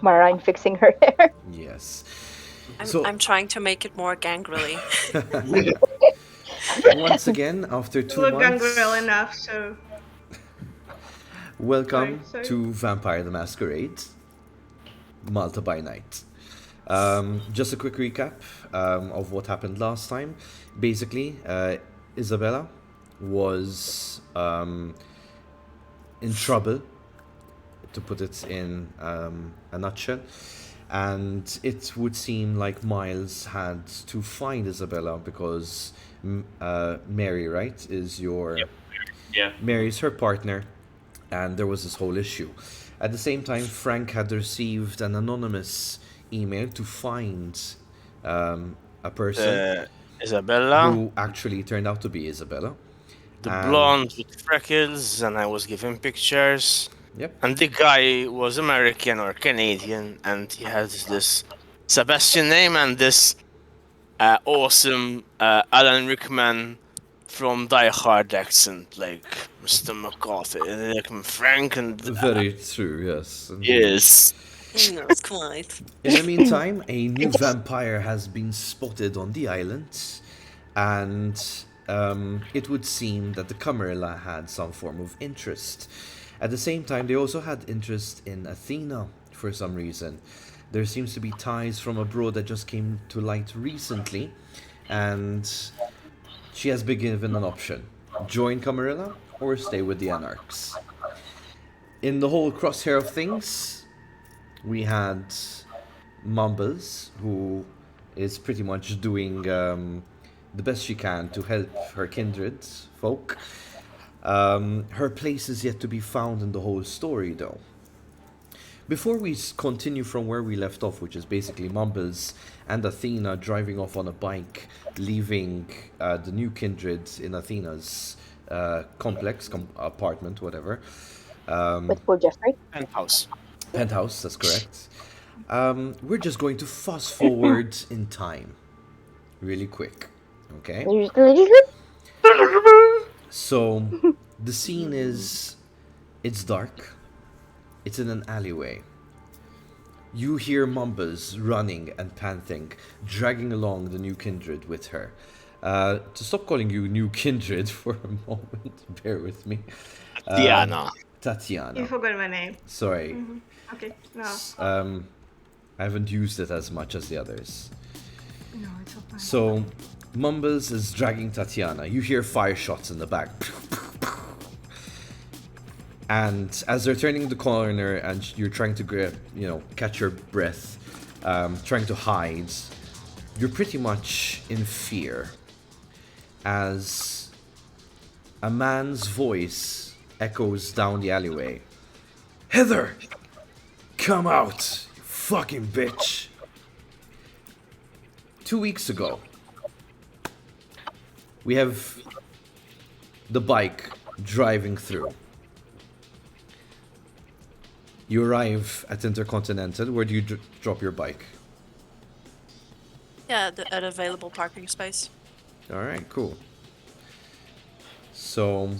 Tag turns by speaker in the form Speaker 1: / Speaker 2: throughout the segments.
Speaker 1: Marine fixing her hair.
Speaker 2: Yes.
Speaker 3: I'm trying to make it more gangrelly.
Speaker 2: Once again, after
Speaker 4: You
Speaker 2: 2
Speaker 4: look gangrel
Speaker 2: months,
Speaker 4: enough, so
Speaker 2: welcome
Speaker 4: sorry.
Speaker 2: to Vampire the Masquerade, Malta by Night. Just a quick recap of what happened last time. Basically, Isabella was in trouble, to put it in a nutshell. And it would seem like Miles had to find Isabella because Mary, right, is your...
Speaker 5: Yep. Yeah.
Speaker 2: Mary's her partner, and there was this whole issue. At the same time, Frank had received an anonymous email to find a person
Speaker 6: Isabella,
Speaker 2: who actually turned out to be Isabella.
Speaker 6: the
Speaker 2: And-
Speaker 6: blonde with freckles, and I was given pictures.
Speaker 2: Yep.
Speaker 6: And the guy was American or Canadian, and he has this Sebastian name and this awesome Alan Rickman from Die Hard accent, like Mr. McCarthy, like Frank and
Speaker 2: Very true, yes.
Speaker 6: yes.
Speaker 3: Not quite.
Speaker 2: In the meantime, a new vampire has been spotted on the island, and it would seem that the Camarilla had some form of interest. At the same time, they also had interest in Athena for some reason. There seems to be ties from abroad that just came to light recently, and she has been given an option: join Camarilla or stay with the Anarchs. In the whole crosshair of things, we had Mumbles, who is pretty much doing the best she can to help her kindred folk. Her place is yet to be found in the whole story, though. Before we continue from where we left off, which is basically Mumbles and Athena driving off on a bike, leaving the new kindred in Athena's complex, apartment, whatever.
Speaker 1: With poor Jeffrey.
Speaker 6: Penthouse.
Speaker 2: Penthouse, that's correct. We're just going to fast forward in time, really quick, okay? So, the scene is, it's dark, it's in an alleyway. You hear Mumbles running and panting, dragging along the new kindred with her. To stop calling you new kindred for a moment, bear with me.
Speaker 6: Diana.
Speaker 2: Tatiana.
Speaker 4: You forgot my name.
Speaker 2: Sorry.
Speaker 4: Okay, no.
Speaker 2: I haven't used it as much as the others.
Speaker 4: No, it's all fine.
Speaker 2: So, Mumbles is dragging Tatiana. You hear fire shots in the back. And as they're turning the corner and you're trying to catch your breath, trying to hide, you're pretty much in fear as a man's voice echoes down the alleyway. Heather! Come out, you fucking bitch! 2 weeks ago, we have the bike driving through. You arrive at Intercontinental. Where do you drop your bike?
Speaker 3: Yeah, an available parking space.
Speaker 2: Alright, cool. So,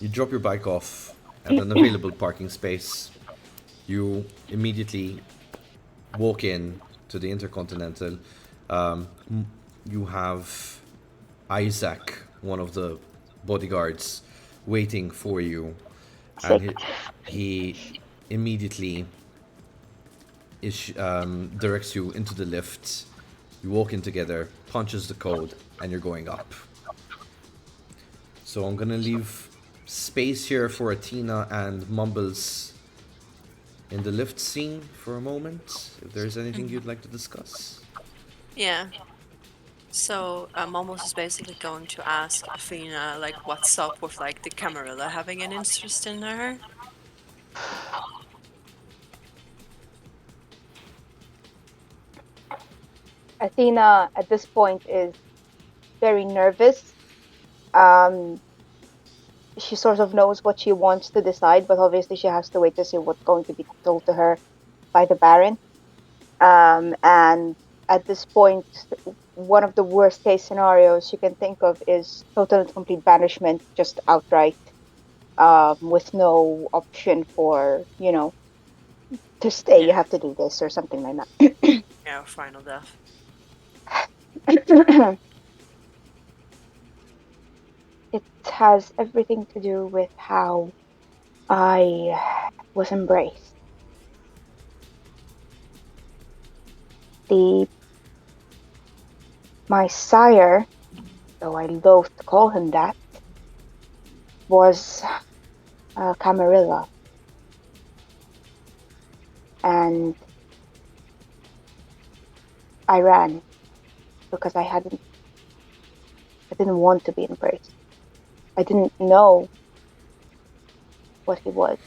Speaker 2: you drop your bike off at an available parking space. You immediately walk in to the Intercontinental. You have Isaac, one of the bodyguards, waiting for you. And he immediately directs you into the lift. You walk in together, punches the code, and you're going up. So I'm gonna leave space here for Athena and Mumbles in the lift scene for a moment. If there's anything you'd like to discuss.
Speaker 3: Yeah. So Momos is basically going to ask Athena like what's up with like the Camarilla having an interest in her.
Speaker 1: Athena at this point is very nervous. She sort of knows what she wants to decide, but obviously she has to wait to see what's going to be told to her by the Baron. And at this point, one of the worst case scenarios you can think of is total and complete banishment, just outright, with no option for, to stay, you
Speaker 3: Yeah.
Speaker 1: have to do this or something like
Speaker 3: Yeah, final death.
Speaker 1: that. It has everything to do with how I was embraced. The My sire, though I loathe to call him that, was a Camarilla, and I ran because I didn't want to be embraced. I didn't know what he was.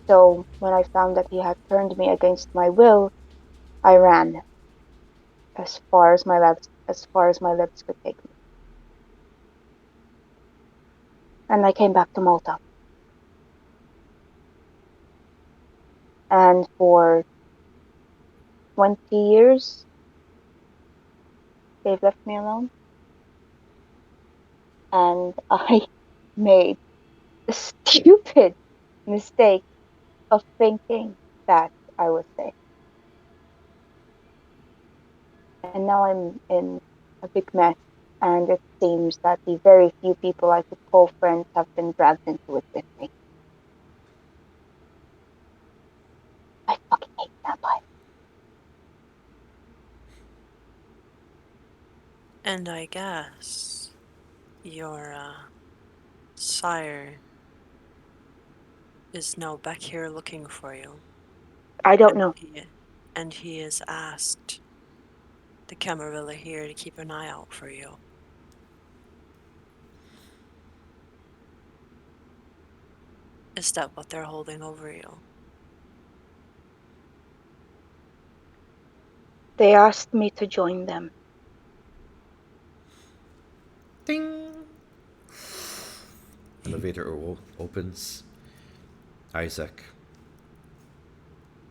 Speaker 1: So when I found that he had turned me against my will, I ran as far as my legs could take me. And I came back to Malta. And for 20 years, they've left me alone. And I made the stupid mistake of thinking that I was safe. And now I'm in a big mess, and it seems that the very few people I could call friends have been dragged into it with me. I fucking hate vampires.
Speaker 3: And I guess your sire is now back here looking for you.
Speaker 1: I don't know.
Speaker 3: And he has asked the Camarilla here to keep an eye out for you. Is that what they're holding over you?
Speaker 1: They asked me to join them.
Speaker 2: Ding! Elevator opens. Isaac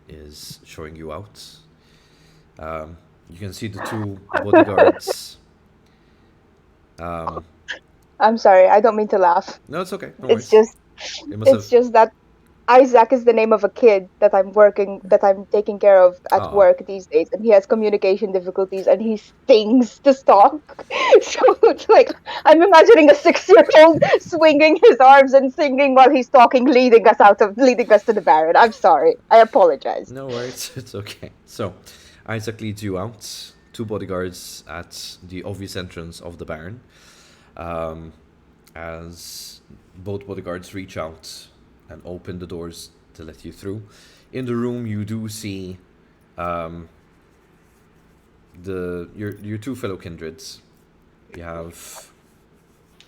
Speaker 2: is showing you out. You can see the two bodyguards.
Speaker 1: I'm sorry, I don't mean to laugh.
Speaker 2: No, it's okay. No
Speaker 1: It's
Speaker 2: worries.
Speaker 1: just
Speaker 2: It must have.
Speaker 1: it's just that Isaac is the name of a kid that I'm taking care of at
Speaker 2: Ah,
Speaker 1: work these days, and he has communication difficulties and he stings to talk. So it's like I'm imagining a 6-year-old swinging his arms and singing while he's talking, leading us to the Baron. I'm sorry. I apologize.
Speaker 2: no worries. It's okay. So, Isaac leads you out. Two bodyguards at the obvious entrance of the Baron. As both bodyguards reach out and open the doors to let you through. In the room, you do see your two fellow kindreds. You have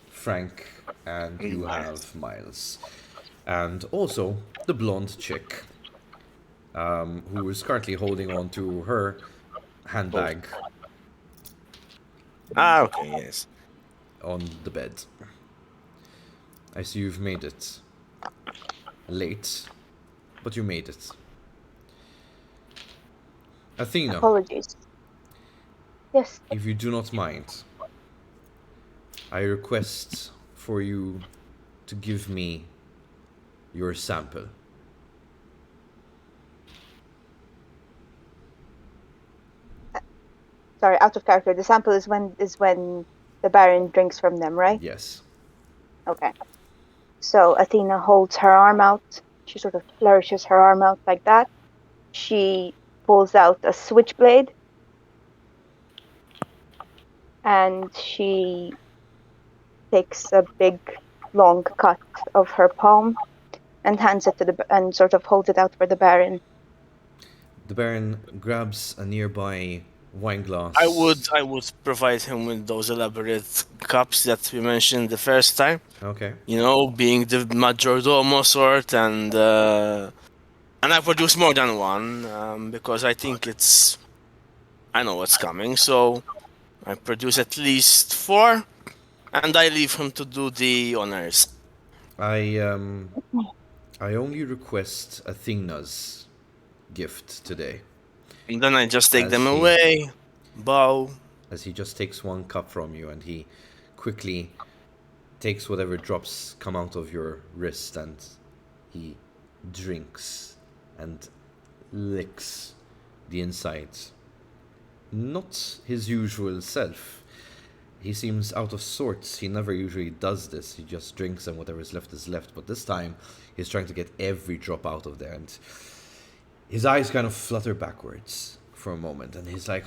Speaker 2: Frank and you have Miles, and also the blonde chick, who is currently holding on to her handbag
Speaker 6: Okay, yes.
Speaker 2: on the bed. I see you've made it. Late, but you made it. Athena,
Speaker 1: Apologies. Yes.
Speaker 2: if you do not mind, I request for you to give me your sample.
Speaker 1: Sorry, out of character. The sample is when the Baron drinks from them, right?
Speaker 2: Yes.
Speaker 1: Okay. So Athena holds her arm out. She sort of flourishes her arm out like that. She pulls out a switchblade and she takes a big, long cut of her palm and hands it and sort of holds it out for the Baron.
Speaker 2: The Baron grabs a nearby wine glass.
Speaker 6: I would provide him with those elaborate cups that we mentioned the first time.
Speaker 2: Okay.
Speaker 6: You know, being the majordomo sort, and I produce more than one because I think I know what's coming. So I produce at least 4, and I leave him to do the honors.
Speaker 2: I only request Athena's gift today.
Speaker 6: And then I just take
Speaker 2: As
Speaker 6: them
Speaker 2: he-
Speaker 6: away, bow.
Speaker 2: As he just takes one cup from you and he quickly takes whatever drops come out of your wrist and he drinks and licks the insides. Not his usual self. He seems out of sorts. He never usually does this. He just drinks and whatever is left. But this time, he's trying to get every drop out of there. And his eyes kind of flutter backwards for a moment. And he's like,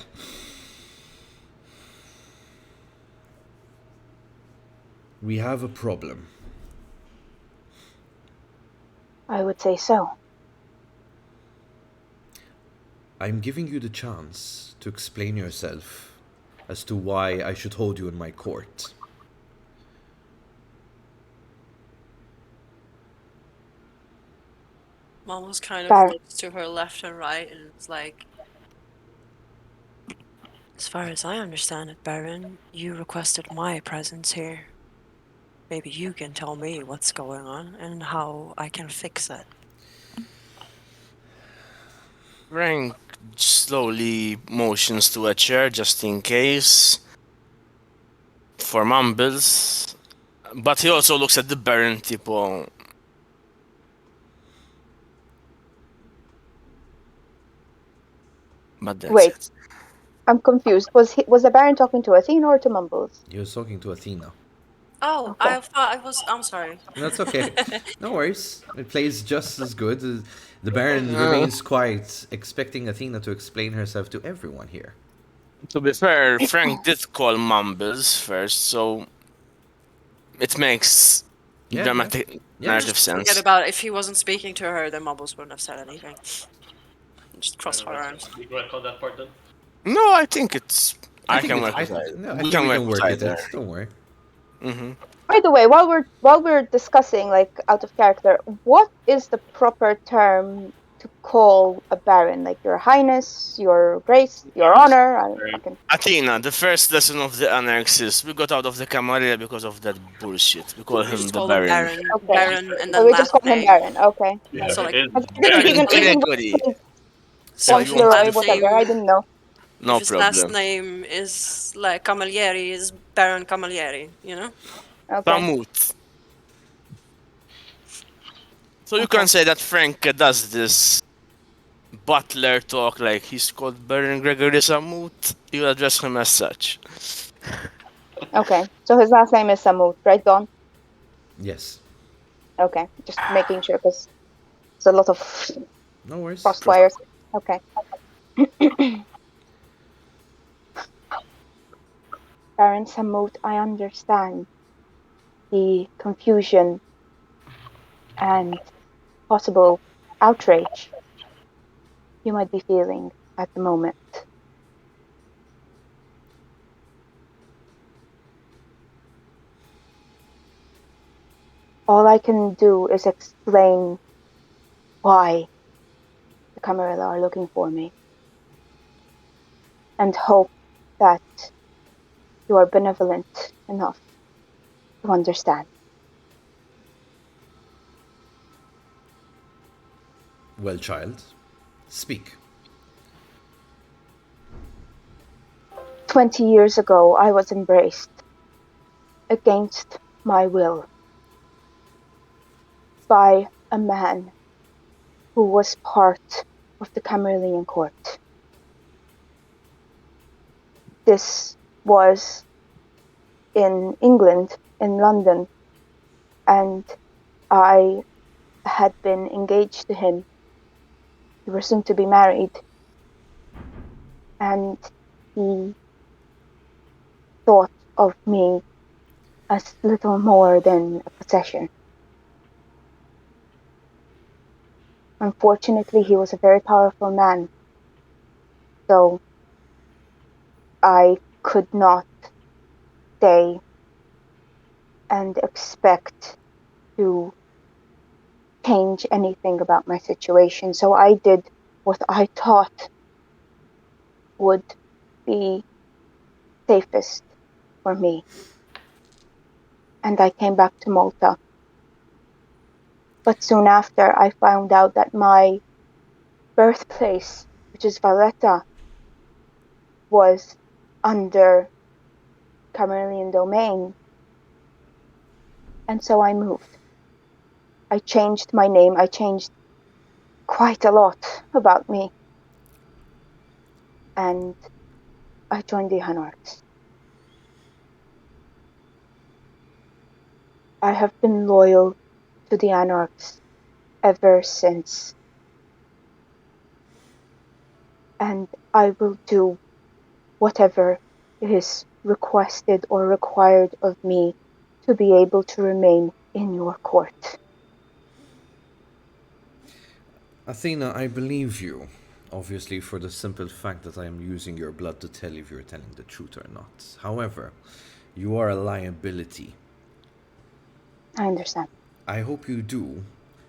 Speaker 2: we have a problem.
Speaker 1: I would say so.
Speaker 2: I'm giving you the chance to explain yourself as to why I should hold you in my court.
Speaker 3: Mom was kind of
Speaker 1: Barron.
Speaker 3: looks to her left and right, and it's like, as far as I understand it, Barron, you requested my presence here. Maybe you can tell me what's going on and how I can fix it.
Speaker 6: Frank slowly motions to a chair just in case for mumbles, but he also looks at the Baron, tipo. But that's
Speaker 1: Wait.
Speaker 6: it.
Speaker 1: I'm confused. Was the Baron talking to Athena or to Mumbles?
Speaker 2: He was talking to Athena.
Speaker 3: Oh,
Speaker 1: Okay.
Speaker 3: I thought I was. I'm sorry.
Speaker 2: That's okay. No worries. It plays just as good. The Baron remains quiet, expecting Athena to explain herself to everyone here.
Speaker 6: To be fair, Frank did call mumbles first, so it makes
Speaker 2: Yeah,
Speaker 6: dramatic
Speaker 2: yeah.
Speaker 6: narrative
Speaker 3: Just
Speaker 6: sense.
Speaker 3: forget about it. If he wasn't speaking to her, then Mumbles wouldn't have said anything. Just cross her arms.
Speaker 5: We go and call that part then.
Speaker 6: No, I think it's. I
Speaker 2: think
Speaker 6: can
Speaker 2: it-
Speaker 6: work
Speaker 2: I
Speaker 6: with
Speaker 2: think-
Speaker 6: either.
Speaker 2: no, I
Speaker 6: We
Speaker 2: think
Speaker 6: can
Speaker 2: we
Speaker 6: work
Speaker 2: can
Speaker 6: with
Speaker 2: work with
Speaker 6: either.
Speaker 2: it. Don't worry.
Speaker 6: Mm-hmm.
Speaker 1: By the way, while we're discussing, like, out of character, what is the proper term to call a Baron? Like, Your Highness, Your Grace, Your Honor? I fucking...
Speaker 6: Athena, the first lesson of the Annexes. We got out of the Camarilla because of that bullshit. We call
Speaker 3: We
Speaker 6: him
Speaker 3: just
Speaker 6: the
Speaker 3: call him
Speaker 6: Baron.
Speaker 3: Baron.
Speaker 1: Okay.
Speaker 3: Baron, and
Speaker 1: So
Speaker 3: then
Speaker 1: we just
Speaker 3: last
Speaker 1: call him
Speaker 3: name.
Speaker 1: Baron. Okay.
Speaker 5: Yeah,
Speaker 3: So,
Speaker 5: it
Speaker 3: like,
Speaker 5: is
Speaker 1: I didn't
Speaker 5: Baron.
Speaker 1: even
Speaker 6: Gregory.
Speaker 3: So
Speaker 1: one
Speaker 3: if his
Speaker 1: plural,
Speaker 3: last
Speaker 1: whatever.
Speaker 3: name,
Speaker 1: I didn't know.
Speaker 6: No
Speaker 3: if his last
Speaker 6: problem.
Speaker 3: name is like Camilleri, is Baron Camilleri. You know.
Speaker 1: Okay.
Speaker 6: Tamut. So you
Speaker 1: Okay.
Speaker 6: can say that Frank does this butler talk like he's called Baron Gregory Samut. You address him as such.
Speaker 1: Okay. So his last name is Samut, right, Don?
Speaker 2: Yes.
Speaker 1: Okay. Just making sure, because there's a lot of
Speaker 2: No worries.
Speaker 1: crossed wires. Okay. Baron Samut, I understand the confusion and possible outrage you might be feeling at the moment. All I can do is explain why the Camarilla are looking for me, and hope that you are benevolent enough to understand.
Speaker 2: Well, child, speak.
Speaker 1: 20 years ago, I was embraced against my will by a man who was part of the Camarillian court. This was in England, in London, and I had been engaged to him. We were soon to be married, and he thought of me as little more than a possession. Unfortunately, he was a very powerful man, so I could not stay and expect to change anything about my situation. So I did what I thought would be safest for me. And I came back to Malta. But soon after, I found out that my birthplace, which is Valletta, was under Camarillion domain. And so I moved. I changed my name. I changed quite a lot about me. And I joined the Anarchs. I have been loyal to the Anarchs ever since. And I will do whatever is requested or required of me to be able to remain in your court.
Speaker 2: Athena, I believe you. Obviously, for the simple fact that I am using your blood to tell if you're telling the truth or not. However, you are a liability.
Speaker 1: I understand.
Speaker 2: I hope you do,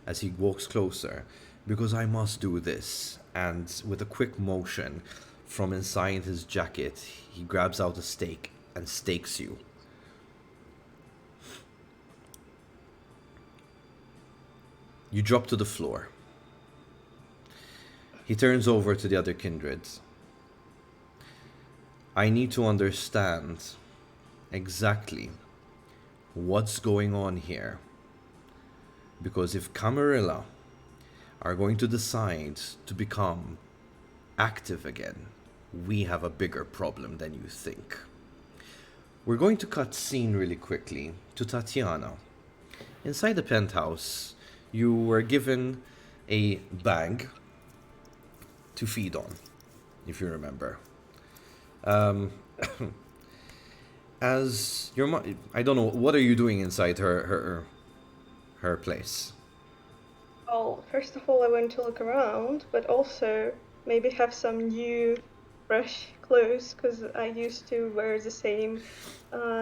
Speaker 2: as he walks closer, because I must do this. And with a quick motion from inside his jacket, he grabs out a stake and stakes you. You drop to the floor. He turns over to the other kindreds. I need to understand exactly what's going on here. Because if Camarilla are going to decide to become active again, we have a bigger problem than you think. We're going to cut scene really quickly to Tatiana. Inside the penthouse, you were given a bag to feed on, if you remember. As your I don't know, what are you doing inside her place?
Speaker 4: Well, first of all, I went to look around, but also maybe have some new, fresh clothes, because I used to wear the same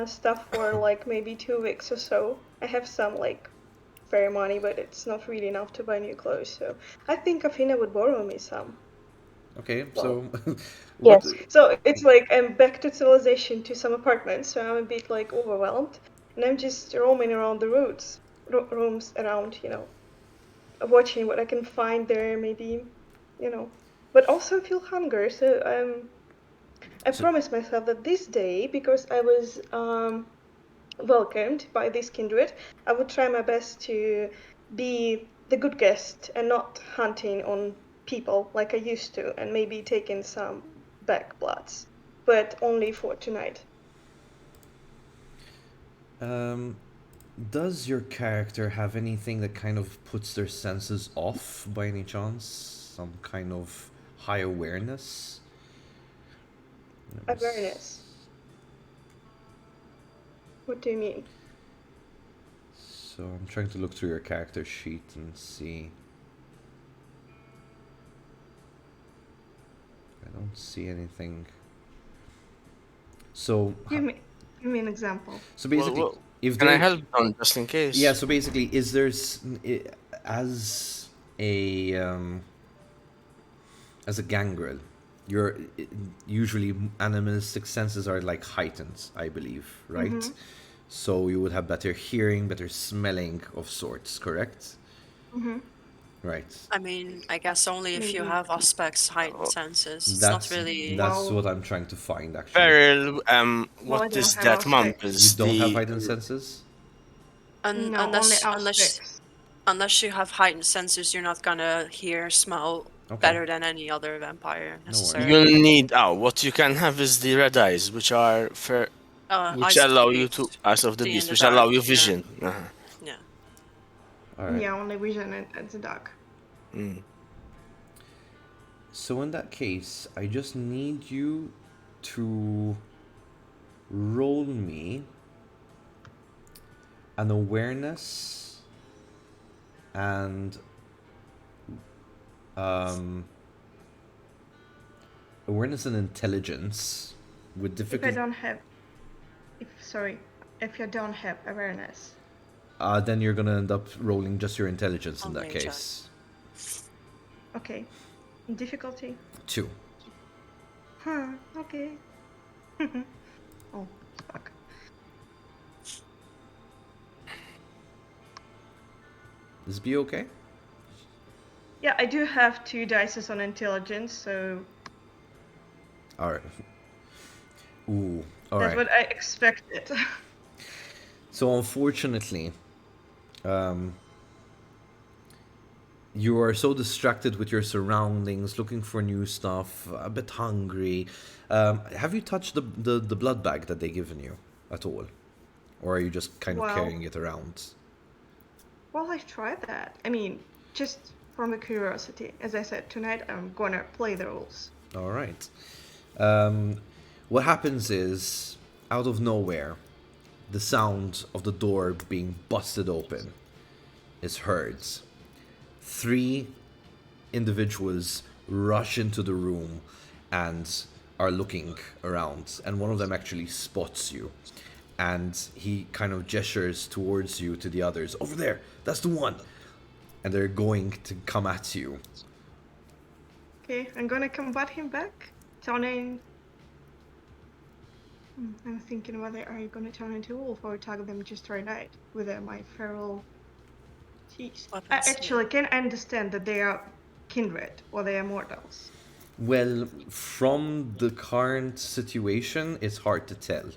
Speaker 4: stuff for like maybe 2 weeks or so. I have some like spare money, but it's not really enough to buy new clothes. So I think Afina would borrow me some.
Speaker 2: Okay, so what?
Speaker 1: Yes.
Speaker 4: So it's like I'm back to civilization, to some apartments, so I'm a bit like overwhelmed, and I'm just roaming around the rooms around, watching what I can find there, maybe, but also feel hunger. So I promised myself that this day, because I was welcomed by this kindred, I would try my best to be the good guest and not hunting on people like I used to, and maybe taking some back bloods, but only for tonight.
Speaker 2: Does your character have anything that kind of puts their senses off by any chance? Some kind of high awareness?
Speaker 4: Awareness. What do you mean?
Speaker 2: So I'm trying to look through your character sheet and see. I don't see anything. So
Speaker 4: Give me an example.
Speaker 2: so basically,
Speaker 6: Well,
Speaker 2: if
Speaker 6: can I
Speaker 2: there,
Speaker 6: help on just in case?
Speaker 2: yeah. So basically, is there's as a gangrel, your usually animalistic senses are like heightened, I believe, right?
Speaker 4: Mhm.
Speaker 2: So you would have better hearing, better smelling of sorts, correct?
Speaker 4: Mhm.
Speaker 2: Right.
Speaker 3: I mean, I guess only if you
Speaker 4: Maybe.
Speaker 3: have aspects heightened
Speaker 6: Oh,
Speaker 3: senses. It's not
Speaker 2: That's
Speaker 3: really.
Speaker 2: that's
Speaker 4: Well,
Speaker 2: what I'm trying to find actually.
Speaker 6: Beryl,
Speaker 4: well, I
Speaker 6: what
Speaker 4: don't
Speaker 6: is
Speaker 4: have
Speaker 6: that month?
Speaker 4: aspects.
Speaker 2: You
Speaker 6: Is
Speaker 2: don't have
Speaker 6: the
Speaker 2: heightened senses?
Speaker 4: No, only
Speaker 3: Unless
Speaker 4: aspects.
Speaker 3: unless you have heightened senses, you're not gonna hear, smell
Speaker 2: Okay.
Speaker 3: better than any other vampire
Speaker 2: No worries.
Speaker 3: necessarily.
Speaker 6: you'll need? Oh, what you can have is the red eyes, which are which
Speaker 3: Eyes of
Speaker 6: allow
Speaker 3: the
Speaker 6: you to
Speaker 3: beast,
Speaker 6: eyes of the
Speaker 3: see in
Speaker 6: beast,
Speaker 3: the
Speaker 6: which allow
Speaker 3: dark.
Speaker 6: you
Speaker 3: Yeah,
Speaker 6: vision.
Speaker 3: yeah.
Speaker 2: All right.
Speaker 4: Yeah, only vision at the dark.
Speaker 6: Mm.
Speaker 2: So in that case, I just need you to roll me an awareness and um, awareness and intelligence with
Speaker 4: If I
Speaker 2: difficulty.
Speaker 4: don't have, if you don't have awareness.
Speaker 2: Then you're gonna end up rolling just your intelligence in that
Speaker 3: Only check.
Speaker 2: case.
Speaker 4: Okay. Difficulty?
Speaker 2: 2.
Speaker 4: Huh, okay. Oh, fuck.
Speaker 2: This be okay?
Speaker 4: Yeah, I do have 2 dices on intelligence, so
Speaker 2: All right. Ooh. All
Speaker 4: that's
Speaker 2: right.
Speaker 4: what I expected.
Speaker 2: So unfortunately, You are so distracted with your surroundings, looking for new stuff, a bit hungry. Have you touched the blood bag that they given you at all? Or are you just kind of
Speaker 4: Well,
Speaker 2: carrying it around?
Speaker 4: well, I tried that. I mean, just from a curiosity. As I said, tonight I'm gonna play the rules.
Speaker 2: All right. Um, what happens is, out of nowhere, the sound of the door being busted open is heard. Three individuals rush into the room and are looking around, and one of them actually spots you. And he kind of gestures towards you to the others. Over there, that's the one. And they're going to come at you.
Speaker 4: Okay, I'm gonna combat him back. Turning. I'm thinking whether are you gonna turn into a wolf or attack them just right out with my feral teeth. I
Speaker 3: Weapons, yeah.
Speaker 4: actually can understand that they are kindred or they are mortals.
Speaker 2: Well, from the current situation, it's hard to tell.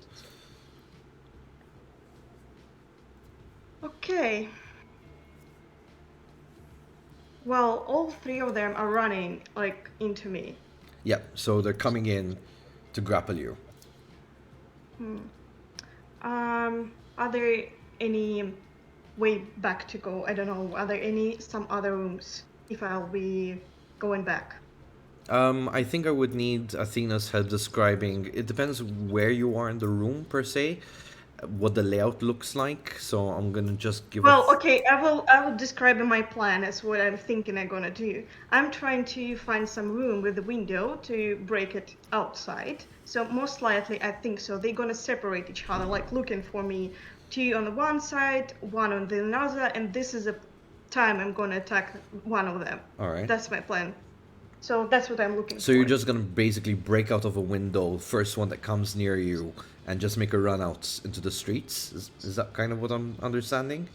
Speaker 4: Okay. Well, all three of them are running like into me.
Speaker 2: Yeah, so they're coming in to grapple you.
Speaker 4: Are there any way back to go? I don't know. Are there some other rooms if I'll be going back?
Speaker 2: I think I would need Athena's help describing. It depends where you are in the room per se, what the layout looks like. So I'm gonna just give.
Speaker 4: Well, okay. I will describe my plan as what I'm thinking I'm gonna do. I'm trying to find some room with a window to break it outside. So most likely, I think so. They're gonna separate each other, like looking for me. Two on the one side, one on the other, and this is a time I'm gonna attack one of them.
Speaker 2: All right.
Speaker 4: That's my plan. So that's what I'm looking for.
Speaker 2: So you're just gonna basically break out of a window, first one that comes near you, and just make a run out into the streets. Is that kind of what I'm understanding?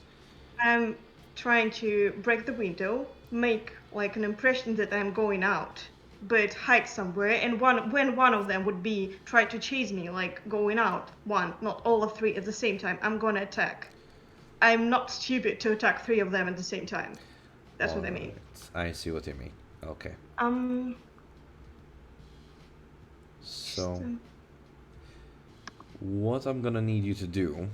Speaker 4: I'm trying to break the window, make like an impression that I'm going out, but hide somewhere. And when one of them would be try to chase me, like going out, not all of three at the same time, I'm gonna attack. I'm not stupid to attack three of them at the same time. That's what I mean.
Speaker 2: I see what you mean. Okay. So what I'm gonna need you to do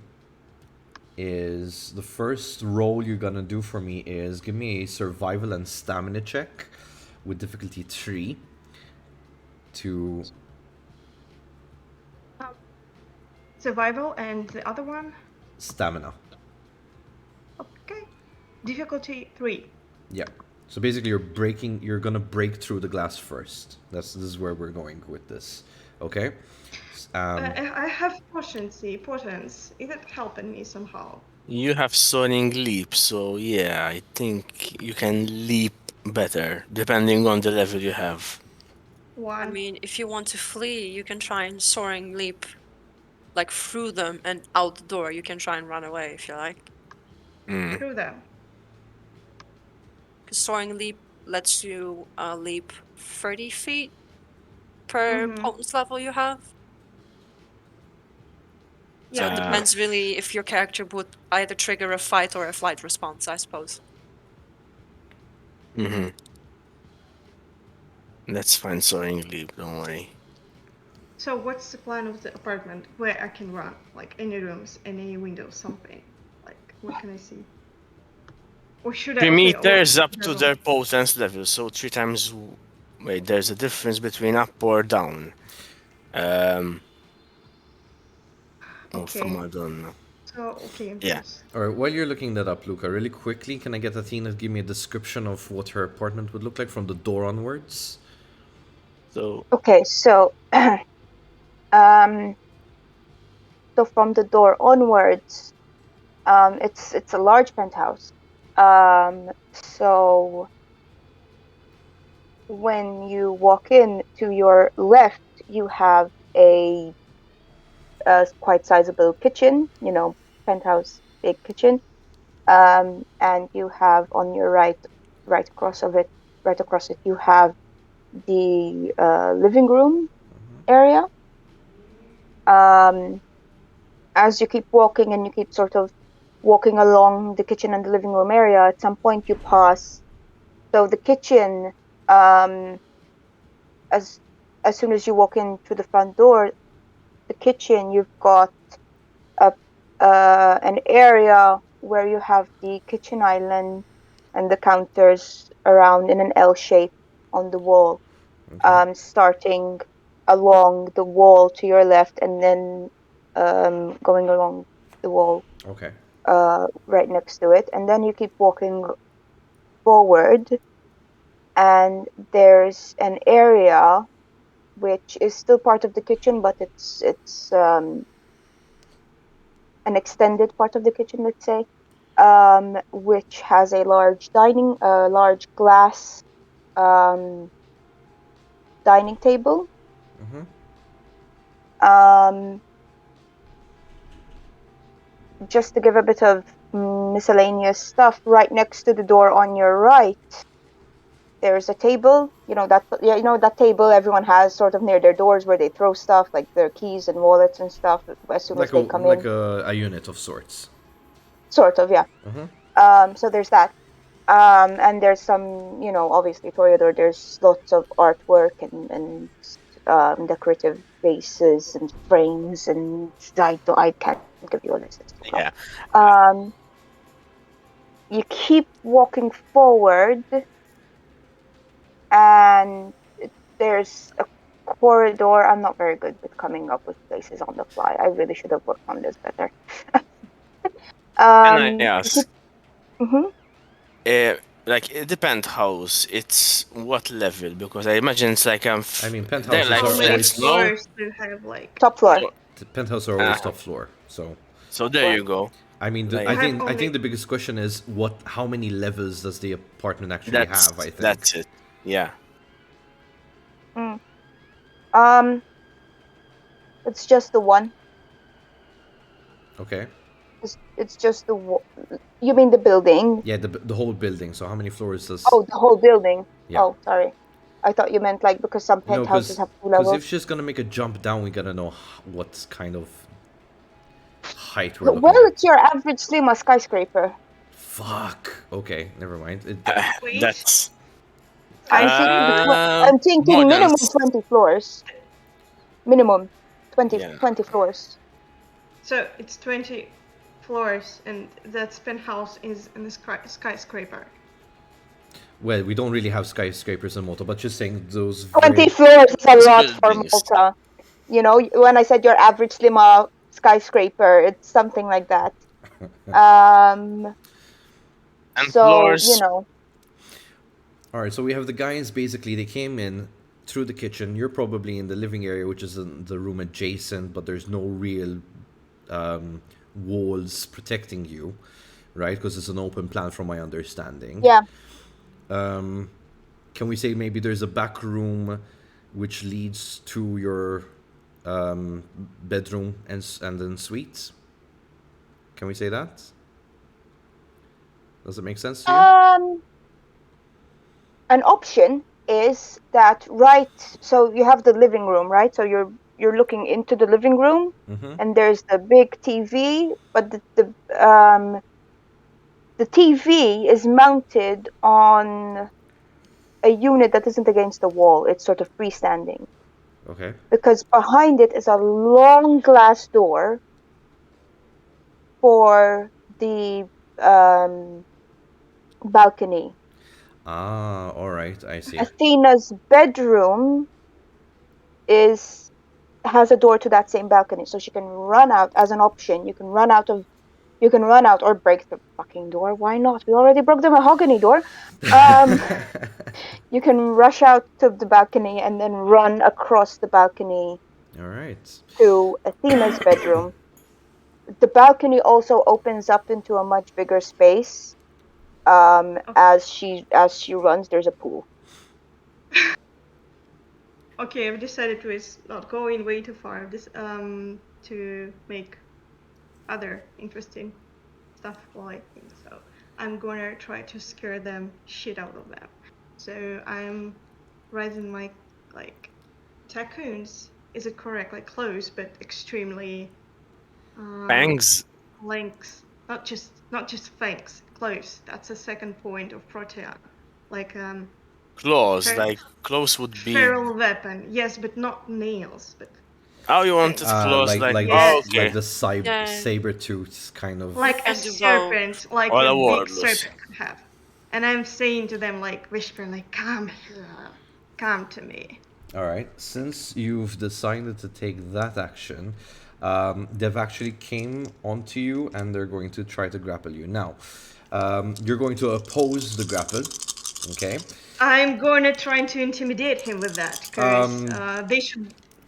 Speaker 2: is the first roll you're gonna do for me is give me a survival and stamina check with difficulty 3 to
Speaker 4: Survival and the other one?
Speaker 2: stamina.
Speaker 4: Okay. Difficulty 3.
Speaker 2: Yeah. So basically you're gonna break through the glass first. This is where we're going with this. Okay?
Speaker 4: I have potence. Is it helping me somehow?
Speaker 6: You have soaring leap, so yeah, I think you can leap better depending on the level you have.
Speaker 4: One.
Speaker 3: I mean, if you want to flee, you can try and soaring leap, like through them and out the door. You can try and run away if you like.
Speaker 4: Through them.
Speaker 3: Because soaring leap lets you leap 30 feet per potence level you have. So it depends really if your character would either trigger a fight or a flight response, I suppose.
Speaker 6: Let's find soaring leap, don't worry.
Speaker 4: So what's the plan of the apartment where I can run? Like any rooms, any windows, something. Like what can I see? Or should I?
Speaker 6: 3 meters up to their potence level, so 3 times. Wait, there's a difference between up or down. From Madonna.
Speaker 4: So okay.
Speaker 6: Yeah.
Speaker 2: All right, while you're looking that up, Luca, really quickly, can I get Athena to give me a description of what her apartment would look like from the door onwards?
Speaker 6: So
Speaker 1: Okay, so so from the door onwards, it's a large penthouse. So when you walk in, to your left, you have a quite sizable kitchen, penthouse, big kitchen. And you have on your right across it, you have the living room area. As you keep walking and you keep sort of walking along the kitchen and the living room area, at some point you pass So the kitchen, um, as soon as you walk in through the front door, the kitchen, you've got a an area where you have the kitchen island and the counters around in an L shape on the wall,
Speaker 2: Okay.
Speaker 1: starting along the wall to your left and then going along the wall
Speaker 2: Okay.
Speaker 1: right next to it. And then you keep walking forward, and there's an area which is still part of the kitchen, but it's an extended part of the kitchen, let's say, which has a large glass um, dining table.
Speaker 2: Mm-hmm.
Speaker 1: Um, just to give a bit of miscellaneous stuff, right next to the door on your right, there's a table. That table everyone has sort of near their doors where they throw stuff like their keys and wallets and stuff as soon as
Speaker 2: Like
Speaker 1: they come in.
Speaker 2: a unit of sorts.
Speaker 1: Sort of, yeah.
Speaker 2: Mm-hmm.
Speaker 1: So there's that. And there's some, obviously Toreador, there's lots of artwork and decorative vases and frames, and I can't give you a list. It's too long.
Speaker 6: Yeah.
Speaker 1: Um, you keep walking forward, and there's a corridor. I'm not very good with coming up with places on the fly. I really should have worked on this better.
Speaker 6: Can I
Speaker 1: You keep,
Speaker 6: ask?
Speaker 1: mhm.
Speaker 6: Like it depends house. It's what level? Because I imagine it's like
Speaker 2: I mean,
Speaker 6: they're
Speaker 2: penthouses
Speaker 6: like
Speaker 4: How
Speaker 2: are
Speaker 4: many
Speaker 2: always
Speaker 6: flats, no?
Speaker 4: floors do you have? Like,
Speaker 1: Top floor.
Speaker 6: So,
Speaker 2: penthouses are always top floor. So
Speaker 6: so there
Speaker 1: Floor.
Speaker 6: you go.
Speaker 2: I mean,
Speaker 6: Like
Speaker 4: I have
Speaker 2: I
Speaker 4: only.
Speaker 2: think the biggest question is how many levels does the apartment actually have? I think.
Speaker 6: that's it. Yeah.
Speaker 1: Mm. Um, it's just the one.
Speaker 2: Okay.
Speaker 1: It's just you mean the building?
Speaker 2: Yeah, the whole building. So how many floors does?
Speaker 1: Oh, the whole building.
Speaker 2: Yeah.
Speaker 1: Oh, sorry. I thought you meant like because some
Speaker 2: No,
Speaker 1: penthouses have two
Speaker 2: because
Speaker 1: levels.
Speaker 2: if she's gonna make a jump down, we gotta know what kind of height we're
Speaker 1: Well,
Speaker 2: looking
Speaker 1: it's
Speaker 2: at.
Speaker 1: your average Slima skyscraper.
Speaker 2: Fuck. Okay, never mind.
Speaker 4: Wait.
Speaker 6: That's
Speaker 1: I'm
Speaker 4: I
Speaker 1: thinking
Speaker 6: uh
Speaker 1: I'm
Speaker 6: more
Speaker 1: thinking
Speaker 6: than
Speaker 1: minimum 20 floors. Minimum 20,
Speaker 6: yeah.
Speaker 1: 20 floors.
Speaker 4: So it's 20 floors, and that penthouse is in the skyscraper.
Speaker 2: Well, we don't really have skyscrapers in Malta, but just saying those
Speaker 1: 20
Speaker 2: very.
Speaker 1: floors is a
Speaker 6: It's
Speaker 1: lot for
Speaker 6: buildings.
Speaker 1: Malta. When I said your average Slima skyscraper, it's something like that. Um,
Speaker 6: And
Speaker 1: so,
Speaker 6: floors.
Speaker 2: All right, so we have the guys. Basically, they came in through the kitchen. You're probably in the living area, which is in the room adjacent, but there's no real walls protecting you, right? Because it's an open plan, from my understanding.
Speaker 1: yeah.
Speaker 2: Can we say maybe there's a back room which leads to your bedroom and then suite? Can we say that? Does it make sense to you?
Speaker 1: An option is that so you have the living room, right? So you're looking into the living room, and there's the big TV, but the TV is mounted on a unit that isn't against the wall. It's sort of freestanding
Speaker 2: Okay.
Speaker 1: because behind it is a long glass door for the balcony.
Speaker 2: Ah, all right, I see.
Speaker 1: Athena's bedroom has a door to that same balcony, so she can run out as an option. You can run out or break the fucking door. Why not? We already broke the mahogany door. Um, you can rush out to the balcony and then run across the balcony
Speaker 2: All right.
Speaker 1: to Athena's bedroom. The balcony also opens up into a much bigger space. As she runs, there's a pool.
Speaker 4: Okay, I've decided to not going way too far. To make other interesting stuff while I think. So I'm gonna try to scare them shit out of them. So I'm raising my tycoons. Is it correct? Like close, but extremely
Speaker 6: Bangs.
Speaker 4: lengths. Not just fangs. Close. That's a second point of Protea. like
Speaker 6: Claws,
Speaker 4: Fer-
Speaker 6: like claws would be.
Speaker 4: feral weapon. Yes, but not nails. But
Speaker 6: Oh, you wanted
Speaker 4: things.
Speaker 6: claws,
Speaker 2: like
Speaker 6: like
Speaker 2: like
Speaker 6: oh,
Speaker 4: Yes.
Speaker 2: this
Speaker 6: okay.
Speaker 2: like the
Speaker 3: Yeah.
Speaker 2: saber tooth kind of.
Speaker 4: Like a
Speaker 3: can do both.
Speaker 4: serpent, like
Speaker 6: Or
Speaker 4: a
Speaker 6: a
Speaker 4: big
Speaker 6: warless.
Speaker 4: serpent could have. And I'm saying to them, like whispering, like, "Come here, come to me."
Speaker 2: All right. Since you've decided to take that action, they've actually came onto you and they're going to try to grapple you. Now, you're going to oppose the grapple. Okay.
Speaker 4: I'm going to try to intimidate him with that, because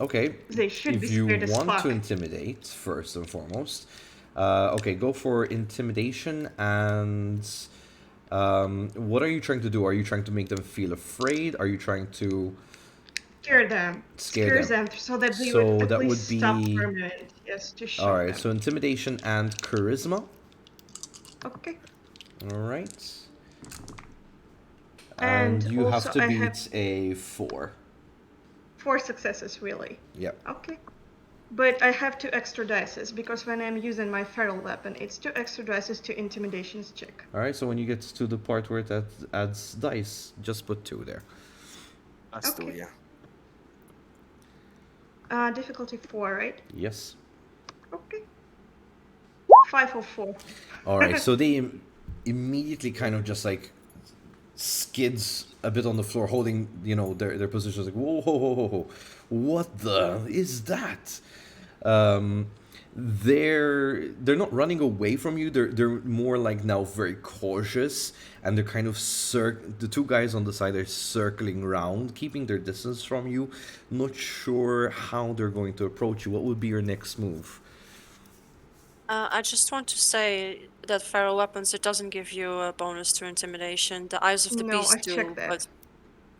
Speaker 2: Okay.
Speaker 4: they should be
Speaker 2: If you
Speaker 4: scared as
Speaker 2: want
Speaker 4: fuck.
Speaker 2: to intimidate, first and foremost, okay, go for intimidation and. What are you trying to do? Are you trying to make them feel afraid? Are you trying to
Speaker 4: Scare them.
Speaker 2: Scare them.
Speaker 4: So that they
Speaker 2: So
Speaker 4: would at
Speaker 2: that
Speaker 4: least
Speaker 2: would
Speaker 4: stop
Speaker 2: be-
Speaker 4: for a minute. Yes, to show
Speaker 2: All right?
Speaker 4: them.
Speaker 2: So intimidation and charisma.
Speaker 4: Okay.
Speaker 2: All right.
Speaker 4: And
Speaker 2: And you have
Speaker 4: also
Speaker 2: to
Speaker 4: I
Speaker 2: beat
Speaker 4: have-
Speaker 2: a 4.
Speaker 4: 4 successes, really.
Speaker 2: Yep.
Speaker 4: Okay. But I have 2 extra dices, because when I'm using my feral weapon, it's 2 extra dices to intimidations check.
Speaker 2: All right. So when you get to the part where it adds dice, just put 2 there.
Speaker 6: That's the
Speaker 4: Okay.
Speaker 6: yeah.
Speaker 4: Difficulty 4, right?
Speaker 2: Yes.
Speaker 4: Okay. 5 or 4.
Speaker 2: All right. So they immediately kind of just like skids a bit on the floor, holding their positions. Like whoa, whoa, whoa, whoa, whoa. What the is that? They're not running away from you. They're more like now very cautious, and they're kind of the 2 guys on the side are circling around, keeping their distance from you. Not sure how they're going to approach you. What would be your next move?
Speaker 3: I just want to say that feral weapons, it doesn't give you a bonus to intimidation. The eyes of the
Speaker 4: No,
Speaker 3: beast
Speaker 4: I've
Speaker 3: do,
Speaker 4: checked that.
Speaker 3: but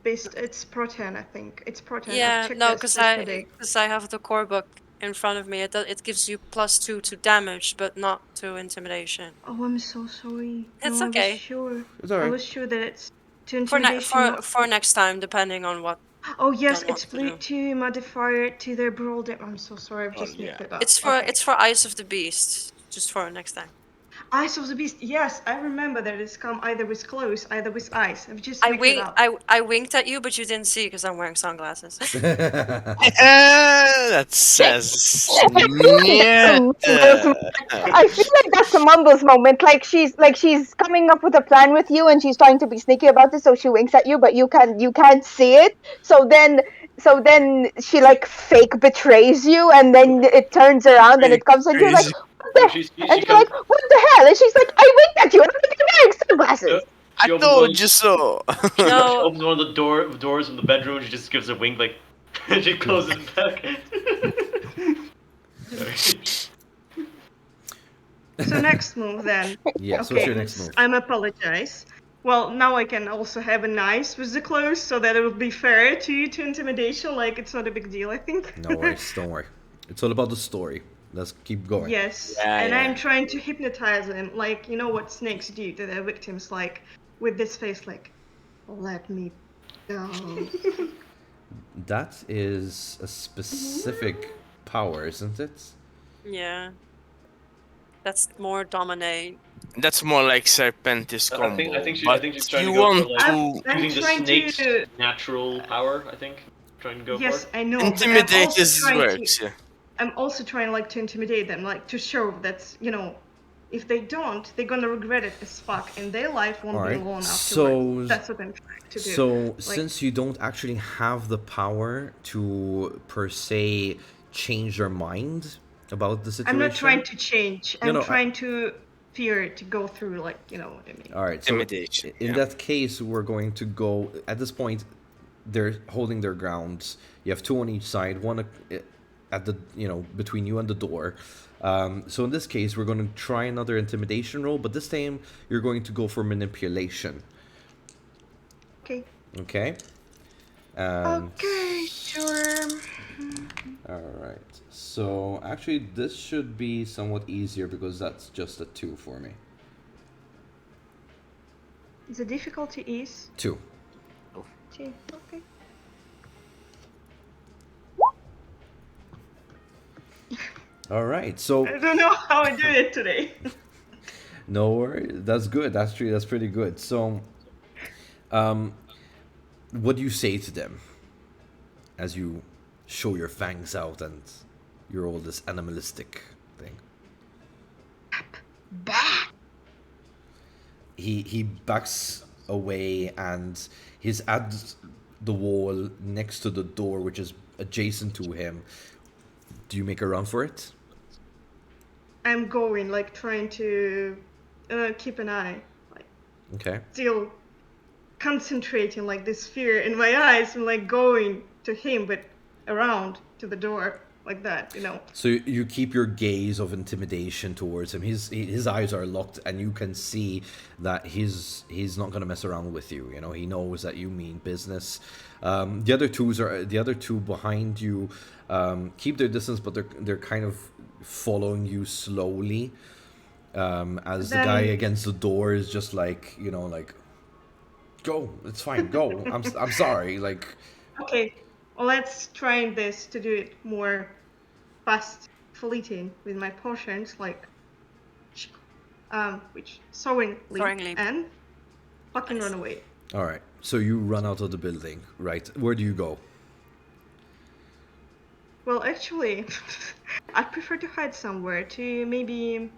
Speaker 4: It's Pro 10, I think. It's Pro 10. I've
Speaker 3: yeah,
Speaker 4: checked
Speaker 3: no,
Speaker 4: this
Speaker 3: because
Speaker 4: yesterday.
Speaker 3: I have the core book in front of me. It gives you +2 to damage, but not to intimidation.
Speaker 4: Oh, I'm so sorry.
Speaker 3: It's
Speaker 4: no, I
Speaker 3: okay.
Speaker 4: was sure.
Speaker 2: It's all
Speaker 4: I
Speaker 2: right.
Speaker 4: was sure that it's to
Speaker 3: For
Speaker 4: intimidation. not-
Speaker 3: for next time, depending on what.
Speaker 4: Oh yes,
Speaker 3: don't want
Speaker 4: it's
Speaker 3: to do.
Speaker 4: +2 modifier to their brawl. I'm so sorry. I've
Speaker 6: Oh,
Speaker 4: just
Speaker 6: yeah.
Speaker 4: mixed it up.
Speaker 3: It's for
Speaker 4: Okay.
Speaker 3: it's for Eyes of the Beast. Just for next time.
Speaker 4: Eyes of the Beast. Yes, I remember that it's come either with claws, either with eyes. I've just
Speaker 3: I
Speaker 4: mixed it
Speaker 3: winked.
Speaker 4: up.
Speaker 3: I winked at you, but you didn't see because I'm wearing sunglasses.
Speaker 6: That says. Yeah.
Speaker 1: I feel like that's a Mumbles moment. Like she's coming up with a plan with you, and she's trying to be sneaky about it. So she winks at you, but you can't see it. So then she like fake betrays you, and then it turns around and it comes and you're like,
Speaker 6: Crazy.
Speaker 1: what the?
Speaker 5: She
Speaker 1: And you're
Speaker 5: comes,
Speaker 1: like, what the hell? And she's like, I winked at you, and I'm like, you're wearing sunglasses.
Speaker 6: I
Speaker 5: opens
Speaker 6: told
Speaker 5: one-
Speaker 6: you so.
Speaker 5: she
Speaker 3: No.
Speaker 5: opens one of the doors in the bedroom. She just gives a wink, like, and she closes it back. Sorry.
Speaker 4: So next move then.
Speaker 2: Yes.
Speaker 4: Okay,
Speaker 2: What's your next move?
Speaker 4: I'm apologize. Well, now I can also have a nice with the clothes, so that it will be fair to intimidation. Like it's not a big deal, I think.
Speaker 2: No worries. Don't worry. It's all about the story. Let's keep going.
Speaker 4: Yes,
Speaker 6: Yeah,
Speaker 4: and
Speaker 6: yeah.
Speaker 4: I'm trying to hypnotize them, like you know what snakes do to their victims, like with this face, like, let me go.
Speaker 2: That is a specific power, isn't it?
Speaker 3: Yeah. That's more dominate.
Speaker 6: That's more like Serpentis combo.
Speaker 5: I think
Speaker 6: but
Speaker 5: she's trying
Speaker 6: you
Speaker 5: to go
Speaker 6: want
Speaker 5: for, like,
Speaker 6: to
Speaker 4: I'm
Speaker 5: using the
Speaker 4: trying
Speaker 5: snake's
Speaker 4: to-
Speaker 5: natural power. I think trying to go
Speaker 4: Yes,
Speaker 5: for.
Speaker 4: I know. but I'm
Speaker 6: intimidate
Speaker 4: also
Speaker 6: his
Speaker 4: trying
Speaker 6: works.
Speaker 4: To,
Speaker 6: Yeah.
Speaker 4: I'm also trying like to intimidate them, like to show that if they don't, they're gonna regret it as fuck, and their life won't
Speaker 2: Alright,
Speaker 4: be alone afterwards.
Speaker 2: so-
Speaker 4: That's what I'm trying to do.
Speaker 2: So, since you don't actually have the power to, per se, change their mind about the situation...
Speaker 4: I'm not trying to change.
Speaker 2: No,
Speaker 4: I'm
Speaker 2: no, I-
Speaker 4: trying to fear it to go through, like you know what I mean.
Speaker 2: Alright, so
Speaker 6: Intimidation,
Speaker 2: in
Speaker 6: yeah.
Speaker 2: that case, we're going to go... At this point, they're holding their ground. You have 2 on each side, one at the, between you and the door. So in this case, we're going to try another intimidation roll, but this time you're going to go for manipulation.
Speaker 4: Okay.
Speaker 2: Okay? And
Speaker 4: Okay, sure.
Speaker 2: Alright, so actually this should be somewhat easier because that's just a 2 for me.
Speaker 4: The difficulty is
Speaker 2: 2.
Speaker 4: 2. Okay.
Speaker 2: Alright, so
Speaker 4: I don't know how I do it today.
Speaker 2: no worries, that's good, that's pretty good. So What do you say to them as you show your fangs out and you're all this animalistic thing?
Speaker 4: Bah!
Speaker 2: He backs away and he's at the wall next to the door, which is adjacent to him. Do you make a run for it?
Speaker 4: I'm going, like, trying to keep an eye. Like,
Speaker 2: Okay.
Speaker 4: still concentrating, like, this fear in my eyes and, like, going to him, but around to the door, like that, you know.
Speaker 2: So you keep your gaze of intimidation towards him. His eyes are locked, and you can see that he's not gonna mess around with you. You know, he knows that you mean business. The other two behind you keep their distance, but they're kind of following you slowly. As the guy against the door is just like, you know, like, go, it's fine, go. I'm sorry, like.
Speaker 4: Okay, well, let's try this to do it more fast, fleeting with my potions, like, which soaring leap and fucking run away.
Speaker 2: All right, so you run out of the building, right? Where do you go?
Speaker 4: Well, actually, I prefer to hide somewhere to maybe.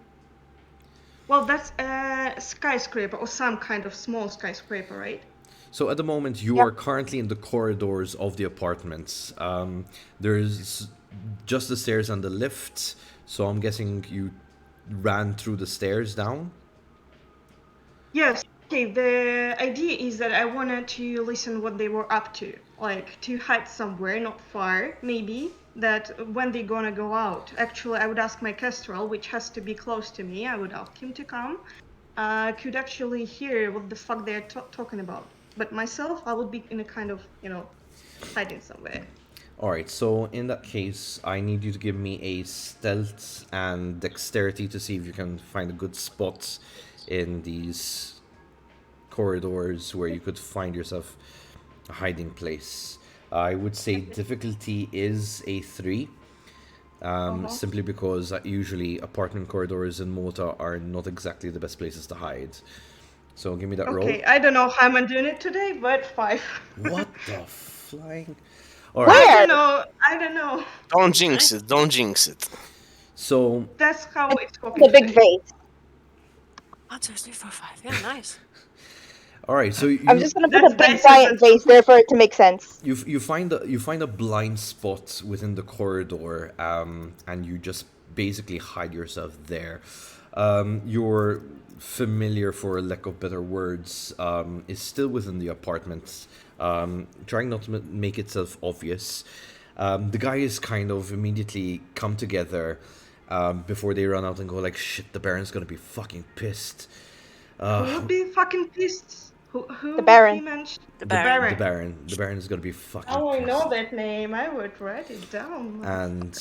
Speaker 4: Well, that's a skyscraper or some kind of small skyscraper, right?
Speaker 2: So at the moment, you are currently in the corridors of the apartments. There's just the stairs and the lift. So I'm guessing you ran through the stairs down?
Speaker 4: Yes. Okay, the idea is that I wanted to listen what they were up to. Like, to hide somewhere, not far, maybe, that when they're gonna go out. Actually, I would ask my kestrel, which has to be close to me, I would ask him to come. Could actually hear what the fuck they're talking about. But myself, I would be in a kind of, you know, hiding somewhere.
Speaker 2: Alright, so in that case, I need you to give me a stealth and dexterity to see if you can find a good spot in these corridors where you could find yourself a hiding place. I would say difficulty is a 3. Simply because usually apartment corridors in Malta are not exactly the best places to hide. So give me that roll.
Speaker 4: Okay, I don't know how I'm doing it today, but 5.
Speaker 2: What the flying?
Speaker 1: Where?
Speaker 4: I don't know.
Speaker 6: Don't jinx it. Don't jinx it.
Speaker 2: So
Speaker 4: That's how it's
Speaker 1: The
Speaker 4: working.
Speaker 1: big vase.
Speaker 3: 1, 2, 3, 4, 5. Yeah, nice.
Speaker 2: all right, so
Speaker 1: I'm just gonna put
Speaker 4: That's
Speaker 1: a big
Speaker 4: nicer
Speaker 1: giant
Speaker 4: than-
Speaker 1: vase there for it to make sense.
Speaker 2: you find a blind spot within the corridor, and you just basically hide yourself there. Your familiar, for lack of better words, is still within the apartment, trying not to make itself obvious. The guys kind of immediately come together before they run out and go like, shit, the Baron's gonna be fucking pissed.
Speaker 4: Who would be fucking pissed? Who
Speaker 1: The Baron.
Speaker 4: he mentioned?
Speaker 3: The Baron.
Speaker 2: The Baron is gonna be fucking
Speaker 4: Oh, I
Speaker 2: pissed.
Speaker 4: know that name. I would write it down.
Speaker 2: And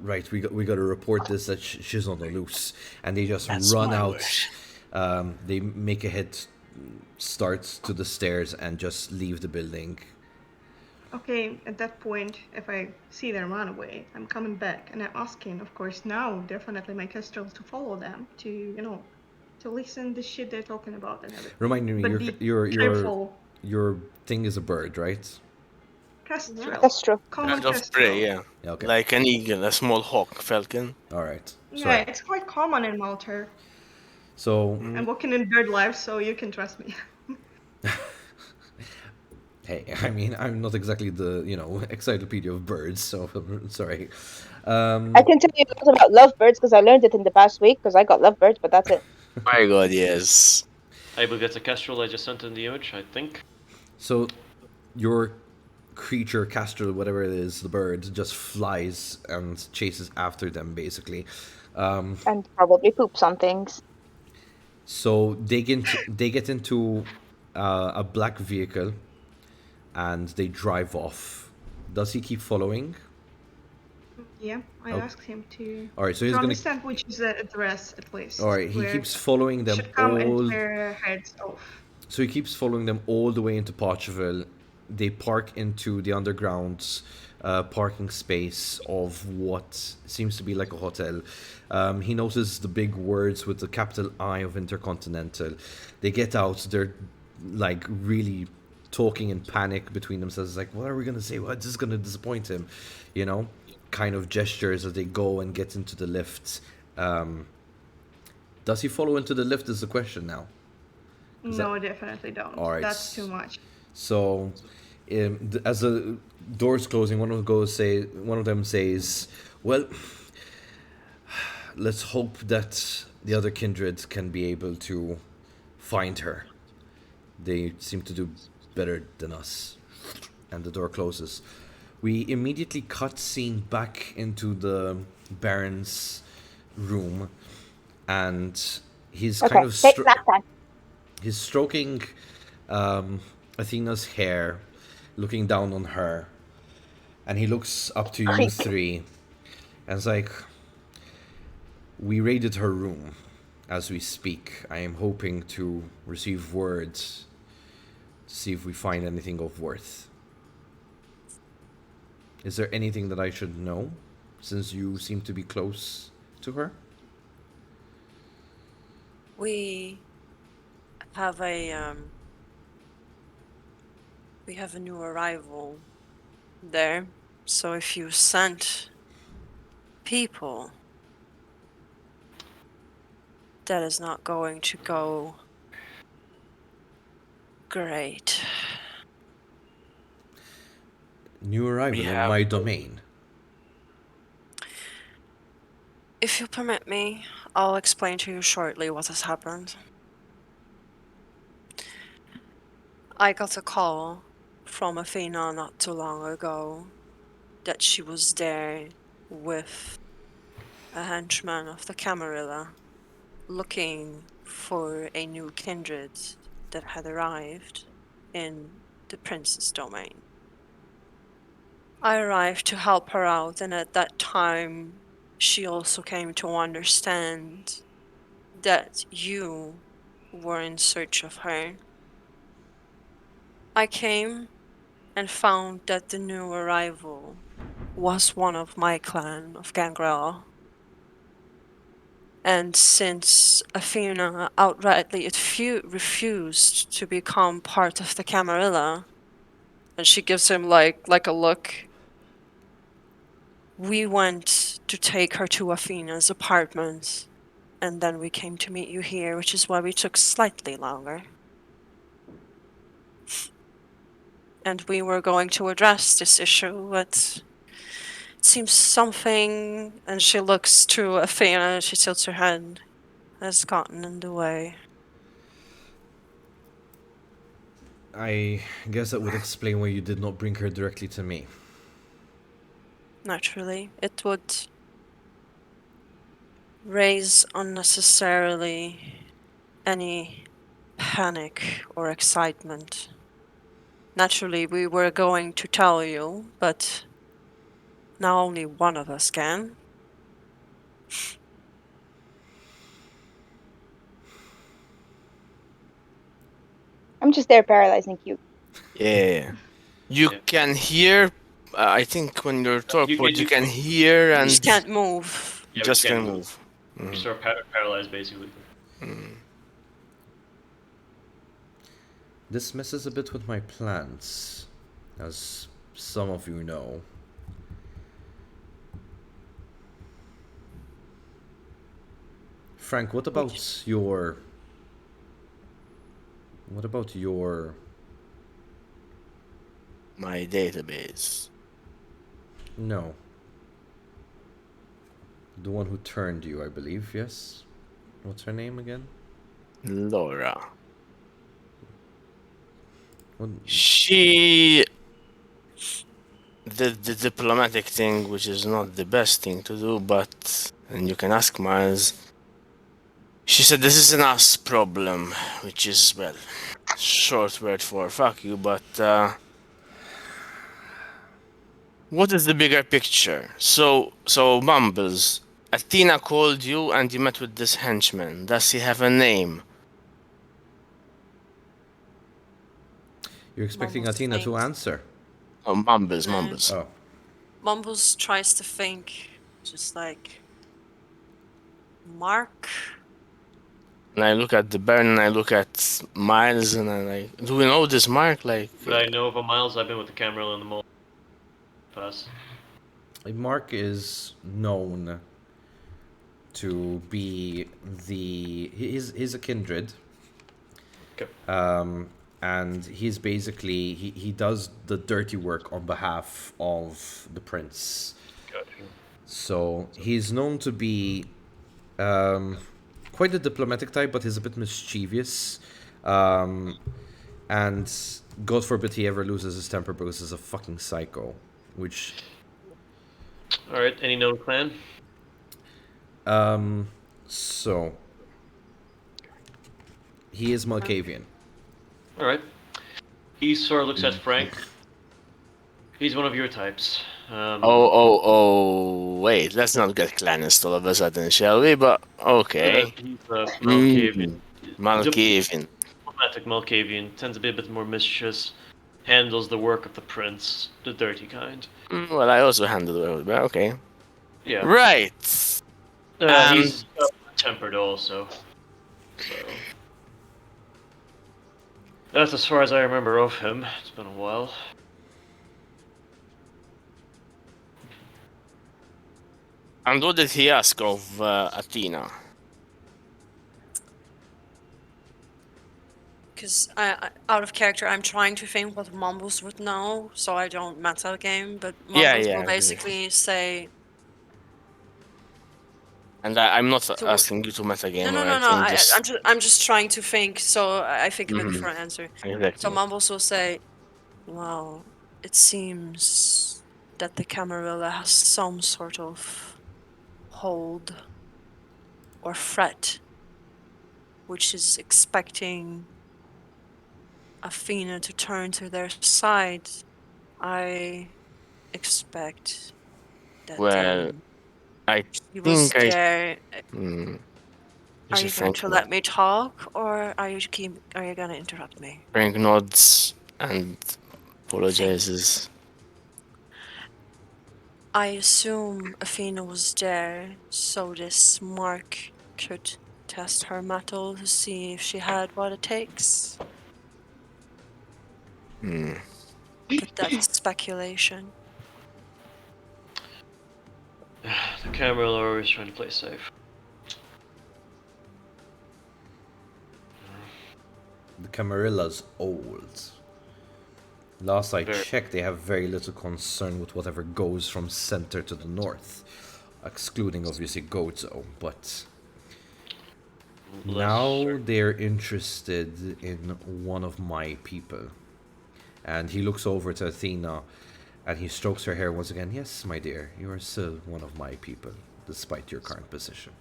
Speaker 2: right, we got to report this that she's on the loose, and they just
Speaker 6: That's
Speaker 2: run
Speaker 6: my
Speaker 2: out.
Speaker 6: wish.
Speaker 2: They make a head start to the stairs and just leave the building.
Speaker 4: Okay, at that point, if I see them run away, I'm coming back and I'm asking, of course, now definitely my kestrel to follow them, to, you know, to listen the shit they're talking about and everything.
Speaker 2: Remind me,
Speaker 4: But be careful.
Speaker 2: your thing is a bird, right?
Speaker 4: Kestrel.
Speaker 1: That's true.
Speaker 4: Common
Speaker 6: Bird of
Speaker 4: kestrel.
Speaker 6: prey, yeah.
Speaker 2: Yeah, okay.
Speaker 6: Like an eagle, a small hawk, falcon.
Speaker 2: All right.
Speaker 4: Yeah,
Speaker 2: Sorry.
Speaker 4: it's quite common in Malta.
Speaker 2: So
Speaker 4: I'm working in bird life, so you can trust me.
Speaker 2: hey, I mean, I'm not exactly the encyclopedia of birds, so sorry.
Speaker 1: I can tell you a lot about lovebirds because I learned it in the past week because I got lovebirds, but that's it.
Speaker 6: My god, yes.
Speaker 5: I believe that's a kestrel I just sent in the image, I think.
Speaker 2: So your creature, Castrol, whatever it is, the bird, just flies and chases after them, basically.
Speaker 1: And probably poops on things.
Speaker 2: So they get into a black vehicle, and they drive off. Does he keep following?
Speaker 4: Yeah, I
Speaker 2: Oh.
Speaker 4: asked him to,
Speaker 2: All right, so
Speaker 4: to
Speaker 2: he's gonna.
Speaker 4: understand which is the address at least.
Speaker 2: All right, he
Speaker 4: where
Speaker 2: keeps following them
Speaker 4: should come and
Speaker 2: all.
Speaker 4: their heads off.
Speaker 2: So he keeps following them all the way into Portugal. They park into the underground parking space of what seems to be like a hotel. He notices the big words with the capital I of Intercontinental. They get out. They're like really talking in panic between themselves. Like, what are we gonna say? What is gonna disappoint him? You know, kind of gestures as they go and get into the lift. Does he follow into the lift? Is the question now.
Speaker 4: No, definitely don't.
Speaker 2: All right.
Speaker 4: That's too much.
Speaker 2: So, as the doors closing, one of them says, "Well, let's hope that the other kindred can be able to find her. They seem to do better than us." And the door closes. We immediately cut scene back into the Baron's room, and he's
Speaker 1: Okay,
Speaker 2: kind of
Speaker 1: take that time.
Speaker 2: he's stroking Athena's hair, looking down on her, and he looks up to you
Speaker 1: Creep.
Speaker 2: three, and it's like, we raided her room as we speak. I am hoping to receive words to see if we find anything of worth. Is there anything that I should know, since you seem to be close to her?
Speaker 3: We have a new arrival there. So if you sent people, that is not going to go great.
Speaker 2: New arrival
Speaker 6: We
Speaker 2: in
Speaker 6: have-
Speaker 2: my domain.
Speaker 3: If you permit me, I'll explain to you shortly what has happened. I got a call from Athena not too long ago that she was there with a henchman of the Camarilla looking for a new kindred that had arrived in the prince's domain. I arrived to help her out, and at that time she also came to understand that you were in search of her. I came and found that the new arrival was one of my clan of Gangrel. And since Athena outrightly refused to become part of the Camarilla, and she gives him like a look, we went to take her to Athena's apartment, and then we came to meet you here, which is why we took slightly longer. And we were going to address this issue, but it seems something, and she looks to Athena, she tilts her head, has gotten in the way.
Speaker 2: I guess that would explain why you did not bring her directly to me.
Speaker 3: Naturally, it would raise unnecessarily any panic or excitement. Naturally, we were going to tell you, but now only one of us can.
Speaker 1: I'm just there paralyzing you.
Speaker 6: Yeah. You
Speaker 5: Yeah.
Speaker 6: can hear. I think when you're torpid, you can hear
Speaker 3: You
Speaker 6: and
Speaker 3: just can't move.
Speaker 5: Yeah, we
Speaker 6: just
Speaker 5: can't
Speaker 6: can
Speaker 5: move.
Speaker 6: move.
Speaker 5: You start paralyzed, basically.
Speaker 2: This messes a bit with my plans, as some of you know. Frank, what about your...
Speaker 6: My database.
Speaker 2: No. The one who turned you, I believe, yes? What's her name again?
Speaker 6: Laura.
Speaker 2: What...
Speaker 6: She did the diplomatic thing, which is not the best thing to do, but, and you can ask Miles, she said this is an us problem, which is, well, short word for fuck you, but what is the bigger picture? So Mumbles, Athena called you and you met with this henchman. Does he have a name?
Speaker 2: You're expecting
Speaker 3: Mumbles
Speaker 2: Athena to
Speaker 3: thinks.
Speaker 2: answer?
Speaker 6: Oh, Mumbles.
Speaker 2: Oh.
Speaker 3: Mumbles tries to think, just like, Mark?
Speaker 6: And I look at the Baron and I look at Miles and I'm like, do we know this Mark? Like,
Speaker 5: But I know for miles I've been with the Camarilla in the mall. Pass.
Speaker 2: Mark is known to be he's a kindred.
Speaker 5: Okay.
Speaker 2: And he's basically he does the dirty work on behalf of the prince.
Speaker 5: Gotcha.
Speaker 2: So he's known to be quite a diplomatic type, but he's a bit mischievous. And God forbid he ever loses his temper because he's a fucking psycho. Which
Speaker 5: Alright, any known clan?
Speaker 2: so he is Malkavian.
Speaker 5: Alright. He sort of looks at Frank. He's one of your types.
Speaker 6: wait, let's not get clanist all of a sudden, shall we? But okay.
Speaker 5: He's a Malkavian.
Speaker 6: Malkavian.
Speaker 5: Diplomatic Malkavian. Tends to be a bit more mischievous. Handles the work of the prince. The dirty kind.
Speaker 6: Well, I also handle it, but okay.
Speaker 5: Yeah.
Speaker 6: Right.
Speaker 5: He's tempered also. So. That's as far as I remember of him. It's been a while.
Speaker 6: And what did he ask of Athena?
Speaker 3: Because out of character, I'm trying to think what Mumbles would know, so I don't meta game. But Mumbles will basically say.
Speaker 6: And I'm not asking you to meta game.
Speaker 3: No. I'm just trying to think, so I think of a different answer.
Speaker 6: Exactly.
Speaker 3: So Mumbles will say, "Well, it seems that the Camarilla has some sort of hold or threat, which is expecting Athena to turn to their side. I expect that."
Speaker 6: Well, I
Speaker 3: he was
Speaker 6: think
Speaker 3: there. Are you going
Speaker 6: Frank
Speaker 3: to let me talk, or are you going to interrupt me?
Speaker 6: Frank nods and apologizes.
Speaker 3: I assume Athena was there so this Mark could test her mettle to see if she had what it takes. But that's speculation.
Speaker 5: The Camarilla are always trying to play safe.
Speaker 2: The Camarilla's old. Last I checked, they have very little concern with whatever goes from center to the north, excluding obviously Gozo, but now they're interested in one of my people. And he looks over to Athena and he strokes her hair once again. Yes, my dear, you are still one of my people, despite your current position.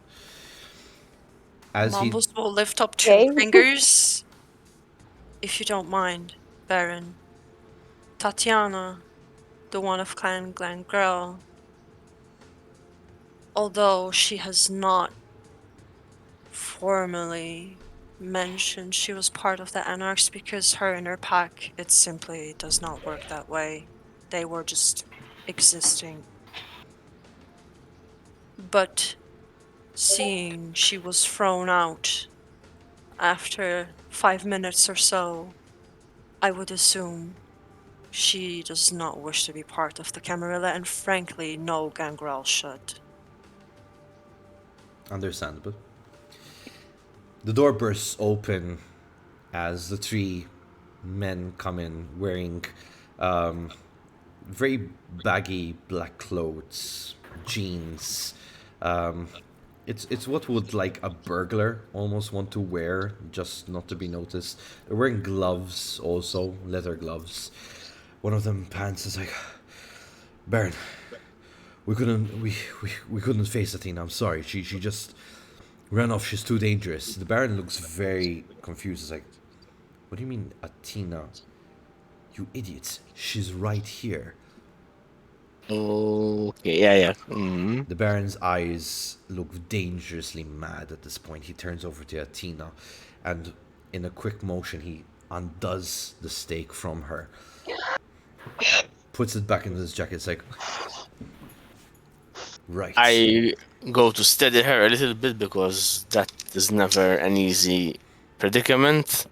Speaker 3: Mumbles will lift up two fingers, if you don't mind, Baron. Tatiana, the one of Clan Glengrel, although she has not formally mentioned she was part of the Anarchs, because her and her pack, it simply does not work that way. They were just existing. But seeing she was thrown out after 5 minutes or so, I would assume she does not wish to be part of the Camarilla, and frankly, no Gangrel should.
Speaker 2: Understandable. The door bursts open as the three men come in wearing very baggy black clothes, jeans. It's what would like a burglar almost want to wear, just not to be noticed. They're wearing gloves also, leather gloves. One of them pants is like, Baron, we couldn't face Athena. I'm sorry. She just ran off. She's too dangerous. The Baron looks very confused. He's like, what do you mean, Athena? You idiots! She's right here.
Speaker 6: Okay, yeah. Mm-hmm.
Speaker 2: The Baron's eyes look dangerously mad at this point. He turns over to Athena, and in a quick motion, he undoes the stake from her, puts it back into his jacket. It's like, right.
Speaker 6: I go to steady her a little bit because that is never an easy predicament.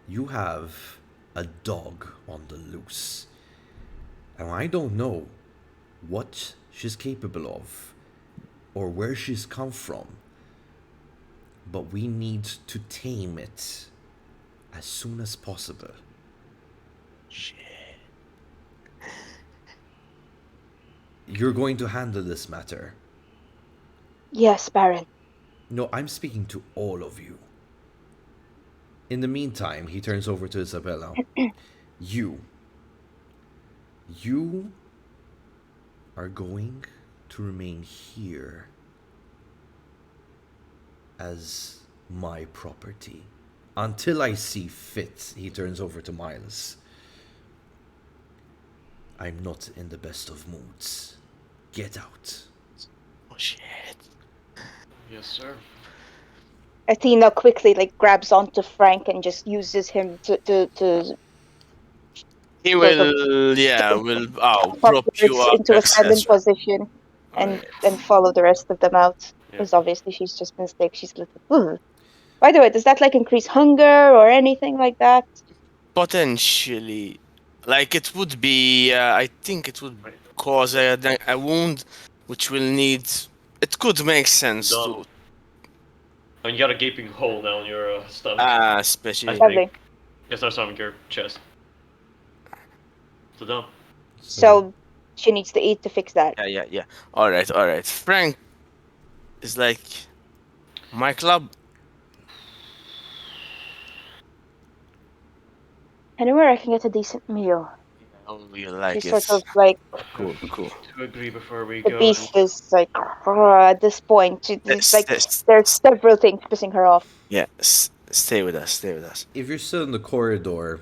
Speaker 2: You have a dog on the loose. And I don't know what she's capable of or where she's come from, but we need to tame it as soon as possible.
Speaker 6: Shit.
Speaker 2: You're going to handle this matter.
Speaker 1: Yes, Baron.
Speaker 2: No, I'm speaking to all of you. In the meantime, he turns over to Isabella. You are going to remain here as my property until I see fit. He turns over to Miles. I'm not in the best of moods. Get out.
Speaker 6: Oh shit.
Speaker 5: Yes, sir.
Speaker 1: Athena quickly grabs onto Frank and just uses him to
Speaker 6: He
Speaker 1: sort of
Speaker 6: will, yeah, will prop you
Speaker 1: upwards
Speaker 6: up,
Speaker 1: into a standing
Speaker 6: etc.
Speaker 1: position and
Speaker 6: Alright.
Speaker 1: follow the rest of them out.
Speaker 5: Yeah.
Speaker 1: Because obviously she's just been sick. She's a little. Ugh. By the way, does that increase hunger or anything like that?
Speaker 6: Potentially, like it would be, I think it would cause a wound, which will need. It could make sense
Speaker 5: Dumb.
Speaker 6: to,
Speaker 5: And you got a gaping hole now in your stomach.
Speaker 6: especially.
Speaker 5: I
Speaker 1: Lovely.
Speaker 5: think. Yes, not stomach, your chest. So dumb.
Speaker 1: So she needs to eat to fix that.
Speaker 6: Yeah. All right. Frank is like my club.
Speaker 1: Anywhere I can get a decent meal.
Speaker 6: Oh, you like
Speaker 1: She's
Speaker 6: it?
Speaker 1: sort of
Speaker 6: Cool.
Speaker 5: To agree before we
Speaker 1: the
Speaker 5: go.
Speaker 1: beast is at this point. It's
Speaker 6: Yes.
Speaker 1: there's several things pissing her off.
Speaker 6: Yeah, stay with us.
Speaker 2: If you're still in the corridor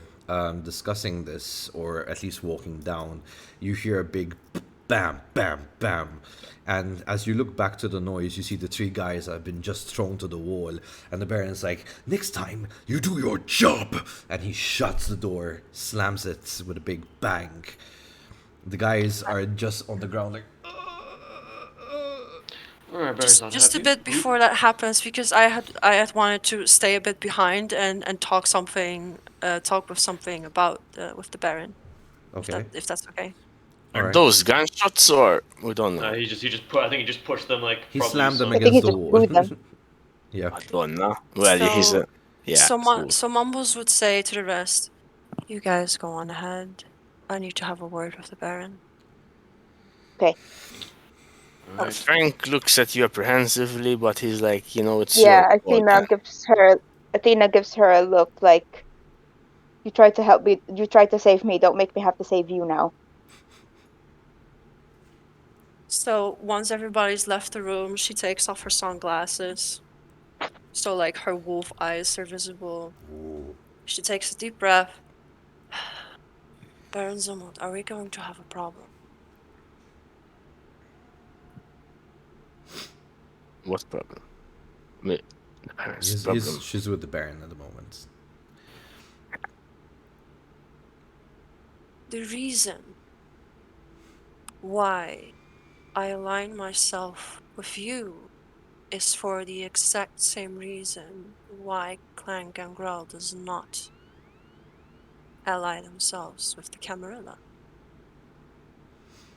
Speaker 2: discussing this, or at least walking down, you hear a big bam, bam, bam. And as you look back to the noise, you see the three guys that have been just thrown to the wall. And the Baron's like, next time, you do your job. And he shuts the door, slams it with a big bang. The guys are just on the ground like...
Speaker 5: Alright, Barry's not
Speaker 3: Just a
Speaker 5: happy.
Speaker 3: bit before that happens, because I had wanted to stay a bit behind and talk with something about with the Baron.
Speaker 2: Okay.
Speaker 3: If that's okay.
Speaker 6: Are
Speaker 2: Alright.
Speaker 6: those gunshots or we don't know?
Speaker 5: He just put. I think he just pushed them like.
Speaker 2: He
Speaker 5: probably
Speaker 2: slammed them
Speaker 5: some-
Speaker 1: I think
Speaker 2: against
Speaker 1: he
Speaker 2: the
Speaker 1: just
Speaker 2: wall.
Speaker 1: threw them.
Speaker 2: Yeah.
Speaker 6: I don't know. Well, he's
Speaker 3: So-
Speaker 6: a yeah.
Speaker 3: So,
Speaker 6: cool.
Speaker 3: so Mumbles would say to the rest, "You guys go on ahead. I need to have a word with the Baron."
Speaker 5: Alright.
Speaker 6: Frank looks at you apprehensively, but he's like, it's
Speaker 1: Yeah,
Speaker 6: your fault.
Speaker 1: Athena gives her a look like, you tried to help me, you tried to save me, don't make me have to save you now.
Speaker 3: So once everybody's left the room, she takes off her sunglasses. So her wolf eyes are visible. She takes a deep breath. Baron Zumwalt, are we going to have a problem?
Speaker 6: What problem? The parents' problem.
Speaker 2: She's with the Baron at the moment.
Speaker 3: The reason why I align myself with you is for the exact same reason why Clank and Growl does not ally themselves with the Camarilla.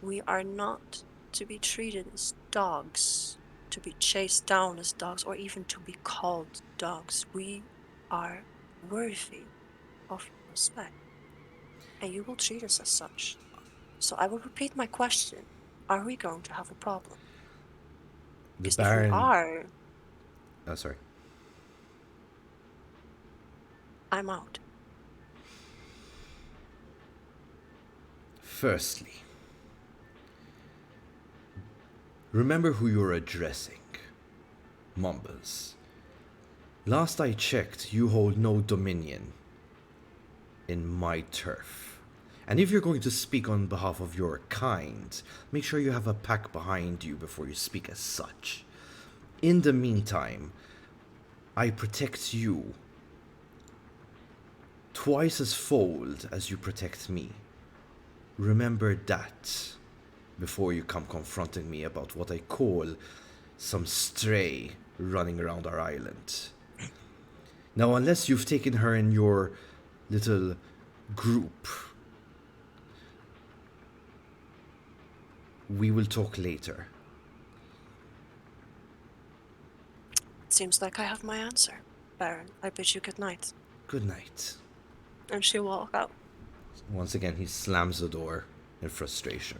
Speaker 3: We are not to be treated as dogs, to be chased down as dogs, or even to be called dogs. We are worthy of your respect, and you will treat us as such. So I will repeat my question. Are we going to have a problem?
Speaker 2: The
Speaker 3: Because
Speaker 2: Baron...
Speaker 3: if we are,
Speaker 2: Oh, sorry.
Speaker 3: I'm out.
Speaker 2: Firstly, remember who you're addressing. Mumbles. Last I checked, you hold no dominion in my turf. And if you're going to speak on behalf of your kind, make sure you have a pack behind you before you speak as such. In the meantime, I protect you twice as fold as you protect me. Remember that before you come confronting me about what I call some stray running around our island. Now, unless you've taken her in your little group, we will talk later.
Speaker 3: It seems like I have my answer. Baron, I bid you good night.
Speaker 2: Good night.
Speaker 3: And she'll walk out.
Speaker 2: Once again, he slams the door in frustration.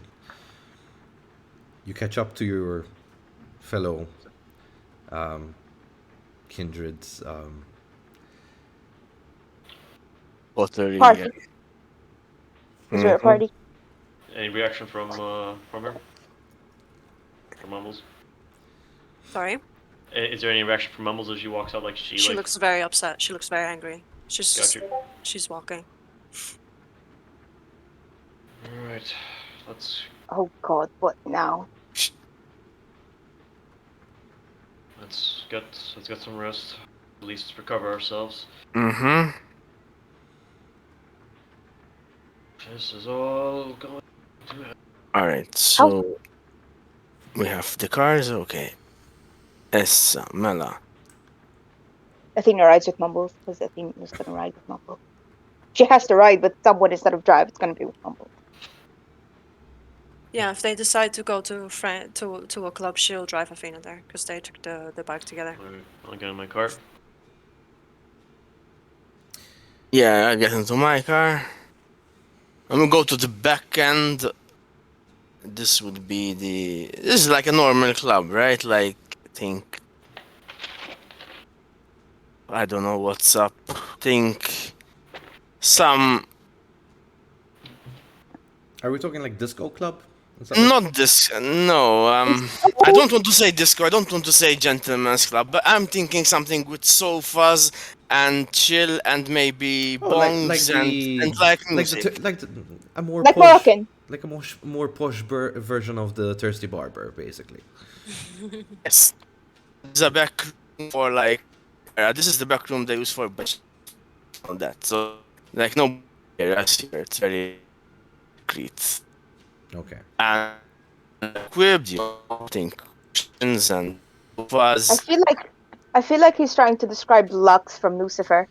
Speaker 2: You catch up to your fellow kindreds.
Speaker 6: Coterie.
Speaker 1: Party. Is there a
Speaker 6: Mhm.
Speaker 1: party?
Speaker 5: Any reaction from her? From Mumbles?
Speaker 3: Sorry?
Speaker 5: Is there any reaction from Mumbles as she walks out? Like
Speaker 3: She looks very upset. She looks very angry.
Speaker 5: Got you.
Speaker 3: She's walking.
Speaker 5: All right, let's
Speaker 1: Oh God, what now?
Speaker 5: get some rest. At least recover ourselves.
Speaker 6: Mm-hmm.
Speaker 5: This is all going to happen.
Speaker 6: Alright, so we have the cars, okay. Essa, mela.
Speaker 1: Athena rides with Mumbles because Athena's gonna ride with Mumbles. She has to ride with someone instead of drive. It's gonna be with Mumbles.
Speaker 3: Yeah, if they decide to go to a club, she'll drive Athena there because they took the bike together.
Speaker 5: Alright, I'll get in my car.
Speaker 6: Yeah, I get into my car. I'm gonna go to the back end. This would be this is like a normal club, right? Like, I think, I don't know what's up. Think some,
Speaker 2: Are we talking like disco club?
Speaker 6: not this, no, I don't want to say disco, I don't want to say gentleman's club, but I'm thinking something with sofas and chill and maybe bongs and like music.
Speaker 2: A more
Speaker 1: Like
Speaker 2: posh,
Speaker 1: Moroccan.
Speaker 2: like a more posh version of the Thirsty Barber, basically.
Speaker 6: Yes. There's a back room for like, this is the back room they use for on that. So like no areas here. It's very discreet.
Speaker 2: Okay.
Speaker 6: And equipped, you know, think cushions and
Speaker 1: I
Speaker 6: sofas.
Speaker 1: feel like he's trying to describe Lux from Lucifer.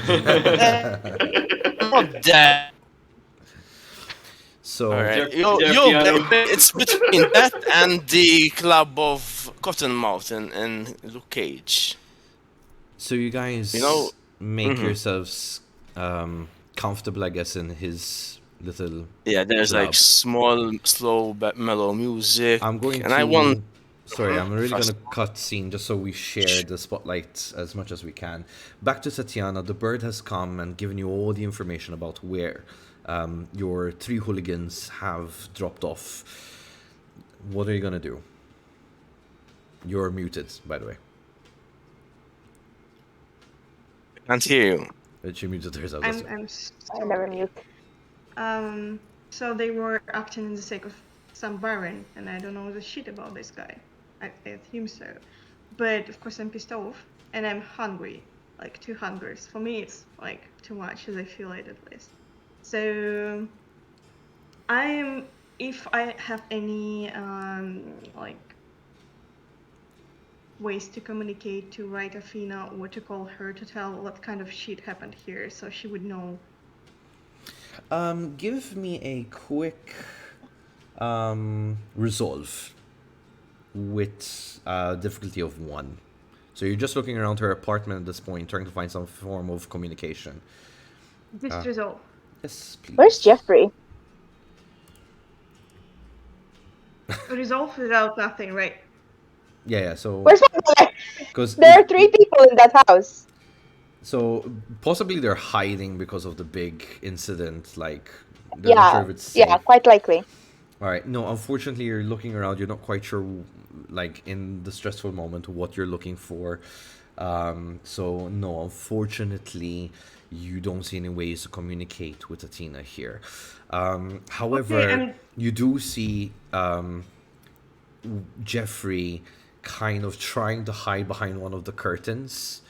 Speaker 6: Not that.
Speaker 2: So
Speaker 6: Alright.
Speaker 5: Is there a
Speaker 6: Yo,
Speaker 5: piano?
Speaker 6: it's between that and the club of Cottonmouth in Luke Cage.
Speaker 2: So you guys make yourselves comfortable, I guess, in his little.
Speaker 6: Yeah, there's
Speaker 2: club.
Speaker 6: like small, slow, but mellow music.
Speaker 2: I'm going
Speaker 6: and
Speaker 2: to.
Speaker 6: I want.
Speaker 2: Sorry, I'm really
Speaker 6: Fast.
Speaker 2: going to cut scene just so we share the spotlight as much as we can. Back to Tatiana, the bird has come and given you all the information about where your 3 hooligans have dropped off. What are you going to do? You're muted, by the way.
Speaker 6: Can't hear you.
Speaker 2: She muted herself.
Speaker 4: I'm
Speaker 1: I
Speaker 4: sorry.
Speaker 1: never mute.
Speaker 4: So they were acting in the sake of some Barron, and I don't know the shit about this guy. I assume so. But of course I'm pissed off, and I'm hungry. Like 2 hungers. For me it's like too much, as I feel it at least. So if I have any like ways to communicate to write Athena or to call her to tell what kind of shit happened here, so she would know.
Speaker 2: Give me a quick resolve with difficulty of 1. So you're just looking around her apartment at this point, trying to find some form of communication.
Speaker 4: Just resolve.
Speaker 2: Yes, please.
Speaker 1: Where's Jeffrey?
Speaker 4: Resolve without nothing, right?
Speaker 2: Yeah. So
Speaker 1: Where's my brother?
Speaker 2: because
Speaker 1: There are 3 people in that house.
Speaker 2: so possibly they're hiding because of the big incident. Like they're not
Speaker 1: Yeah,
Speaker 2: sure if it's safe.
Speaker 1: yeah, quite likely.
Speaker 2: All right. No, unfortunately, you're looking around. You're not quite sure, like in the stressful moment, what you're looking for. So no, unfortunately, you don't see any ways to communicate with Athena here. However,
Speaker 4: and-
Speaker 2: you do see Jeffrey kind of trying to hide behind one of the curtains.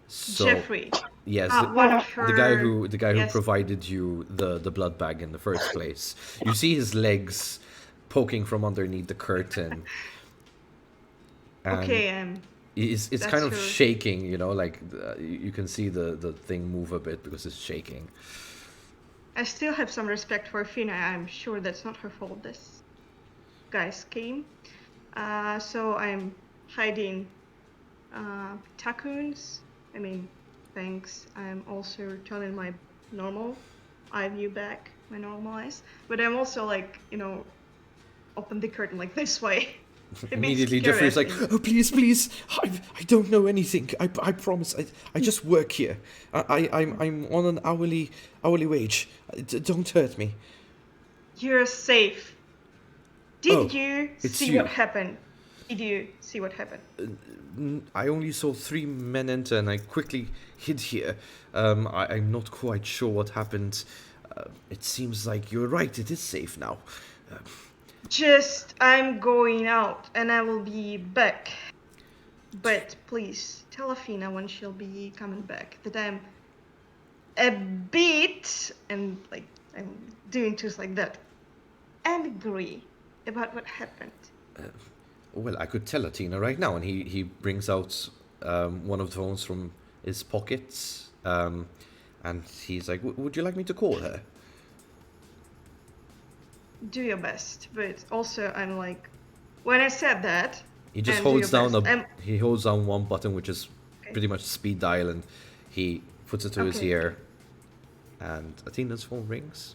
Speaker 2: So,
Speaker 4: Jeffrey.
Speaker 2: yes,
Speaker 4: One of
Speaker 2: the guy
Speaker 4: her-
Speaker 2: who
Speaker 4: yes.
Speaker 2: provided you the blood bag in the first place. You see his legs poking from underneath the curtain. and
Speaker 4: Okay,
Speaker 2: it's kind
Speaker 4: that's
Speaker 2: of
Speaker 4: her.
Speaker 2: shaking. Like you can see the thing move a bit because it's shaking.
Speaker 4: I still have some respect for Fina. I'm sure that's not her fault. This guys came. So I'm hiding tacoons. I mean, thanks. I'm also turning my normal eye view back, my normal eyes. But I'm also like, open the curtain like this way. A bit
Speaker 2: Immediately,
Speaker 4: scary,
Speaker 2: Jeffrey's
Speaker 4: I
Speaker 2: like,
Speaker 4: think.
Speaker 2: "Oh, please! I don't know anything. I promise. I just work here. I'm on an hourly wage. Don't hurt me."
Speaker 4: You're safe. Did
Speaker 2: Oh,
Speaker 4: you
Speaker 2: it's
Speaker 4: see
Speaker 2: you.
Speaker 4: what happened? Did you see what happened?
Speaker 2: I only saw 3 men enter, and I quickly hid here. I'm not quite sure what happened. It seems like you're right. It is safe now.
Speaker 4: I'm going out and I will be back. But please tell Athena when she'll be coming back that I'm a bit, and like I'm doing things like that, angry about what happened.
Speaker 2: Well, I could tell Athena right now, and he brings out one of the phones from his pockets, and he's like, "Would you like me to call her?"
Speaker 4: Do your best, but also I'm like, when I said that,
Speaker 2: He just
Speaker 4: and do your
Speaker 2: holds down
Speaker 4: best.
Speaker 2: he holds down one button, which is
Speaker 4: Okay.
Speaker 2: pretty much speed dial, and he puts it to his
Speaker 4: Okay.
Speaker 2: ear, and Athena's phone rings.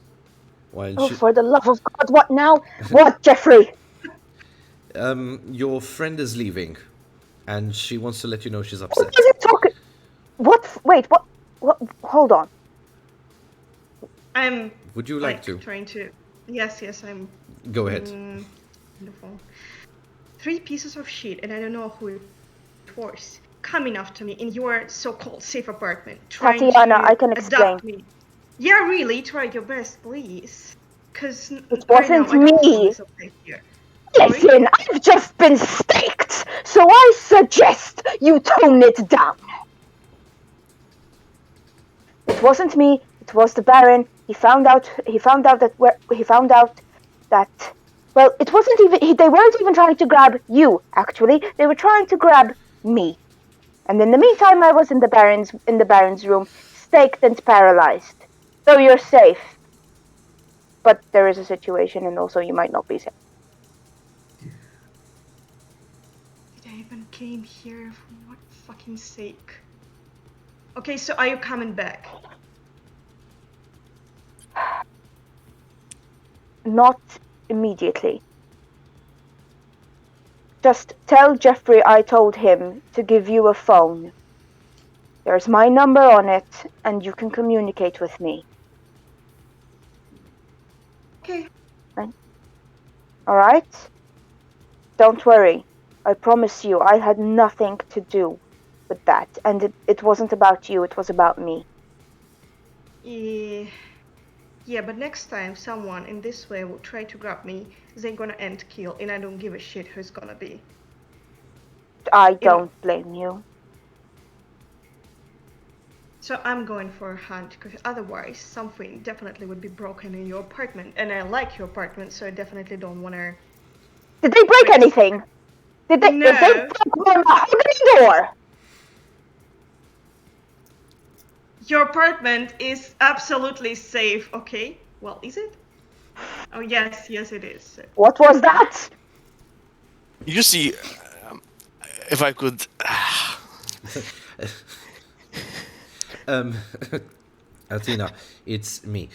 Speaker 2: While
Speaker 1: Oh, for the love of God, what now? What, Jeffrey?
Speaker 2: your friend is leaving, and she wants to let you know she's
Speaker 1: What
Speaker 2: upset.
Speaker 1: are you talking? What? Wait, what? What? Hold on.
Speaker 4: I'm
Speaker 2: Would you like to?
Speaker 4: trying to. Yes, I'm.
Speaker 2: Go ahead.
Speaker 4: Wonderful. 3 pieces of shit, and I don't know who it was, coming after me in your so-called safe apartment, trying
Speaker 1: Tatiana,
Speaker 4: to
Speaker 1: I can explain.
Speaker 4: adopt me. Yeah, really, try your best, please. Because
Speaker 1: It
Speaker 4: right now
Speaker 1: wasn't
Speaker 4: I don't feel
Speaker 1: me.
Speaker 4: myself safe here. Sorry?
Speaker 1: Listen, I've just been staked, so I suggest you tone it down. It wasn't me. It was the Baron. He found out that. Well, it wasn't even. They weren't even trying to grab you. Actually, they were trying to grab me. And in the meantime, I was in the Baron's room, staked and paralyzed. So you're safe. But there is a situation, and also you might not be safe.
Speaker 4: Did I even came here for what fucking sake? Okay, so are you coming back?
Speaker 1: Not immediately. Just tell Jeffrey I told him to give you a phone. There's my number on it, and you can communicate with me.
Speaker 4: Okay.
Speaker 1: All right? Don't worry. I promise you, I had nothing to do with that. And it wasn't about you, it was about me.
Speaker 4: Yeah, but next time someone in this way will try to grab me, they're gonna end kill, and I don't give a shit who's gonna be.
Speaker 1: I don't blame you.
Speaker 4: So I'm going for a hunt, because otherwise something definitely would be broken in your apartment. And I like your apartment, so I definitely don't want to...
Speaker 1: Did they break anything? Did they broke my mahogany door?
Speaker 4: Your apartment is absolutely safe, okay? Well, is it? Oh, yes, it is.
Speaker 1: What was that?
Speaker 6: You see, if I could...
Speaker 2: Athena, it's me.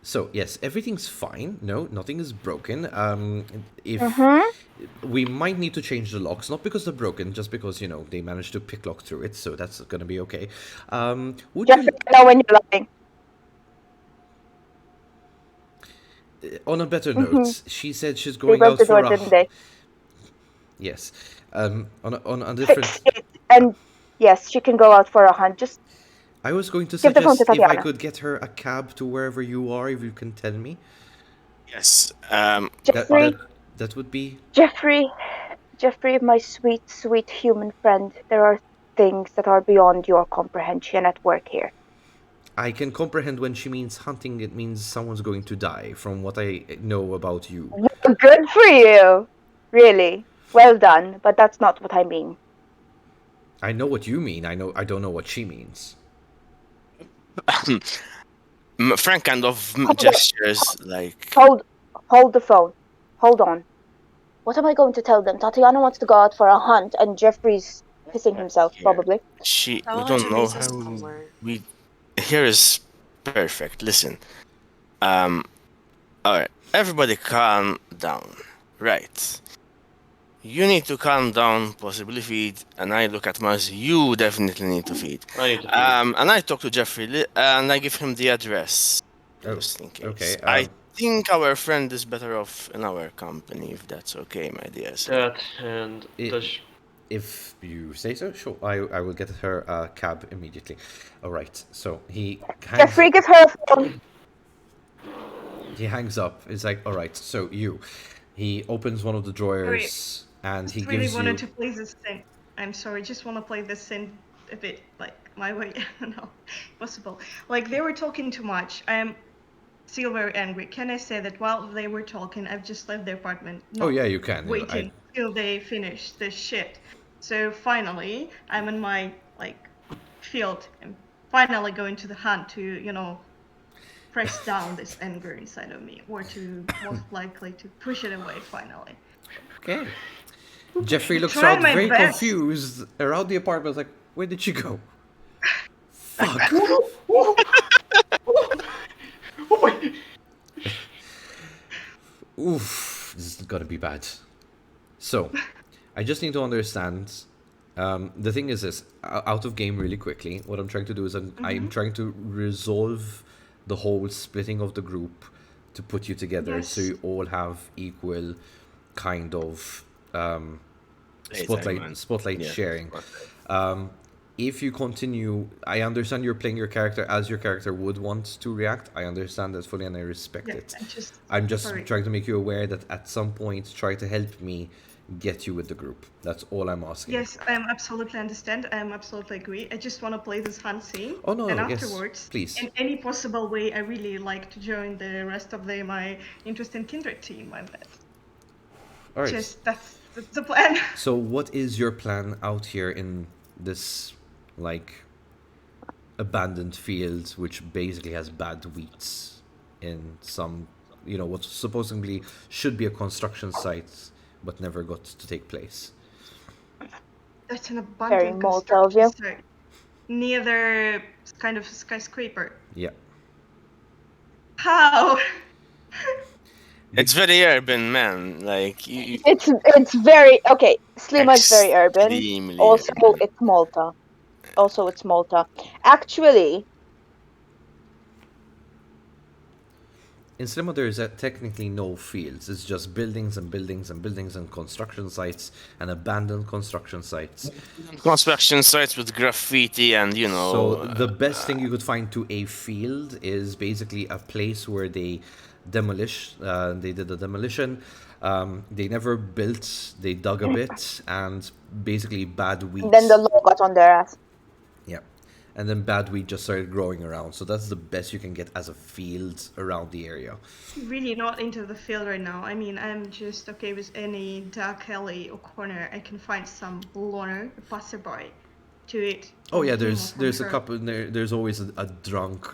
Speaker 2: So yes, everything's fine. No, nothing is broken. If we might need to change the locks, not because they're broken, just because they managed to picklock through it, so that's gonna be okay. Would
Speaker 1: Jeffrey,
Speaker 2: you
Speaker 1: know when you're lying.
Speaker 2: on a better note? She said she's
Speaker 1: They
Speaker 2: going
Speaker 1: broke
Speaker 2: out
Speaker 1: the
Speaker 2: for
Speaker 1: door,
Speaker 2: a
Speaker 1: didn't they?
Speaker 2: yes. On a different.
Speaker 1: Fix it. And yes, she can go out for a hunt. Just
Speaker 2: I was going to
Speaker 1: give the phone to
Speaker 2: suggest if I
Speaker 1: Tatiana.
Speaker 2: could get her a cab to wherever you are, if you can tell me.
Speaker 6: Yes.
Speaker 1: Jeffrey,
Speaker 2: that would be.
Speaker 1: Jeffrey, my sweet, sweet human friend. There are things that are beyond your comprehension at work here.
Speaker 2: I can comprehend when she means hunting, it means someone's going to die, from what I know about you.
Speaker 1: Good for you. Really. Well done, but that's not what I mean.
Speaker 2: I know what you mean. I don't know what she means.
Speaker 6: Frank kind of
Speaker 1: Hold
Speaker 6: gestures like,
Speaker 1: Hold the phone. Hold on. What am I going to tell them? Tatiana wants to go out for a hunt, and Jeffrey's pissing himself,
Speaker 6: here.
Speaker 1: probably.
Speaker 3: Tell
Speaker 6: We
Speaker 3: her to
Speaker 6: don't know
Speaker 3: meet us
Speaker 6: how
Speaker 3: somewhere.
Speaker 6: we. Here is perfect. Listen. All right. Everybody, calm down. Right. You need to calm down, possibly feed, and I look at Mars. You definitely need to feed.
Speaker 5: I need to feed.
Speaker 6: And I talk to Jeffrey, and I give him the address,
Speaker 2: Oh,
Speaker 6: just in case.
Speaker 2: okay,
Speaker 6: I think our friend is better off in our company, if that's okay, my dear sir.
Speaker 5: That and
Speaker 2: It-
Speaker 5: does
Speaker 2: If you say so, sure. I will get her a cab immediately. All right. So he
Speaker 1: Jeffrey, give her a phone.
Speaker 2: hangs up. It's like, all right. So you. He opens one of the drawers and he
Speaker 4: Just really
Speaker 2: gives
Speaker 4: wanted
Speaker 2: you.
Speaker 4: to play this thing. I'm sorry, just want to play this scene a bit like my way. No, possible. Like they were talking too much. I am still very angry. Can I say that while they were talking, I've just left the apartment?
Speaker 2: Oh yeah, you can.
Speaker 4: Waiting till they finish this shit. So finally, I'm in my field. I'm finally going to the hunt to press down this anger inside of me, or to most likely to push it away finally.
Speaker 2: Okay. Jeffrey looks
Speaker 4: Trying
Speaker 2: out
Speaker 4: my
Speaker 2: very
Speaker 4: best.
Speaker 2: confused around the apartment. Like, where did she go? Fuck. Oof, this is gonna be bad. So, I just need to understand. The thing is this, out of game really quickly, what I'm trying to do is I'm trying to resolve the whole splitting of the group to put you together so
Speaker 4: Yes.
Speaker 2: you all have equal kind of
Speaker 6: Playtime,
Speaker 2: spotlight
Speaker 6: yeah.
Speaker 2: sharing. If you continue, I understand you're playing your character as your character would want to react. I understand that fully and I respect
Speaker 4: Yeah,
Speaker 2: it.
Speaker 4: I'm
Speaker 2: I'm just
Speaker 4: sorry.
Speaker 2: trying to make you aware that at some point, try to help me get you with the group. That's all I'm asking.
Speaker 4: Yes, I absolutely understand. I absolutely agree. I just want to play this hunt scene.
Speaker 2: Oh, no,
Speaker 4: and
Speaker 2: yes,
Speaker 4: afterwards,
Speaker 2: please.
Speaker 4: in any possible way, I really like to join the rest of my interesting kindred team.
Speaker 2: All right.
Speaker 4: Just that's the plan.
Speaker 2: So, what is your plan out here in this, like, abandoned field, which basically has bad weeds in some, what supposedly should be a construction site, but never got to take place?
Speaker 4: That's an
Speaker 1: Very
Speaker 4: abandoned
Speaker 1: Malta of you.
Speaker 4: construction site near the kind of skyscraper.
Speaker 2: Yeah.
Speaker 4: How?
Speaker 6: It's very urban, man. Like, you
Speaker 1: It's very okay. Slima is very urban.
Speaker 6: extremely
Speaker 1: Also,
Speaker 6: urban.
Speaker 1: it's Malta. Actually,
Speaker 2: In Slimo, there is technically no fields. It's just buildings and buildings and buildings and construction sites and abandoned construction sites.
Speaker 6: Construction sites with graffiti and,
Speaker 2: So the best thing you could find to a field is basically a place where they they did a demolition. They never built. They dug a bit, and basically bad weeds.
Speaker 1: then the law got on their ass.
Speaker 2: Yeah, and then bad weed just started growing around. So that's the best you can get as a field around the area.
Speaker 4: Really not into the field right now. I mean, I'm just okay with any dark alley or corner I can find some loner, a passerby, to it.
Speaker 2: Oh yeah,
Speaker 4: from him or from
Speaker 2: there's a
Speaker 4: her.
Speaker 2: couple. There's always a drunk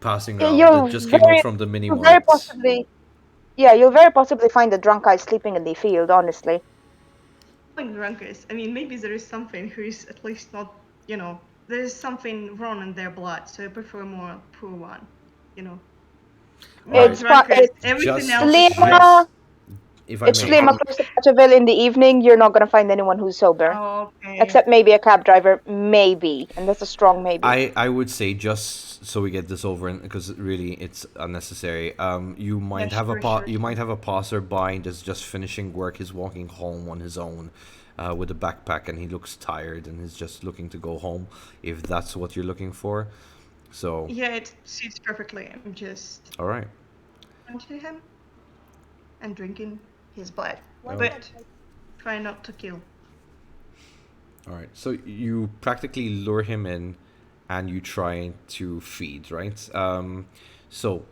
Speaker 2: passing
Speaker 1: Yeah,
Speaker 2: around
Speaker 1: you're
Speaker 2: that just came out
Speaker 1: very-
Speaker 2: from the mini
Speaker 1: You'll very
Speaker 2: mart.
Speaker 1: possibly, you'll very possibly find a drunk guy sleeping in the field. Honestly,
Speaker 4: Like drunkards. I mean, maybe there is something who is at least not, there is something wrong in their blood, so I prefer more poor one, More
Speaker 1: It's
Speaker 4: drunkards.
Speaker 1: it's
Speaker 4: Everything
Speaker 2: just-
Speaker 4: else is
Speaker 1: Slima.
Speaker 4: fine.
Speaker 2: If I
Speaker 1: It's
Speaker 2: may,
Speaker 1: Slima close to Patchaville in the evening. You're not gonna find anyone who's sober,
Speaker 4: Oh, okay.
Speaker 1: except maybe a cab driver, maybe, and that's a strong maybe.
Speaker 2: I would say just so we get this over, because really it's unnecessary. You might
Speaker 4: Yeah,
Speaker 2: have
Speaker 4: sure.
Speaker 2: you might have a passerby that's just finishing work. He's walking home on his own, with a backpack, and he looks tired and he's just looking to go home. If that's what you're looking for, so
Speaker 4: Yeah, it suits perfectly. I'm just
Speaker 2: all right.
Speaker 4: onto him and drinking his blood,
Speaker 2: Oh.
Speaker 4: but try not to kill.
Speaker 2: All right. So you practically lure him in, and you try to feed, right? So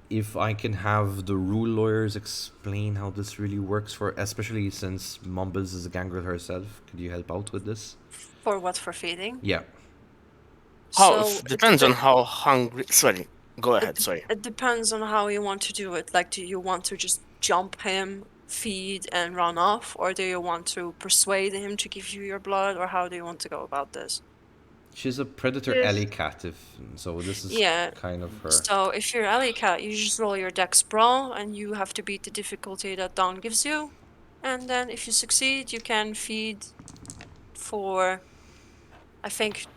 Speaker 2: if I can have the rule lawyers explain how this really works, for especially since Mumbles is a gangrel herself, could you help out with this?
Speaker 3: For what? For feeding?
Speaker 2: Yeah.
Speaker 3: So
Speaker 6: Depends on how hungry. Sorry, go ahead. Sorry.
Speaker 3: it depends on how you want to do it. Like, do you want to just jump him, feed, and run off, or do you want to persuade him to give you your blood, or how do you want to go about this?
Speaker 2: She's a predator
Speaker 4: Yes.
Speaker 2: alley cat, so this is
Speaker 3: Yeah.
Speaker 2: kind of her.
Speaker 3: So if you're alley cat, you just roll your dex brawl, and you have to beat the difficulty that Dawn gives you. And then if you succeed, you can feed for, I think,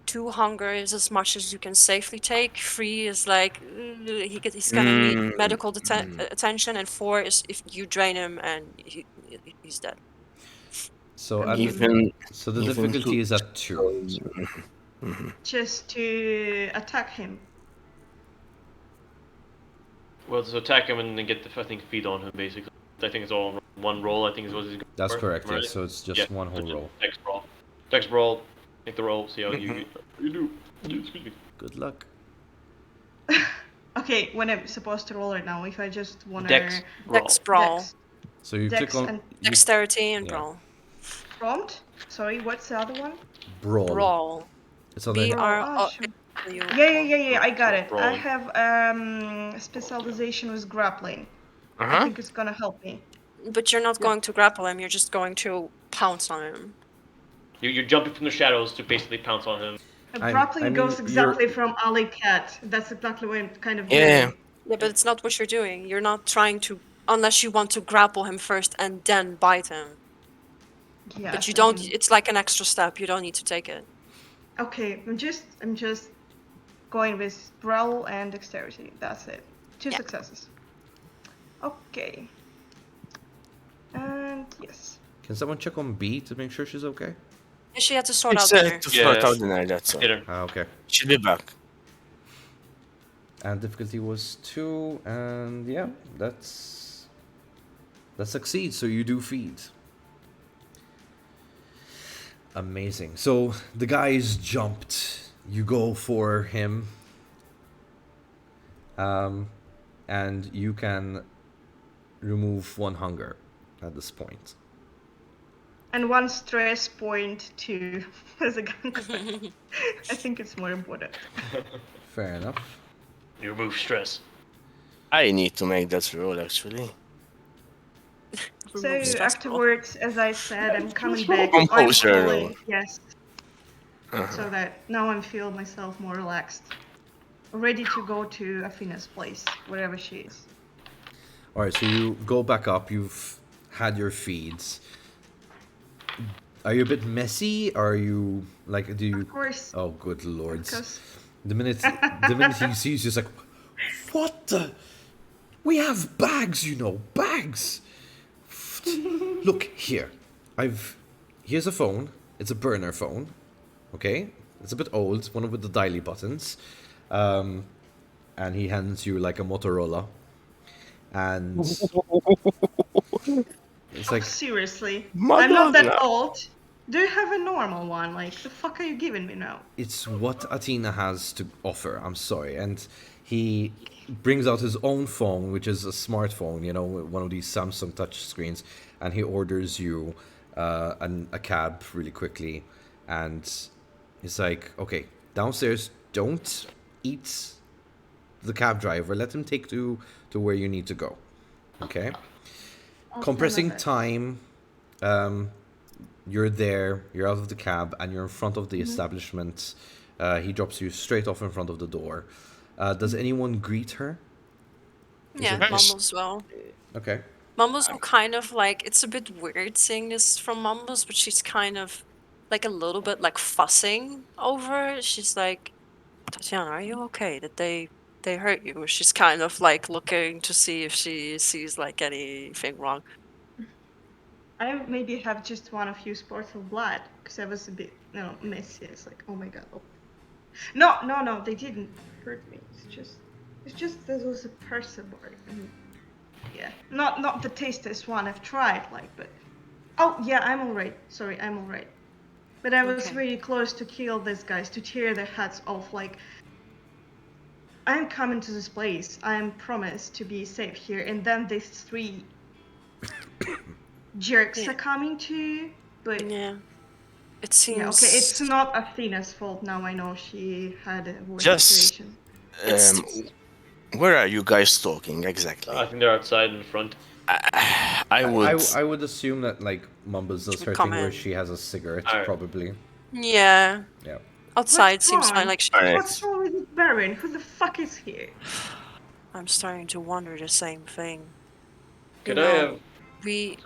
Speaker 3: 2 hunger is as much as you can safely take. 3 is like he's gonna need medical attention, and 4 is if you drain him and he's dead.
Speaker 2: So so the
Speaker 6: even
Speaker 2: difficulty
Speaker 6: two
Speaker 2: is at 2.
Speaker 4: Just to attack him.
Speaker 5: Well, to attack him and then get the feed on him basically. I think it's all one roll. I think is what he's going
Speaker 2: That's
Speaker 5: for.
Speaker 2: correct.
Speaker 5: Right?
Speaker 2: Yes. So it's just one whole roll.
Speaker 5: Dex brawl. Dex brawl. Take the roll. See how you do. Excuse me.
Speaker 2: Good luck.
Speaker 4: Okay, when I'm supposed to roll it now, if I just want to...
Speaker 5: Dex brawl.
Speaker 3: Dex brawl,
Speaker 4: Dex.
Speaker 2: So you
Speaker 4: Dex
Speaker 2: click on
Speaker 4: and
Speaker 3: dexterity, and
Speaker 2: yeah.
Speaker 3: brawl.
Speaker 4: prompt? Sorry, what's the other one?
Speaker 2: brawl.
Speaker 3: Brawl.
Speaker 2: It's on the
Speaker 4: Sure. Yeah, I got it. I have specialization with grappling. I think it's gonna help me.
Speaker 3: But you're not going to grapple him, you're just going to pounce on him.
Speaker 5: You're jumping from the shadows to basically pounce on him.
Speaker 4: Grappling goes exactly from alley cat. That's exactly what I'm kind of doing.
Speaker 3: Yeah, but it's not what you're doing. You're not trying to, unless you want to grapple him first and then bite him.
Speaker 4: Yeah,
Speaker 3: but you don't. It's like an extra step. You don't need to take it.
Speaker 4: Okay, I'm just going with brawl and dexterity. That's it. 2 successes. Okay. And yes.
Speaker 2: Can someone check on B to make sure she's okay?
Speaker 3: Yeah, she had to sort out
Speaker 6: It's
Speaker 3: dinner.
Speaker 6: to sort out dinner, that's all.
Speaker 2: Okay.
Speaker 6: She'll be back.
Speaker 2: And difficulty was 2, and yeah, that succeeds. So you do feed. Amazing. So the guys jumped. You go for him, and you can remove 1 hunger at this point.
Speaker 4: And 1 stress point to as a gun. I think it's more important.
Speaker 2: Fair enough.
Speaker 5: You remove stress.
Speaker 6: I need to make that roll actually.
Speaker 4: So afterwards, as I said, I'm coming back.
Speaker 6: Composure
Speaker 4: I'm
Speaker 6: roll.
Speaker 4: feeling, yes. So that now I feel myself more relaxed. Ready to go to Athena's place, wherever she is.
Speaker 2: Alright, so you go back up, you've had your feeds. Are you a bit messy? Or are you like do you
Speaker 4: Of course.
Speaker 2: Oh good lords.
Speaker 4: Because
Speaker 2: The minute he sees you, he's like, what the? We have bags, you know, bags. Look here. Here's a phone. It's a burner phone. Okay, it's a bit old. One with the dialy buttons. And he hands you like a Motorola. And it's like
Speaker 4: seriously, I'm not that old. Do you have a normal one? Like, the fuck are you giving me now?
Speaker 2: it's what Athena has to offer. I'm sorry. And he brings out his own phone, which is a smartphone, you know, one of these Samsung touch screens, and he orders you a cab really quickly. And he's like, okay, downstairs, don't eat the cab driver. Let him take you to where you need to go. Okay? Compressing time, you're there, you're out of the cab, and you're in front of the establishment. He drops you straight off in front of the door. Does anyone greet her?
Speaker 3: Yeah, Mumbles will.
Speaker 2: Okay.
Speaker 3: Mumbles will kind of like, it's a bit weird seeing this from Mumbles, but she's kind of like a little bit like fussing over it. She's like, Tatiana, are you okay? Did they hurt you? She's kind of like looking to see if she sees like anything wrong.
Speaker 4: I maybe have just won a few sports of blood because I was a bit messy. It's like, oh my god. Oh. No, they didn't hurt me. It's just there was a perseverance. Yeah, not the tastiest one I've tried, like, but oh yeah, I'm alright. Sorry, I'm alright. But I was really close to kill these guys, to tear their heads off. Like, I'm coming to this place. I'm promised to be safe here, and then these three jerks
Speaker 3: Yeah.
Speaker 4: are coming too. But
Speaker 3: Yeah. It
Speaker 4: yeah, okay,
Speaker 3: seems
Speaker 4: it's not Athena's fault now. I know she had a worse
Speaker 6: Just,
Speaker 4: situation.
Speaker 3: it's
Speaker 6: where are you guys talking exactly?
Speaker 5: I think they're outside in the front.
Speaker 6: I would.
Speaker 2: I would assume that like Mumbles does
Speaker 3: would
Speaker 2: her
Speaker 3: come
Speaker 2: thing where
Speaker 3: in.
Speaker 2: she has a cigarette,
Speaker 5: Alright.
Speaker 2: probably.
Speaker 3: Yeah.
Speaker 2: Yeah.
Speaker 3: Outside
Speaker 4: What's
Speaker 3: seems fine.
Speaker 4: wrong?
Speaker 3: Like
Speaker 6: Alright.
Speaker 4: What's wrong with this Baron? Who the fuck is here?
Speaker 3: I'm starting to wonder the same thing.
Speaker 5: Could
Speaker 3: You
Speaker 5: I
Speaker 3: know,
Speaker 5: have?
Speaker 3: we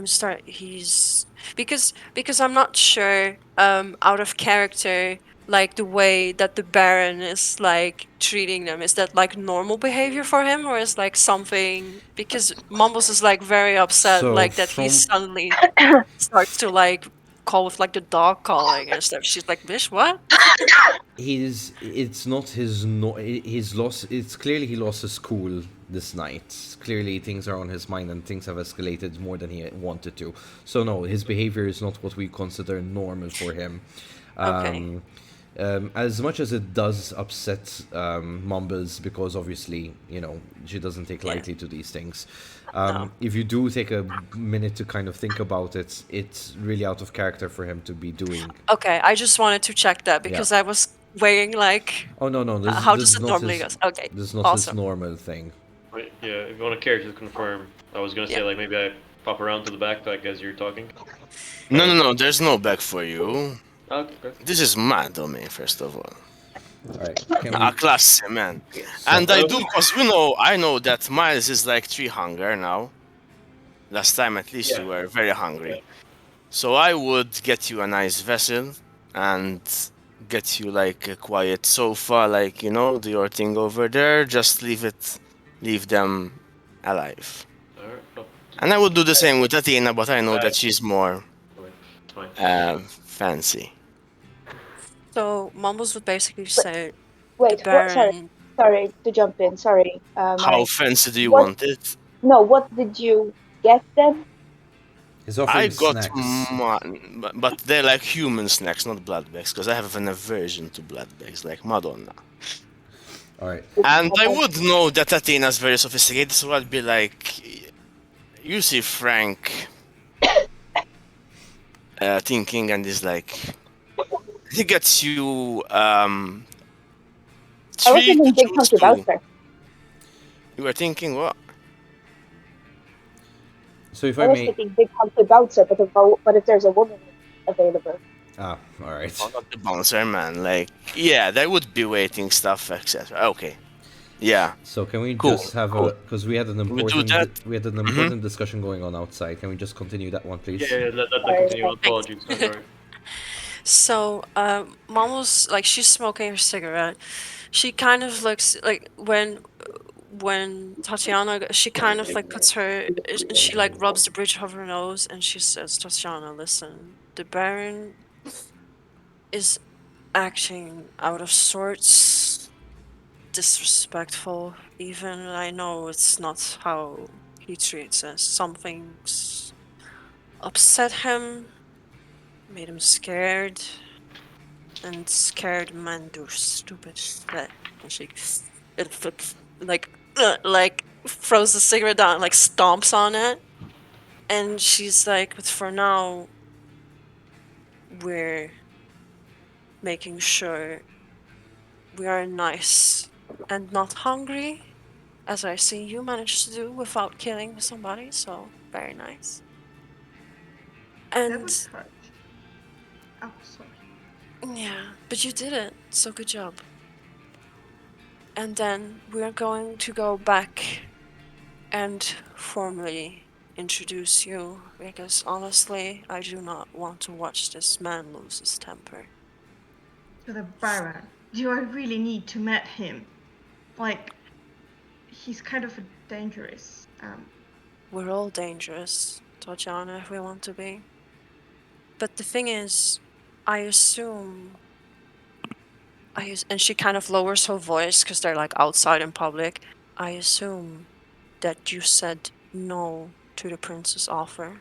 Speaker 5: Sorry.
Speaker 3: he's because I'm not sure out of character, like the way that the Baron is like treating them. Is that like normal behavior for him, or is like something, because Mumbles is like very upset,
Speaker 2: So
Speaker 3: like that he
Speaker 2: from
Speaker 3: suddenly starts to like call with like the dog calling and stuff. She's like, "Bish, what?"
Speaker 2: it's not his no his loss. It's clearly he lost his cool this night. Clearly things are on his mind and things have escalated more than he wanted to. So no, his behavior is not what we consider normal for him.
Speaker 3: Okay.
Speaker 2: As much as it does upset Mumbles, because obviously, you know, she doesn't take
Speaker 3: Yeah.
Speaker 2: lightly to these things.
Speaker 3: No.
Speaker 2: If you do take a minute to kind of think about it, it's really out of character for him to be doing.
Speaker 3: Okay, I just wanted to check that because I was weighing like,
Speaker 2: Oh no,
Speaker 3: how does it normally go? Okay,
Speaker 2: this is not his
Speaker 3: awesome.
Speaker 2: normal thing.
Speaker 5: Wait, yeah, if you want a character to confirm, I was gonna say
Speaker 3: Yeah.
Speaker 5: like maybe I pop around to the back like as you're talking.
Speaker 6: No. There's no back for you.
Speaker 5: Okay.
Speaker 6: This is mad on me, first of all.
Speaker 2: Alright, can
Speaker 6: A
Speaker 2: we
Speaker 6: class, man.
Speaker 2: so,
Speaker 6: And I do, because I know that Miles is like 3 hunger now. Last time at least you
Speaker 5: Yeah.
Speaker 6: were very hungry. So I would get you a nice vessel and get you like a quiet sofa, like, you know, do your thing over there. Just leave them alive.
Speaker 5: Alright. No,
Speaker 6: And I would do the same with Athena, but I know that
Speaker 5: Alright.
Speaker 6: she's more
Speaker 5: it's fine.
Speaker 6: fancy.
Speaker 3: So Mumbles would basically say the
Speaker 1: Wait, what?
Speaker 3: Baron.
Speaker 1: Sorry to jump in. Sorry,
Speaker 6: How
Speaker 1: Mari.
Speaker 6: fancy do you
Speaker 1: What?
Speaker 6: want it?
Speaker 1: No, what did you get them?
Speaker 2: he's
Speaker 6: I
Speaker 2: offering
Speaker 6: got
Speaker 2: snacks.
Speaker 6: but they're like human snacks, not blood bags, because I have an aversion to blood bags, like Madonna.
Speaker 2: Alright.
Speaker 6: And I would know that Athena's very sophisticated, so I'd be like, you see Frank thinking, and he's like, he gets you
Speaker 1: I was
Speaker 6: 3
Speaker 1: thinking
Speaker 6: to
Speaker 1: big
Speaker 6: choose
Speaker 1: hunky
Speaker 6: 2.
Speaker 1: bouncer.
Speaker 6: You were thinking what?
Speaker 2: So if
Speaker 1: I
Speaker 2: I
Speaker 1: was
Speaker 2: may
Speaker 1: thinking big hunky bouncer, but if there's a woman available,
Speaker 2: alright.
Speaker 6: Oh, not the bouncer, man. Like, yeah, there would be waiting stuff, etc. Okay, yeah,
Speaker 2: So can we
Speaker 6: cool,
Speaker 2: just have
Speaker 6: cool.
Speaker 2: because we had an
Speaker 6: We do
Speaker 2: important
Speaker 6: that?
Speaker 2: we had an important discussion going on outside. Can we just continue that one, please?
Speaker 5: Yeah, let that
Speaker 1: Sorry,
Speaker 5: continue.
Speaker 1: okay.
Speaker 5: Apologies. No, sorry.
Speaker 3: So Mumbles, like, she's smoking her cigarette. She kind of looks like when Tatiana, she kind of like puts her, she like rubs the bridge of her nose and she says, "Tatiana, listen, the Baron is acting out of sorts, disrespectful even. I know it's not how he treats us. Something's upset him, made him scared, and scared men do stupid shit." And she like throws the cigarette down, like stomps on it, and she's like, "But for now, we're making sure we are nice and not hungry, as I see you managed to do without killing somebody, so very nice."
Speaker 4: That
Speaker 3: And
Speaker 4: would hurt. Oh, sorry.
Speaker 3: yeah, but you did it, so good job. And then we're going to go back and formally introduce you, because honestly, I do not want to watch this man lose his temper.
Speaker 4: To the Baron. Do I really need to meet him? Like, he's kind of a dangerous.
Speaker 3: We're all dangerous, Tatiana, if we want to be. But the thing is, I assume... and she kind of lowers her voice because they're like outside in public. I assume that you said no to the prince's offer.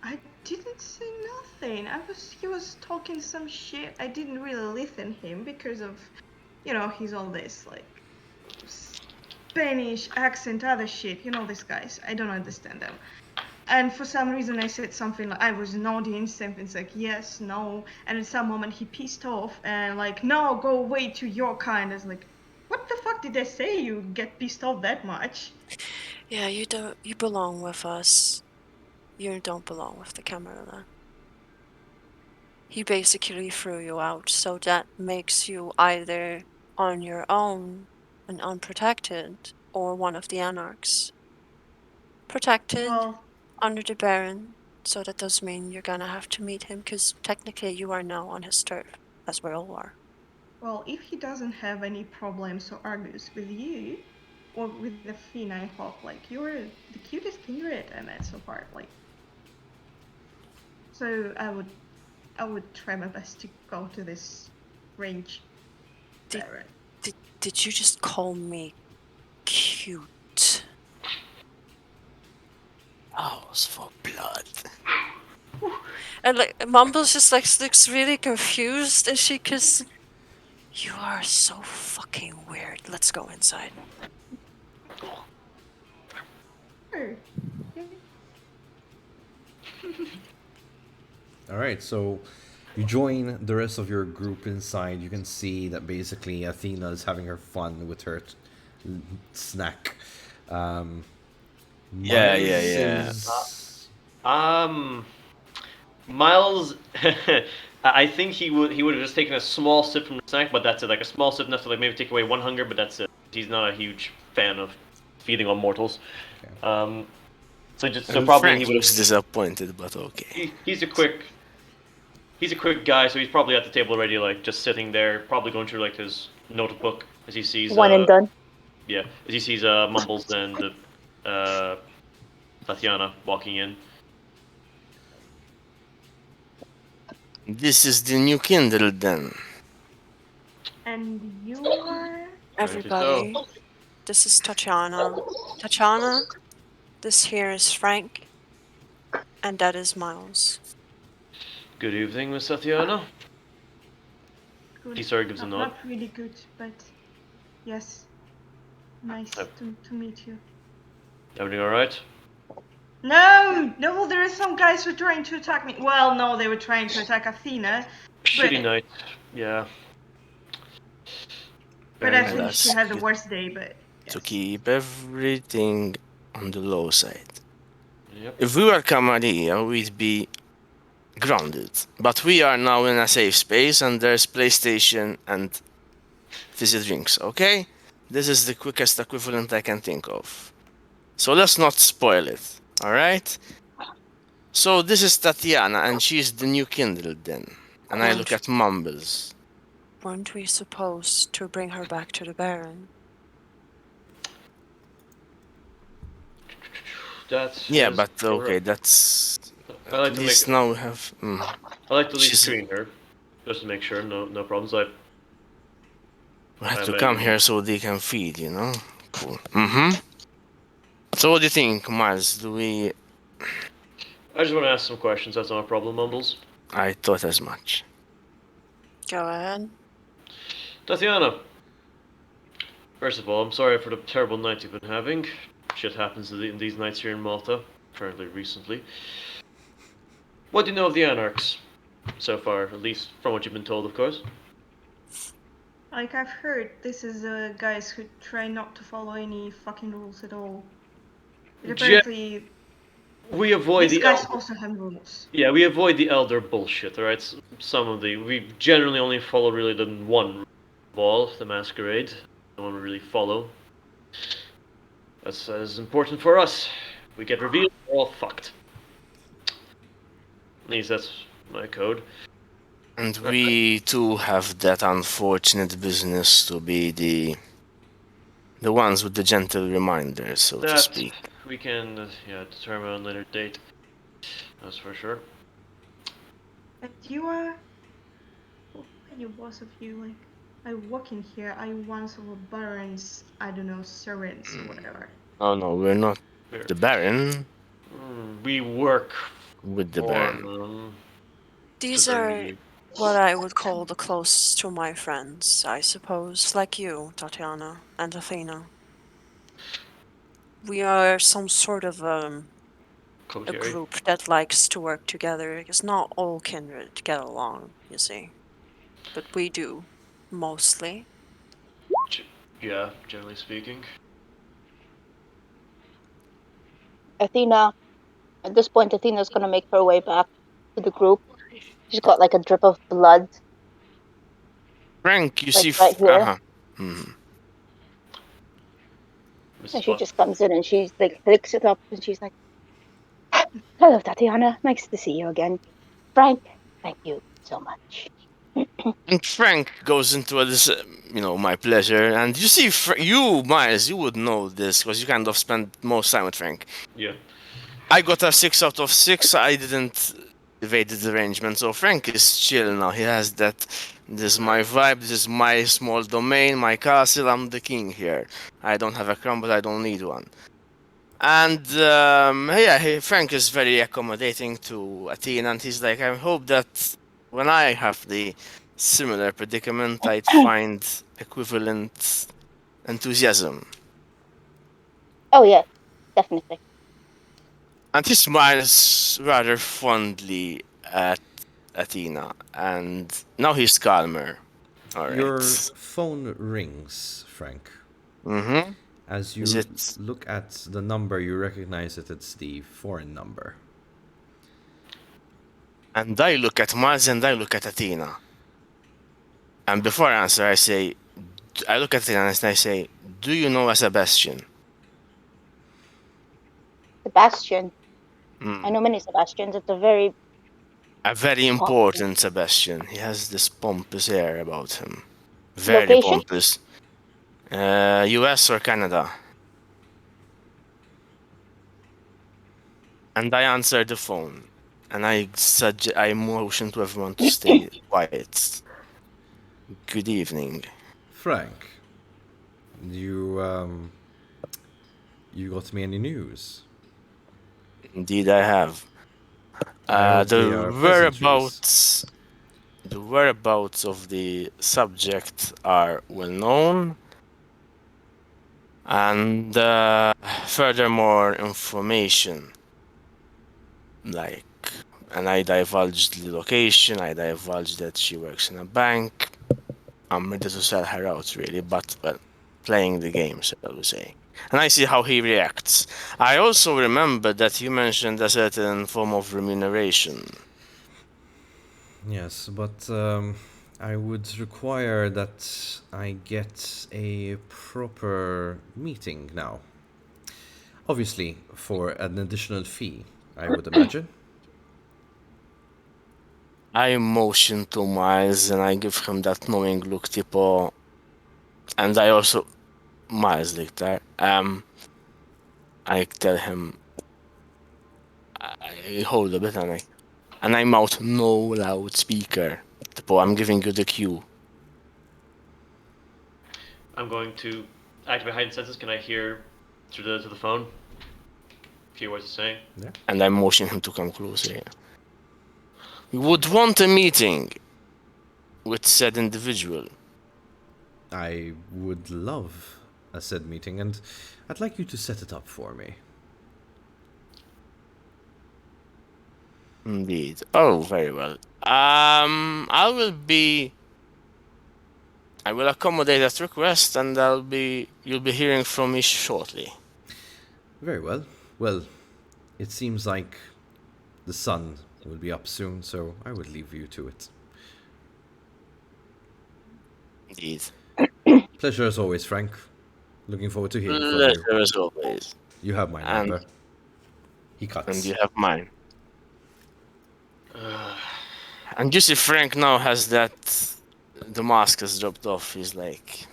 Speaker 4: I didn't say nothing. He was talking some shit. I didn't really listen him because of, he's all this like Spanish accent, other shit. These guys. I don't understand them. And for some reason I said something like I was nodding, something's like yes, no, and at some moment he pissed off and like no, go away to your kind. I was like, what the fuck did I say? You get pissed off that much?
Speaker 3: Yeah, you belong with us. You don't belong with the Camarilla. He basically threw you out, so that makes you either on your own and unprotected, or one of the anarchs. Protected
Speaker 4: Well,
Speaker 3: under the Baron, so that does mean you're gonna have to meet him, because technically you are now on his turf, as we all are.
Speaker 4: well, if he doesn't have any problems or argues with you, or with the Finn, I hope, like, you're the cutest kindred I met so far, like. So I would try my best to go to this range.
Speaker 3: Did-
Speaker 4: Baron.
Speaker 3: Did you just call me cute?
Speaker 6: House for blood.
Speaker 3: And like Mumbles just like looks really confused, and she cause you are so fucking weird. Let's go inside.
Speaker 4: Sure.
Speaker 2: All right, so you join the rest of your group inside. You can see that basically Athena is having her fun with her snack.
Speaker 6: Yeah,
Speaker 2: Miles
Speaker 6: yeah.
Speaker 2: is-
Speaker 5: Miles, I think he would have just taken a small sip from the snack, but that's it. Like a small sip enough to like maybe take away one hunger, but that's it. He's not a huge fan of feeding on mortals.
Speaker 2: Okay.
Speaker 5: So probably
Speaker 6: Frank
Speaker 5: he would
Speaker 6: looks
Speaker 5: have.
Speaker 6: disappointed, but okay.
Speaker 5: He's a quick guy, so he's probably at the table already, like just sitting there, probably going through like his notebook as he sees.
Speaker 1: One and done.
Speaker 5: Yeah, as he sees Mumbles and Tatiana walking in.
Speaker 6: This is the new kindred then.
Speaker 4: And you are?
Speaker 3: Everybody, this is Tatiana. Tatiana, this here is Frank, and that is Miles.
Speaker 5: Good evening, Miss Tatiana.
Speaker 4: Good.
Speaker 5: He sort of gives a nod.
Speaker 4: Not really good, but yes. Nice to meet you.
Speaker 5: Everything all right?
Speaker 4: No, there are some guys who are trying to attack me. Well, no, they were trying to attack Athena.
Speaker 5: Shitty night. Yeah.
Speaker 4: But
Speaker 5: Very
Speaker 4: I
Speaker 5: nice.
Speaker 4: think she
Speaker 6: That's
Speaker 4: had the
Speaker 6: good.
Speaker 4: worst day, but yes.
Speaker 6: To keep everything on the low side.
Speaker 5: Yep.
Speaker 6: If we were Camarilla, we'd be grounded. But we are now in a safe space, and there's PlayStation and fizzy drinks, okay? This is the quickest equivalent I can think of. So let's not spoil it, alright? So this is Tatiana, and she's the new kindred then. And I look at Mumbles.
Speaker 3: Weren't we supposed to bring her back to the Baron?
Speaker 5: That's
Speaker 6: Yeah, but okay, that's...
Speaker 5: I like
Speaker 6: At
Speaker 5: to
Speaker 6: least
Speaker 5: make.
Speaker 6: now we have...
Speaker 5: I like to leave
Speaker 6: She's-
Speaker 5: screen her, just to make sure. No problems. I
Speaker 6: We have
Speaker 5: I
Speaker 6: to
Speaker 5: made
Speaker 6: come
Speaker 5: them.
Speaker 6: here so they can feed, you know? Cool. Mm-hmm. So what do you think, Miles? Do we...
Speaker 5: I just want to ask some questions. That's not a problem, Mumbles.
Speaker 6: I thought as much.
Speaker 3: Go ahead.
Speaker 5: Tatiana. First of all, I'm sorry for the terrible night you've been having. Shit happens in these nights here in Malta. Apparently, recently. What do you know of the Anarchs so far? At least from what you've been told, of course.
Speaker 4: Like I've heard, this is guys who try not to follow any fucking rules at all. But apparently,
Speaker 5: We avoid
Speaker 4: these
Speaker 5: the
Speaker 4: guys also have rules.
Speaker 5: Yeah, we avoid the elder bullshit, alright? We generally only follow really the one rule of all, the Masquerade. The one we really follow. That's as important for us. If we get revealed, we're all fucked. At least that's my code.
Speaker 6: And we too have that unfortunate business to be the ones with the gentle reminders, so to
Speaker 5: That
Speaker 6: speak.
Speaker 5: we can determine on a later date. That's for sure.
Speaker 4: And you are... What are you, both of you? Like, I walk in here, I once were Baron's, I don't know, servants or whatever.
Speaker 6: Oh no, we're not
Speaker 5: We're-
Speaker 6: the Baron.
Speaker 5: We work
Speaker 6: with the
Speaker 5: Or
Speaker 6: Baron.
Speaker 3: These
Speaker 5: very
Speaker 3: are
Speaker 5: easy.
Speaker 3: what I would call the closest to my friends, I suppose, like you, Tatiana and Athena. We are some sort of a
Speaker 5: Coterie.
Speaker 3: group that likes to work together, because not all kindred get along, you see. But we do, mostly.
Speaker 5: Yeah, generally speaking.
Speaker 1: Athena, at this point, Athena's going to make her way back to the group. She's got like a drip of blood,
Speaker 6: Frank, you
Speaker 1: like
Speaker 6: see.
Speaker 1: right here.
Speaker 6: Mhm.
Speaker 1: And
Speaker 5: Mrs.
Speaker 1: she
Speaker 5: What?
Speaker 1: just comes in and she's like, licks it up and she's like, "Hello, Tatiana. Nice to see you again. Frank, thank you so much."
Speaker 6: And Frank goes into this, my pleasure. And you see, you, Miles, you would know this because you kind of spend most time with Frank.
Speaker 5: Yeah.
Speaker 6: I got a 6 out of 6. I didn't evade the arrangement. So Frank is chill now. He has that. This is my vibe. This is my small domain, my castle. I'm the king here. I don't have a crown, but I don't need one. And Frank is very accommodating to Athena, and he's like, I hope that when I have the similar predicament, I'd find equivalent enthusiasm.
Speaker 1: Oh, yeah, definitely.
Speaker 6: And he smiles rather fondly at Athena, and now he's calmer. All right.
Speaker 2: Your phone rings, Frank.
Speaker 6: Mm-hmm.
Speaker 2: As
Speaker 6: Is
Speaker 2: you
Speaker 6: it?
Speaker 2: look at the number, you recognize that it's the foreign number.
Speaker 6: And I look at Miles and I look at Athena. And before I answer, I look at Athena and I say, do you know a Sebastian?
Speaker 1: Sebastian.
Speaker 6: Hmm.
Speaker 1: I know many Sebastians. It's a very
Speaker 6: A very
Speaker 1: popular
Speaker 6: important Sebastian. He has this pompous air about him. Very
Speaker 1: location.
Speaker 6: pompous. US or Canada? And I answer the phone. And I motion to everyone to stay quiet. Good evening.
Speaker 2: Frank, you got me any news?
Speaker 6: Indeed, I have.
Speaker 2: I hope they are pleasantries.
Speaker 6: The whereabouts of the subject are well known, and furthermore, information like, and I divulged the location. I divulged that she works in a bank. I'm ready to sell her out, really, but well, playing the game, shall we say. And I see how he reacts. I also remember that you mentioned a certain form of remuneration.
Speaker 2: Yes, but I would require that I get a proper meeting now. Obviously, for an additional fee, I would imagine.
Speaker 6: I motion to Miles and I give him that knowing look, tipo, and I also Miles like that. I tell him I hold a bit and I mouth no loudspeaker. Tipo, I'm giving you the cue.
Speaker 5: I'm going to activate heightened senses. Can I hear through the phone? Hear what he's saying?
Speaker 2: Yeah.
Speaker 6: And I motion him to come closer. Yeah. We would want a meeting with said individual.
Speaker 2: I would love a said meeting, and I'd like you to set it up for me.
Speaker 6: Indeed. Oh, very well. I will accommodate that request, and you'll be hearing from me shortly.
Speaker 2: Very well. Well, it seems like the sun will be up soon, so I would leave you to it.
Speaker 6: Indeed.
Speaker 2: Pleasure as always, Frank. Looking forward to hearing from you.
Speaker 6: Pleasure as always.
Speaker 2: You have my
Speaker 6: And
Speaker 2: number. He
Speaker 6: and
Speaker 2: cuts.
Speaker 6: you have mine. And you see Frank now has that the mask has dropped off. He's like,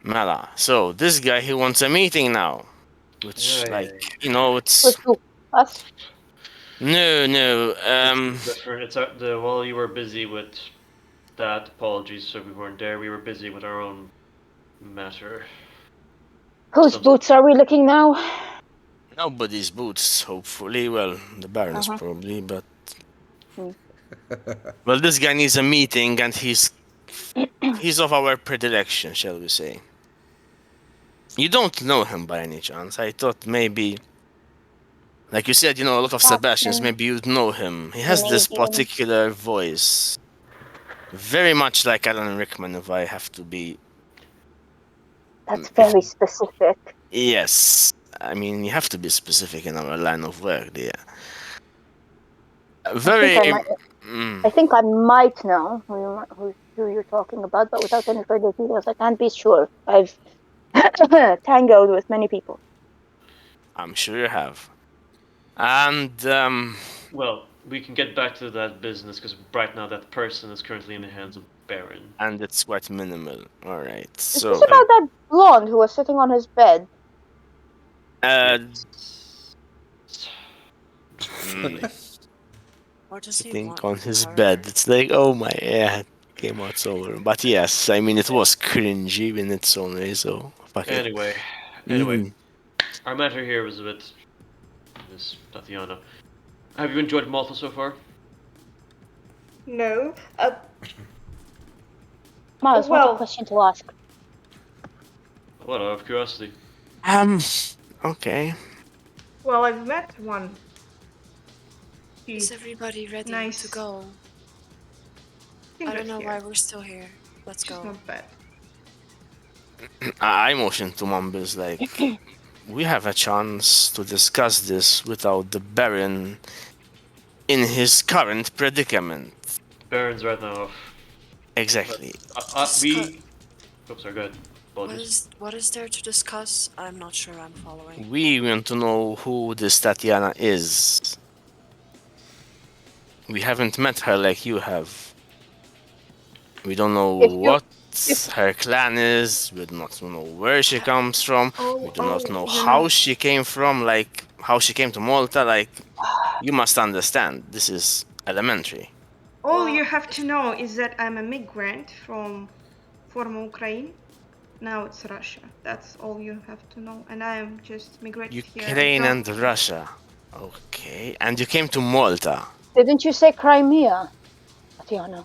Speaker 6: Mela. So this guy he wants a meeting now. Which it's
Speaker 1: With who? Us?
Speaker 6: no.
Speaker 5: It's different. It's while you were busy with that, apologies, so we weren't there. We were busy with our own matter.
Speaker 1: Whose boots are we licking now?
Speaker 6: Nobody's boots, hopefully. Well, the Baron's
Speaker 1: Uh-huh.
Speaker 6: probably, but
Speaker 1: Hmm.
Speaker 6: well, this guy needs a meeting, and he's of our predilection, shall we say? You don't know him by any chance? I thought maybe, like you said, you know a lot of Sebastians.
Speaker 1: Captain,
Speaker 6: Maybe you'd know him. He has this
Speaker 1: medium.
Speaker 6: particular voice, very much like Alan Rickman. If I have to be,
Speaker 1: That's
Speaker 6: if
Speaker 1: very specific.
Speaker 6: yes, I mean you have to be specific in our line of work, dear.
Speaker 1: I
Speaker 6: Very.
Speaker 1: think I might.
Speaker 6: Mm,
Speaker 1: I think I might know who you're talking about, but without any further details, I can't be sure. I've tangoed with many people.
Speaker 6: I'm sure you have. And
Speaker 5: Well, we can get back to that business because right now that person is currently in the hands of Baron.
Speaker 6: and it's quite minimal. All right.
Speaker 1: Is
Speaker 6: So
Speaker 1: this about that blonde who was sitting on his bed?
Speaker 3: What does he
Speaker 6: sitting
Speaker 3: want
Speaker 6: on
Speaker 3: with
Speaker 6: his
Speaker 3: her?
Speaker 6: bed. It's like, oh my, yeah, came out over. But yes, I mean, it was cringy in its own way, so fuck it.
Speaker 5: Anyway,
Speaker 6: Mhm.
Speaker 5: our matter here was a bit. Miss Tatiana, have you enjoyed Malta so far?
Speaker 4: No.
Speaker 1: Miles, what
Speaker 4: Well-
Speaker 1: a question to ask.
Speaker 5: What, out of curiosity?
Speaker 6: Okay.
Speaker 4: Well, I've met one.
Speaker 3: Is
Speaker 4: She's
Speaker 3: everybody ready
Speaker 4: nice.
Speaker 3: to go? I
Speaker 4: kindred
Speaker 3: don't know
Speaker 4: here.
Speaker 3: why we're still here. Let's
Speaker 4: She's
Speaker 3: go.
Speaker 4: not bad.
Speaker 6: I motioned to Mumbles like, we have a chance to discuss this without the Baron in his current predicament.
Speaker 5: Baron's right now off.
Speaker 6: Exactly.
Speaker 5: We. Oops, sorry, go ahead.
Speaker 3: What
Speaker 5: Apologies.
Speaker 3: is there to discuss? I'm not sure I'm following.
Speaker 6: We want to know who this Tatiana is. We haven't met her like you have. We don't know
Speaker 1: If you-
Speaker 6: what her clan is. We do not know where she comes from. We do not know how she came from, like how she came to Malta. Like, you must understand, this is elementary.
Speaker 4: All
Speaker 3: Well,
Speaker 4: you have to know is that I'm a migrant from former Ukraine. Now it's Russia. That's all you have to know. And I'm just migrated here.
Speaker 6: Ukraine and Russia. Okay. And you came to Malta.
Speaker 1: Didn't you say Crimea, Tatiana?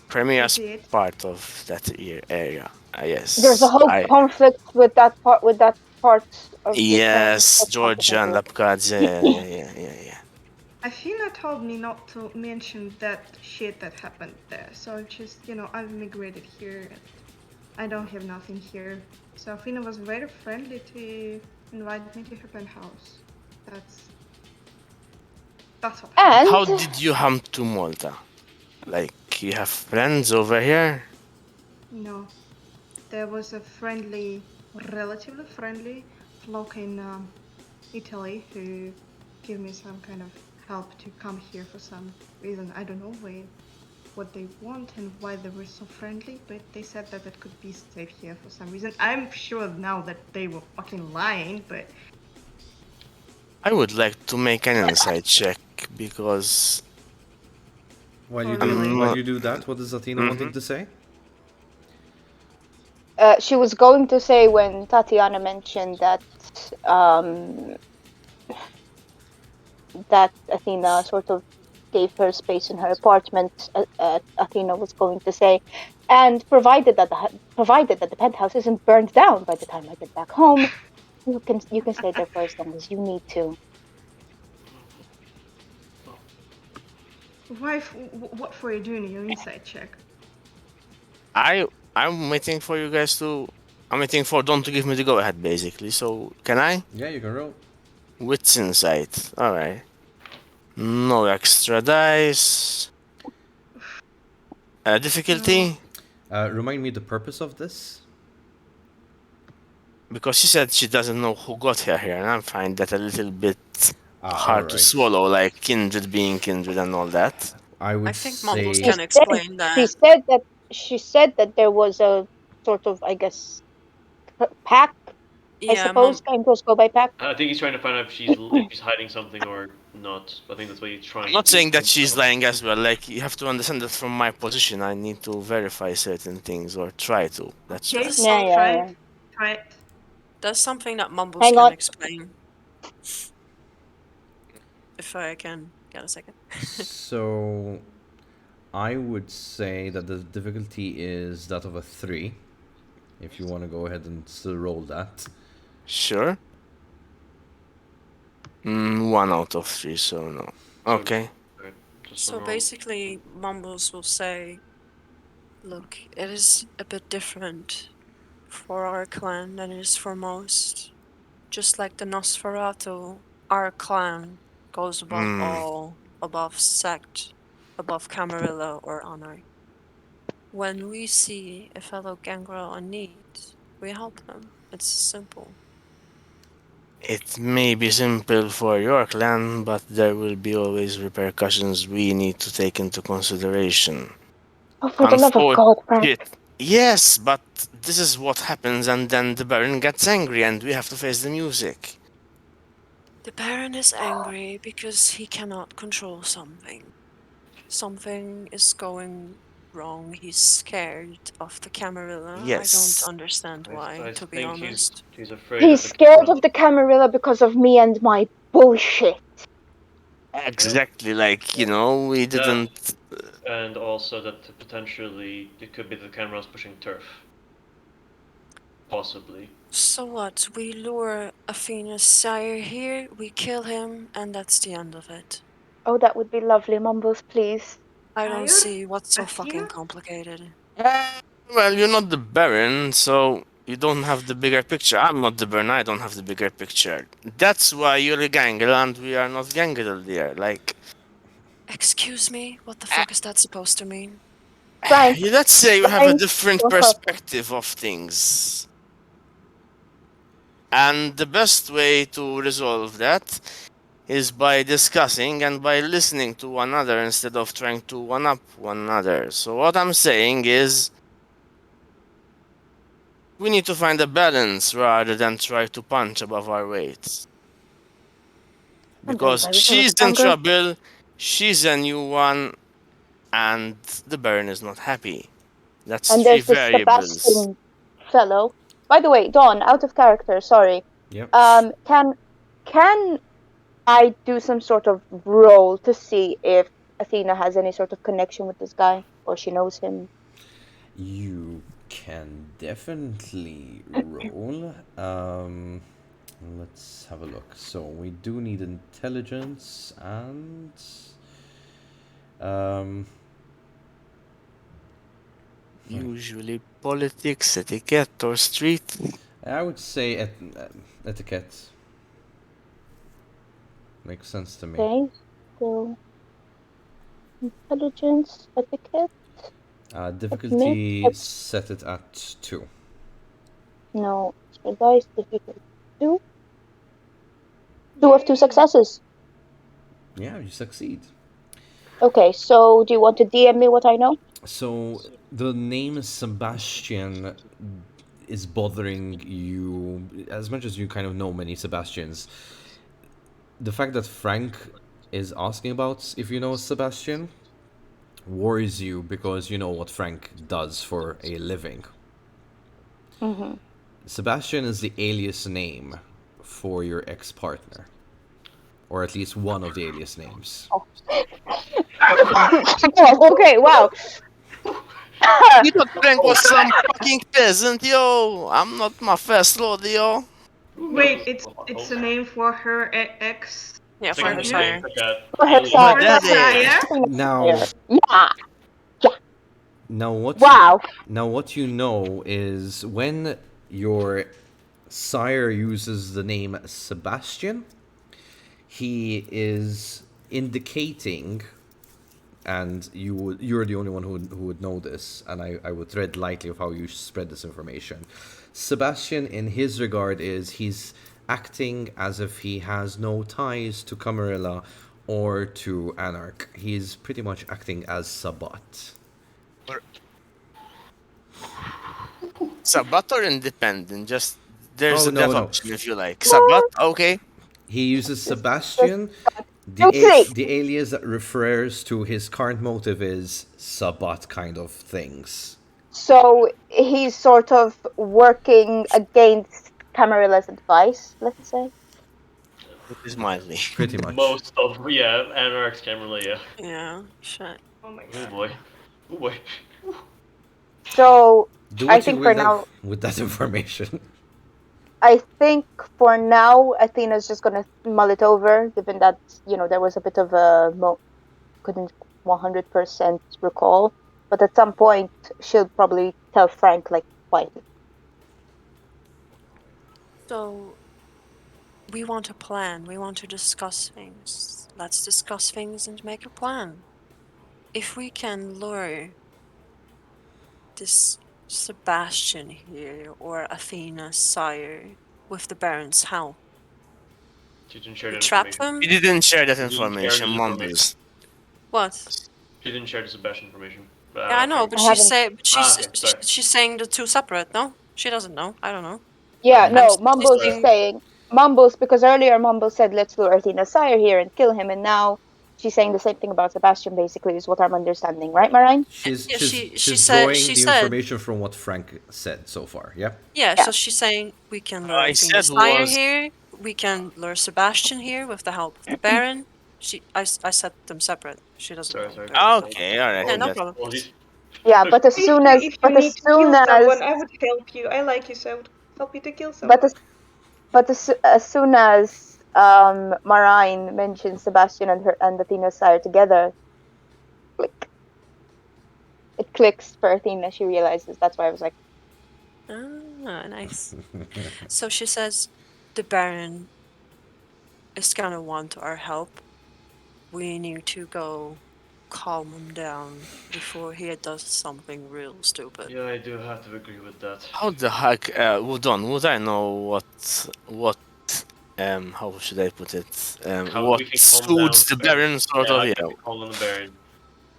Speaker 6: Crimea's
Speaker 4: did.
Speaker 6: part of that area. Yes.
Speaker 1: There's a whole conflict with that part. With that part of
Speaker 6: Yes,
Speaker 1: Ukraine.
Speaker 6: Georgia and Abkhazia. Yeah.
Speaker 4: Afina told me not to mention that shit that happened there. So just, I've migrated here. I don't have nothing here. So Afina was very friendly to invite me to her penthouse. That's all.
Speaker 1: And
Speaker 6: How did you come to Malta? Like, you have friends over here?
Speaker 4: No. There was a relatively friendly bloke in Italy who gave me some kind of help to come here for some reason. I don't know what they want and why they were so friendly, but they said that it could be safe here for some reason. I'm sure now that they were fucking lying, but
Speaker 6: I would like to make an insight check because
Speaker 2: While you
Speaker 4: Oh, really?
Speaker 2: do, while you do that, what is Athena wanting to say?
Speaker 1: she was going to say when Tatiana mentioned that that Athena sort of gave her space in her apartment. Athena was going to say, and provided that the penthouse isn't burned down by the time I get back home, you can stay there for as long as you need to.
Speaker 4: what for you doing your insight check?
Speaker 6: I'm waiting for you guys to. I'm waiting for Don to give me the go ahead, basically. So, can I?
Speaker 2: Yeah, you can roll.
Speaker 6: Wits insight. Alright. No extra dice. Difficulty?
Speaker 2: Remind me the purpose of this.
Speaker 6: Because she said she doesn't know who got her here, and I find that a little bit hard to
Speaker 2: alright.
Speaker 6: swallow, like kindred being kindred and all that.
Speaker 2: I
Speaker 3: think
Speaker 2: say
Speaker 3: Mumbles can explain that.
Speaker 1: She said that there was a sort of, I guess, pack. I suppose campers go by pack.
Speaker 5: I think he's trying to find out if she's hiding something or not. I think that's what he's trying.
Speaker 6: I'm not saying that she's lying as well. Like, you have to understand that from my position, I need to verify certain things or try to. That's
Speaker 4: Okay,
Speaker 6: all.
Speaker 4: so try it.
Speaker 3: That's something that Mumbles
Speaker 1: Hang
Speaker 3: can
Speaker 1: on.
Speaker 3: explain. If I can get a second.
Speaker 2: So I would say that the difficulty is that of a 3. If you want to go ahead and still roll that.
Speaker 6: Sure. 1 out of 3, so no. Okay.
Speaker 5: Okay, just
Speaker 3: So
Speaker 5: a roll.
Speaker 3: basically, Mumbles will say, look, it is a bit different for our clan than it is for most. Just like the Nosferatu, our clan goes above all, above sect, above Camarilla or honor. When we see a fellow gangrel in need, we help them. It's simple.
Speaker 6: It may be simple for your clan, but there will be always repercussions we need to take into consideration.
Speaker 1: Oh, for the love of God, Frank.
Speaker 6: Yes, but this is what happens, and then the Baron gets angry, and we have to face the music.
Speaker 3: The Baron is angry because he cannot control something. Something is going wrong. He's scared of the Camarilla. I
Speaker 6: Yes.
Speaker 3: don't understand why,
Speaker 5: I
Speaker 3: to be
Speaker 5: think
Speaker 3: honest.
Speaker 5: he's afraid
Speaker 1: He's
Speaker 5: of the
Speaker 1: scared of the Camarilla because of me and my bullshit.
Speaker 6: Exactly, like, we didn't.
Speaker 5: And also that potentially it could be the cameras pushing turf. Possibly.
Speaker 3: So what? We lure Athena's sire here, we kill him, and that's the end of it.
Speaker 1: Oh, that would be lovely, Mumbles, please.
Speaker 3: I don't
Speaker 4: Sire?
Speaker 3: see what's so
Speaker 4: Athena?
Speaker 3: fucking complicated.
Speaker 6: Well, you're not the Baron, so you don't have the bigger picture. I'm not the Baron, I don't have the bigger picture. That's why you're a Gangrel and we are not Gangrel there. Like,
Speaker 3: Excuse me? What the fuck is that supposed to mean?
Speaker 1: Frank,
Speaker 6: let's say you have a
Speaker 1: Frank,
Speaker 6: different
Speaker 1: don't call him.
Speaker 6: perspective of things. And the best way to resolve that is by discussing and by listening to one another instead of trying to one-up one another. So what I'm saying is, we need to find a balance rather than try to punch above our weight. Because she's in trouble, she's a new one, and the Baron is not happy. That's
Speaker 1: And
Speaker 6: 3
Speaker 1: there's this
Speaker 6: variables.
Speaker 1: Sebastian fellow. By the way, Dawn, out of character, sorry.
Speaker 2: Yep.
Speaker 1: Can I do some sort of roll to see if Athena has any sort of connection with this guy or she knows him?
Speaker 2: You can definitely roll. Let's have a look. So we do need intelligence and
Speaker 6: Usually politics, etiquette, or street.
Speaker 2: I would say etiquette. Makes sense to me.
Speaker 1: Okay, so intelligence, etiquette.
Speaker 2: Difficulty set it at 2.
Speaker 1: No, so dice difficult 2. 2 of 2 successes.
Speaker 2: Yeah, you succeed.
Speaker 1: Okay, so do you want to DM me what I know?
Speaker 2: So the name Sebastian is bothering you as much as you kind of know many Sebastians. The fact that Frank is asking about if you know Sebastian worries you because you know what Frank does for a living.
Speaker 1: Mm-hmm.
Speaker 2: Sebastian is the alias name for your ex-partner. Or at least one of the alias names.
Speaker 1: Okay, wow.
Speaker 6: You thought Frank was some fucking peasant, yo! I'm not my first rodeo.
Speaker 4: Wait, it's a name for her ex.
Speaker 3: Yeah,
Speaker 5: It's
Speaker 3: for
Speaker 5: like
Speaker 3: her
Speaker 5: a-
Speaker 3: sire.
Speaker 5: it's like a
Speaker 1: For her
Speaker 5: alien-
Speaker 1: sire.
Speaker 6: For daddy.
Speaker 4: Sire?
Speaker 2: Now,
Speaker 1: Yeah.
Speaker 2: now what?
Speaker 1: Wow.
Speaker 2: Now what you know is when your sire uses the name Sebastian, he is indicating, and you're the only one who would know this, and I would tread lightly of how you spread this information. Sebastian, in his regard, is he's acting as if he has no ties to Camarilla or to Anarch. He's pretty much acting as Sabat.
Speaker 6: Sabat or independent? Just there's
Speaker 2: Oh, no,
Speaker 6: that
Speaker 2: no.
Speaker 6: option if you like. Sabat, okay.
Speaker 2: He uses Sebastian.
Speaker 1: Okay.
Speaker 2: The alias that refers to his current motive is Sabat kind of things.
Speaker 1: So he's sort of working against Camarilla's advice, let's say.
Speaker 6: It is mildly.
Speaker 2: Pretty much.
Speaker 5: Most of Anarch's Camarilla, yeah.
Speaker 3: Yeah, shit.
Speaker 4: Oh my
Speaker 5: Oh
Speaker 4: god.
Speaker 5: boy. Oh boy.
Speaker 1: So
Speaker 2: Do
Speaker 1: I
Speaker 2: what you
Speaker 1: think
Speaker 2: will
Speaker 1: for now,
Speaker 2: with that information.
Speaker 1: I think for now, Athena's just gonna mull it over, given that there was a bit of a couldn't 100% recall, but at some point she'll probably tell Frank like quietly.
Speaker 3: So, we want a plan. We want to discuss things. Let's discuss things and make a plan. If we can lure this Sebastian here or Athena's sire with the Baron's help,
Speaker 5: She didn't share
Speaker 3: we
Speaker 5: that
Speaker 3: trap
Speaker 5: information.
Speaker 6: He
Speaker 3: them.
Speaker 6: didn't share that
Speaker 5: He didn't share
Speaker 6: information,
Speaker 5: this
Speaker 6: Mumbles.
Speaker 3: What?
Speaker 5: She didn't share the Sebastian information.
Speaker 3: Yeah, I know,
Speaker 5: Okay.
Speaker 3: but
Speaker 1: I haven't.
Speaker 5: Okay, sorry.
Speaker 3: she's saying the two separate. No, she doesn't know. I don't know.
Speaker 1: Yeah,
Speaker 5: I'm
Speaker 1: no,
Speaker 3: She's
Speaker 1: Mumbles is
Speaker 3: saying,
Speaker 1: saying Mumbles because earlier Mumbles said let's lure Athena's sire here and kill him, and now she's saying the same thing about Sebastian. Basically, is what I'm understanding, right, Marine?
Speaker 2: She's
Speaker 3: yeah,
Speaker 2: she's
Speaker 3: she
Speaker 2: she's
Speaker 3: said
Speaker 2: drawing the information from what Frank said so far. Yeah.
Speaker 3: yeah.
Speaker 1: Yeah.
Speaker 3: So she's saying we can lure
Speaker 6: I said
Speaker 3: Athena's sire
Speaker 6: was
Speaker 3: here. We can lure Sebastian here with the help of the Baron. I set them separate. She doesn't
Speaker 5: sorry,
Speaker 3: know.
Speaker 5: sorry.
Speaker 6: okay. All right.
Speaker 3: Yeah, no
Speaker 6: That,
Speaker 3: problem.
Speaker 5: Apologies.
Speaker 1: Yeah, but as
Speaker 4: If
Speaker 1: soon
Speaker 4: you,
Speaker 1: as
Speaker 4: if you
Speaker 1: but
Speaker 4: need
Speaker 1: as
Speaker 4: to
Speaker 1: soon
Speaker 4: kill
Speaker 1: as
Speaker 4: someone, I would help you. I like you, so I would help you to kill
Speaker 1: but
Speaker 4: someone.
Speaker 1: as soon as Marine mentions Sebastian and Athena's sire together, click. It clicks for Athena. She realizes. That's why I was like,
Speaker 3: Ah, nice. So she says the Baron is gonna want our help. We need to go calm him down before he does something real stupid.
Speaker 5: Yeah, I do have to agree with that.
Speaker 6: how the heck would I know what how should I put it?
Speaker 5: How
Speaker 6: What
Speaker 5: we can calm down
Speaker 6: suits the
Speaker 5: the Baron.
Speaker 6: Baron sort
Speaker 5: Yeah,
Speaker 6: of,
Speaker 5: how
Speaker 6: yeah.
Speaker 5: can we calm down the Baron?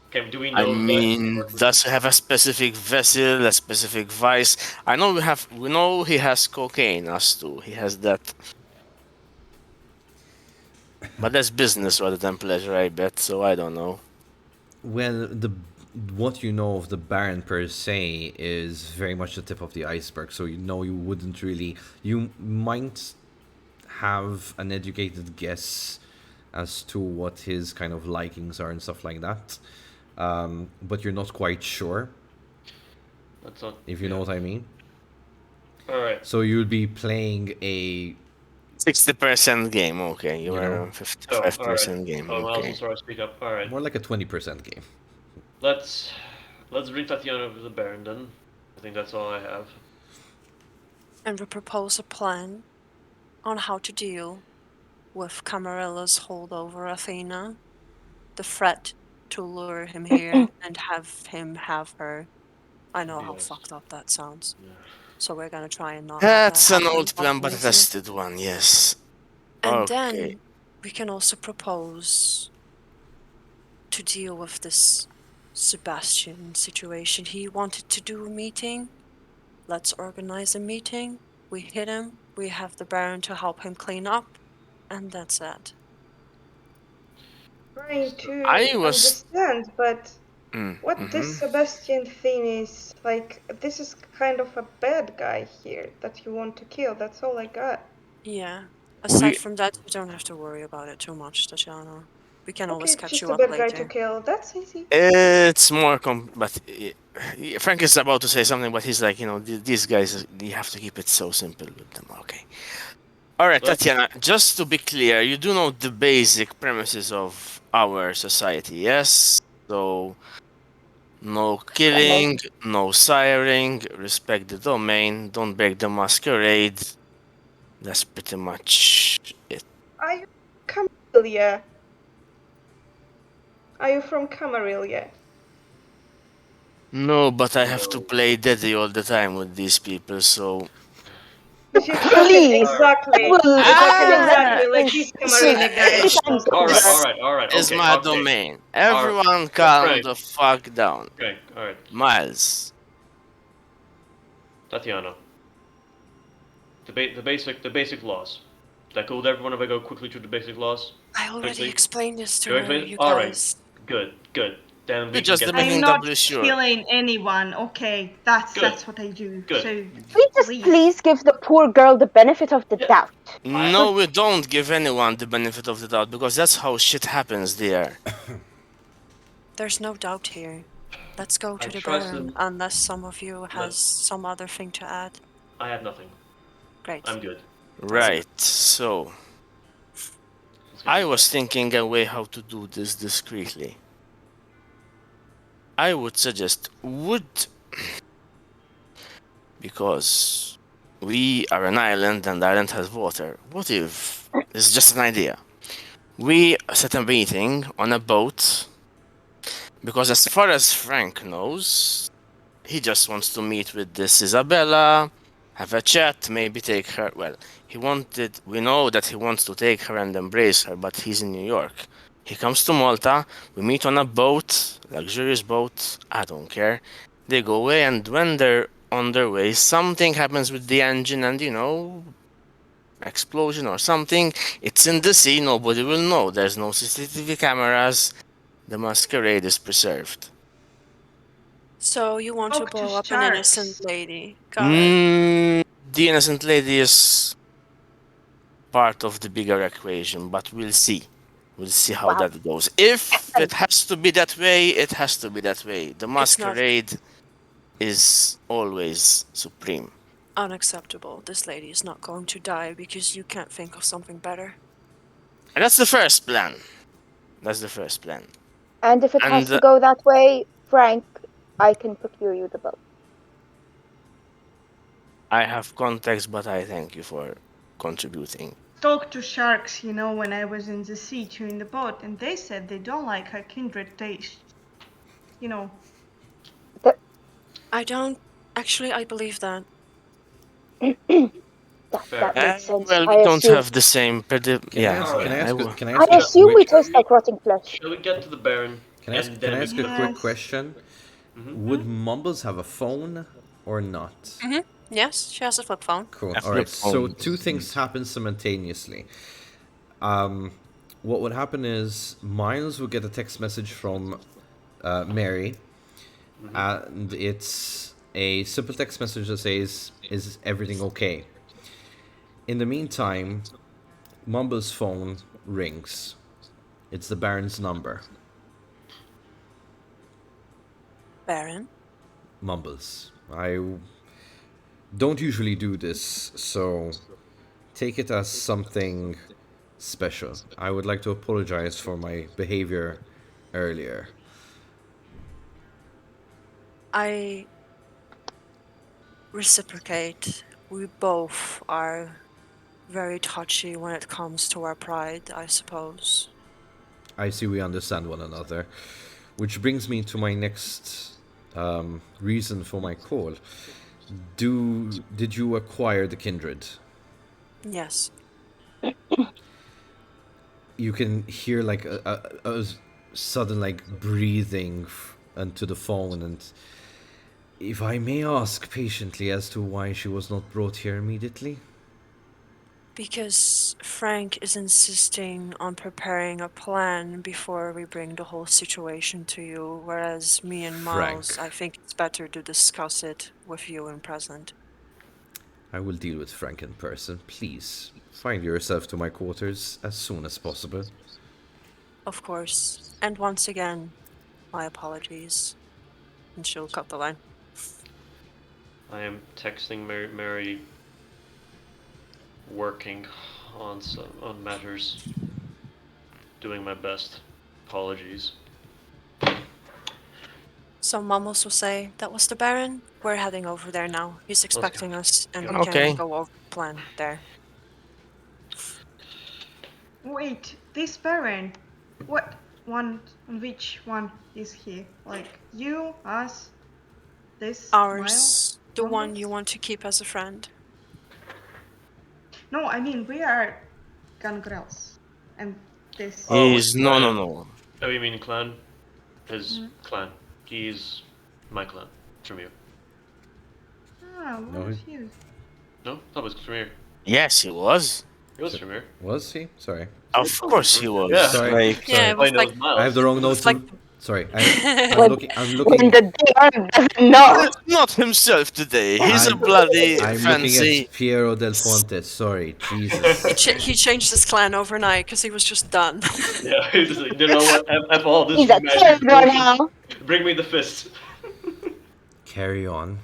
Speaker 5: Okay, do we
Speaker 6: I
Speaker 5: know that?
Speaker 6: mean, does he have a specific vessel, a specific vice? I know we know he has cocaine, us too. He has that. But that's business rather than pleasure, I bet, so I don't know.
Speaker 2: Well, the what you know of the Baron per se is very much the tip of the iceberg. So you wouldn't really. You might have an educated guess as to what his kind of likings are and stuff like that, but you're not quite sure.
Speaker 5: That's not.
Speaker 2: If you know what I mean.
Speaker 5: All right.
Speaker 2: So you'd be playing a
Speaker 6: 60% game, okay. You
Speaker 2: You
Speaker 6: are
Speaker 2: know.
Speaker 6: on
Speaker 5: Oh, all right.
Speaker 6: 55% game,
Speaker 5: Oh, Miles, I'm
Speaker 6: okay.
Speaker 5: sorry. Speak up. All right.
Speaker 2: more like a 20% game.
Speaker 5: Let's bring Tatiana to the Baron then. I think that's all I have.
Speaker 3: And we propose a plan on how to deal with Camarilla's hold over Athena, the threat to lure him here and have him have her. I know how
Speaker 5: Yes.
Speaker 3: fucked up that sounds.
Speaker 5: Yeah.
Speaker 3: So we're gonna try and not have that
Speaker 6: That's an
Speaker 3: happen,
Speaker 6: old plan, but a
Speaker 3: obviously.
Speaker 6: tested one, yes.
Speaker 3: And
Speaker 6: Okay.
Speaker 3: then we can also propose to deal with this Sebastian situation. He wanted to do a meeting. Let's organize a meeting. We hit him. We have the Baron to help him clean up. And that's it.
Speaker 4: Trying to
Speaker 6: I was.
Speaker 4: understand, but what
Speaker 6: Mhm.
Speaker 4: this Sebastian thing is like, this is kind of a bad guy here that you want to kill. That's all I got.
Speaker 3: Yeah. Aside
Speaker 6: We,
Speaker 3: from that, you don't have to worry about it too much, Tatiana. We can
Speaker 4: Okay,
Speaker 3: always
Speaker 4: it's
Speaker 3: catch
Speaker 4: just
Speaker 3: you
Speaker 4: a
Speaker 3: up
Speaker 4: bad guy to
Speaker 3: later.
Speaker 4: kill. That's easy.
Speaker 6: it's more but Frank is about to say something, but he's like, these guys, you have to keep it so simple with them. Okay. All right,
Speaker 5: Let's-
Speaker 6: Tatiana, just to be clear, you do know the basic premises of our society, yes? So, no killing, no siring, respect the domain, don't break the masquerade. That's pretty much it.
Speaker 4: Are you Camarilla? Are you from Camarilla?
Speaker 6: No, but I have to
Speaker 5: No.
Speaker 6: play Daddy all the time with these people, so.
Speaker 4: Okay,
Speaker 1: please,
Speaker 4: exactly.
Speaker 6: Ah!
Speaker 4: Exactly, like these
Speaker 1: please,
Speaker 4: Camarilla guys.
Speaker 1: 3 times
Speaker 5: All right.
Speaker 1: over.
Speaker 5: All right. All right.
Speaker 6: Is
Speaker 5: Okay.
Speaker 6: my
Speaker 5: Okay.
Speaker 6: domain. Everyone calm
Speaker 5: Frank.
Speaker 6: the fuck down.
Speaker 5: Okay. All right.
Speaker 6: Miles.
Speaker 5: Tatiana. The basic laws. Is that cool with everyone if I go quickly through the basic laws?
Speaker 3: I already
Speaker 5: Quickly?
Speaker 3: explained this to
Speaker 5: You
Speaker 3: her,
Speaker 5: explain?
Speaker 3: you
Speaker 5: All right.
Speaker 3: guys.
Speaker 5: Good. Good. then we
Speaker 6: We're
Speaker 5: can
Speaker 6: just
Speaker 5: get.
Speaker 6: making
Speaker 4: I'm not
Speaker 6: doubly sure.
Speaker 4: killing anyone. Okay, that's
Speaker 5: Good.
Speaker 4: what I do.
Speaker 5: Good.
Speaker 4: So
Speaker 1: We just please give the poor girl the benefit of the
Speaker 5: Yeah.
Speaker 1: doubt.
Speaker 6: No, we don't give anyone the benefit of the doubt because that's how shit happens there.
Speaker 3: There's no doubt here. Let's go to
Speaker 5: I
Speaker 3: the
Speaker 5: trust
Speaker 3: Baron,
Speaker 5: him.
Speaker 3: unless some of you has some other thing to add.
Speaker 5: I have nothing.
Speaker 3: Great.
Speaker 5: I'm good.
Speaker 6: Right, so
Speaker 5: Let's get
Speaker 6: I
Speaker 5: this
Speaker 6: was
Speaker 5: done.
Speaker 6: thinking a way how to do this discreetly. I would suggest because we are an island and the island has water. What if it's just an idea? We set a meeting on a boat because as far as Frank knows, he just wants to meet with this Isabella, have a chat, maybe take her. Well, we know that he wants to take her and embrace her, but he's in New York. He comes to Malta, we meet on a boat, luxurious boat, I don't care. They go away, and when they're on their way, something happens with the engine, and explosion or something. It's in the sea, nobody will know. There's no CCTV cameras. The Masquerade is preserved.
Speaker 3: So you want to
Speaker 4: Talk to
Speaker 3: blow up an innocent
Speaker 4: sharks.
Speaker 3: lady. Got it.
Speaker 6: The innocent lady is part of the bigger equation, but we'll see. We'll see how
Speaker 1: Wow.
Speaker 6: that goes. If it has to be that way, it has to be that way. The
Speaker 3: It's not
Speaker 6: Masquerade is always supreme.
Speaker 3: unacceptable. This lady is not going to die because you can't think of something better.
Speaker 6: And that's the first plan. That's the first plan.
Speaker 1: And if it has
Speaker 6: And
Speaker 1: to go that way, Frank, I can procure you the boat.
Speaker 6: I have context, but I thank you for contributing.
Speaker 4: Talk to sharks, when I was in the sea too in the boat, and they said they don't like her kindred taste.
Speaker 3: I don't. Actually, I believe that.
Speaker 1: That makes sense.
Speaker 6: Well,
Speaker 1: I
Speaker 6: we don't
Speaker 1: assume.
Speaker 6: have the same
Speaker 2: Can I
Speaker 1: I
Speaker 2: ask
Speaker 1: assume
Speaker 2: a
Speaker 1: we
Speaker 2: quick,
Speaker 1: taste like rotting flesh.
Speaker 5: Shall we get to the Baron?
Speaker 2: can I ask,
Speaker 5: and
Speaker 2: can
Speaker 5: then
Speaker 2: I
Speaker 5: we
Speaker 2: ask a
Speaker 5: can-
Speaker 2: quick
Speaker 4: Yes.
Speaker 2: question? Would Mumbles have a phone or not?
Speaker 3: Yes, she has a flip phone.
Speaker 2: Cool.
Speaker 6: A
Speaker 2: All right.
Speaker 6: flip
Speaker 2: So
Speaker 6: phone.
Speaker 2: two things happen simultaneously. What would happen is Miles would get a text message from Mary, and it's a simple text message that says, "Is everything okay?" In the meantime, Mumble's phone rings. It's the Baron's number.
Speaker 3: Baron?
Speaker 2: Mumbles. I don't usually do this, so take it as something special. I would like to apologize for my behavior earlier.
Speaker 3: I reciprocate. We both are very touchy when it comes to our pride, I suppose.
Speaker 2: I see we understand one another. Which brings me to my next reason for my call. Did you acquire the kindred?
Speaker 3: Yes.
Speaker 2: You can hear like a sudden like breathing into the phone, and if I may ask patiently as to why she was not brought here immediately?
Speaker 3: Because Frank is insisting on preparing a plan before we bring the whole situation to you, whereas me and Miles,
Speaker 2: Frank.
Speaker 3: I think it's better to discuss it with you in present.
Speaker 2: I will deal with Frank in person. Please, find yourself to my quarters as soon as possible.
Speaker 3: Of course. And once again, my apologies. And she'll cut the line.
Speaker 5: I am texting Mary working on matters, doing my best. Apologies.
Speaker 3: So Mamos will say, that was the Baron. We're heading over there now. He's expecting us, and we
Speaker 6: Okay.
Speaker 3: can go over the plan there.
Speaker 4: Wait, this Baron. What one? Which one is he? Like you, us, this
Speaker 3: Ours,
Speaker 4: Miles?
Speaker 3: the one
Speaker 4: Mumbles?
Speaker 3: you want to keep as a friend.
Speaker 4: No, I mean we are gangrels, and this.
Speaker 5: Oh,
Speaker 6: He's no.
Speaker 5: Oh, you mean clan? His clan. He's my clan. From you.
Speaker 4: Ah,
Speaker 2: No,
Speaker 4: what is you?
Speaker 5: No? That was from here.
Speaker 6: Yes, he was.
Speaker 5: He was from here.
Speaker 2: Was he? Sorry.
Speaker 6: Of course he was.
Speaker 5: Yeah.
Speaker 2: Sorry.
Speaker 6: Like,
Speaker 3: Yeah, it
Speaker 5: I
Speaker 3: was
Speaker 5: know
Speaker 3: like
Speaker 5: Miles.
Speaker 2: I have the wrong note
Speaker 3: It's like
Speaker 2: to... Sorry, I'm
Speaker 1: When,
Speaker 2: looking. I'm
Speaker 1: when
Speaker 2: looking.
Speaker 1: the DM doesn't know.
Speaker 6: Not himself today. He's a
Speaker 2: I'm,
Speaker 6: bloody
Speaker 2: I'm looking at
Speaker 6: fancy.
Speaker 2: Piero del Fonte. Sorry, Jesus.
Speaker 3: He changed his clan overnight because he was just done.
Speaker 5: Yeah, he's just like, you know what? F all this
Speaker 1: He's a
Speaker 5: magic
Speaker 1: kid right
Speaker 5: bullshit.
Speaker 1: now.
Speaker 5: Bring me the fist.
Speaker 2: Carry on.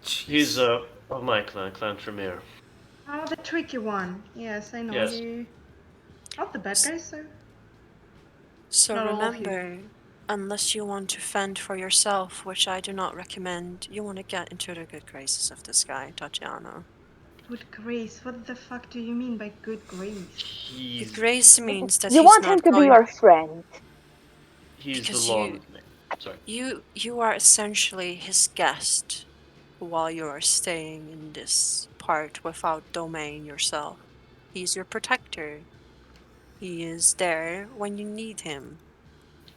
Speaker 5: He's
Speaker 2: Jeez.
Speaker 5: of my clan, Clan Tremere.
Speaker 4: Oh, the tricky one. Yes, I know
Speaker 5: Yes.
Speaker 4: you. Not the bad guys, so.
Speaker 3: So
Speaker 4: Not all of you.
Speaker 3: remember, unless you want to fend for yourself, which I do not recommend, you want to get into the good graces of this guy, Tatiana.
Speaker 4: Good grace. What the fuck do you mean by good grace?
Speaker 3: The
Speaker 5: He's
Speaker 3: grace means that
Speaker 1: You
Speaker 3: he's
Speaker 1: want him
Speaker 3: not
Speaker 1: to be
Speaker 3: going
Speaker 1: your friend.
Speaker 5: the
Speaker 3: because
Speaker 5: law.
Speaker 3: you
Speaker 5: Sorry.
Speaker 3: you are essentially his guest while you are staying in this part without domain yourself. He's your protector. He is there when you need him.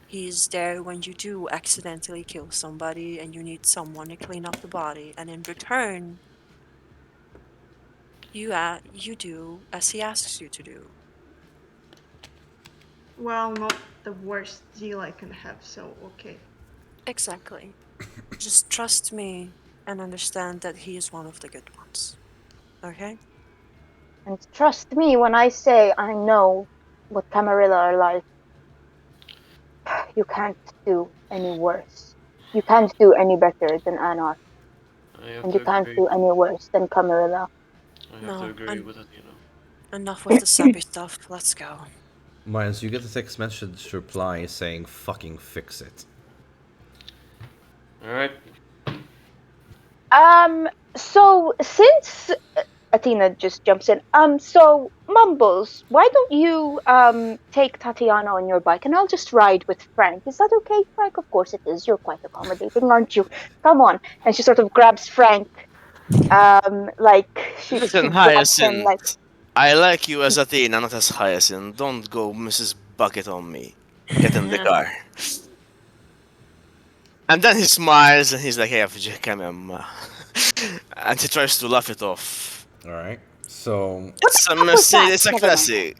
Speaker 3: He's there when you do accidentally kill somebody and you need someone to clean up the body, and in return, you do as he asks you to do.
Speaker 4: Well, not the worst deal I can have, so okay.
Speaker 3: Exactly. Just trust me and understand that he is one of the good ones. Okay?
Speaker 1: And trust me when I say I know what Camarilla are like. You can't do any worse. You can't do any better than Anarch,
Speaker 5: I have
Speaker 1: and
Speaker 5: to
Speaker 1: you can't
Speaker 5: agree.
Speaker 1: do any worse than Camarilla.
Speaker 5: I have to
Speaker 3: No,
Speaker 5: agree with it, you know.
Speaker 3: enough with the sappy stuff. Let's go.
Speaker 2: Miles, you get a text message reply saying "fucking fix it."
Speaker 5: Alright.
Speaker 1: So since Athena just jumps in, so Mumbles, why don't you take Tatiana on your bike and I'll just ride with Frank? Is that okay, Frank? Of course it is. You're quite accommodating, aren't you? Come on. And she sort of grabs Frank, like she
Speaker 6: Listen,
Speaker 1: grabs him like
Speaker 6: Hyacinth. I like you as Athena, not as Hyacinth. Don't go Mrs. Bucket on me. Get in the car. And then he smiles and he's like, hey, come on. And he tries to laugh it off.
Speaker 2: All right. So,
Speaker 6: It's a
Speaker 1: fuck was that?
Speaker 6: it's a
Speaker 1: Never mind.
Speaker 6: classic.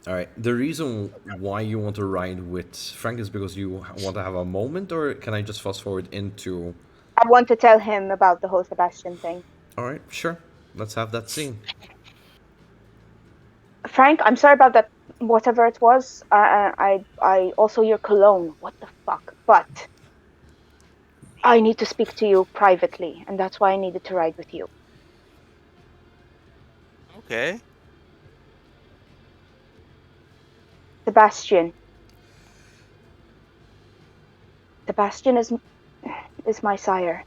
Speaker 2: all right. The reason why you want to ride with Frank is because you want to have a moment, or can I just fast forward into?
Speaker 1: I want to tell him about the whole Sebastian thing.
Speaker 2: All right, sure. Let's have that scene.
Speaker 1: Frank, I'm sorry about that. Whatever it was, I also your cologne. What the fuck? But I need to speak to you privately, and that's why I needed to ride with you.
Speaker 6: Okay.
Speaker 1: Sebastian. Sebastian is my sire.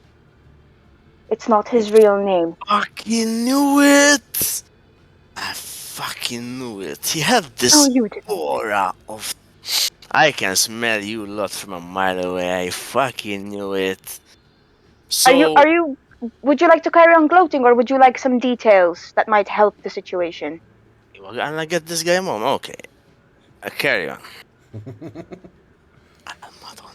Speaker 1: It's not his real name.
Speaker 6: Fucking knew it! I fucking knew it. He had this
Speaker 1: Oh, you did.
Speaker 6: aura of. I can smell you lot from a mile away. I fucking knew it. So,
Speaker 1: Are you? Would you like to carry on gloating, or would you like some details that might help the situation?
Speaker 6: we're gonna get this guy home. Okay. Carry on. Madonna.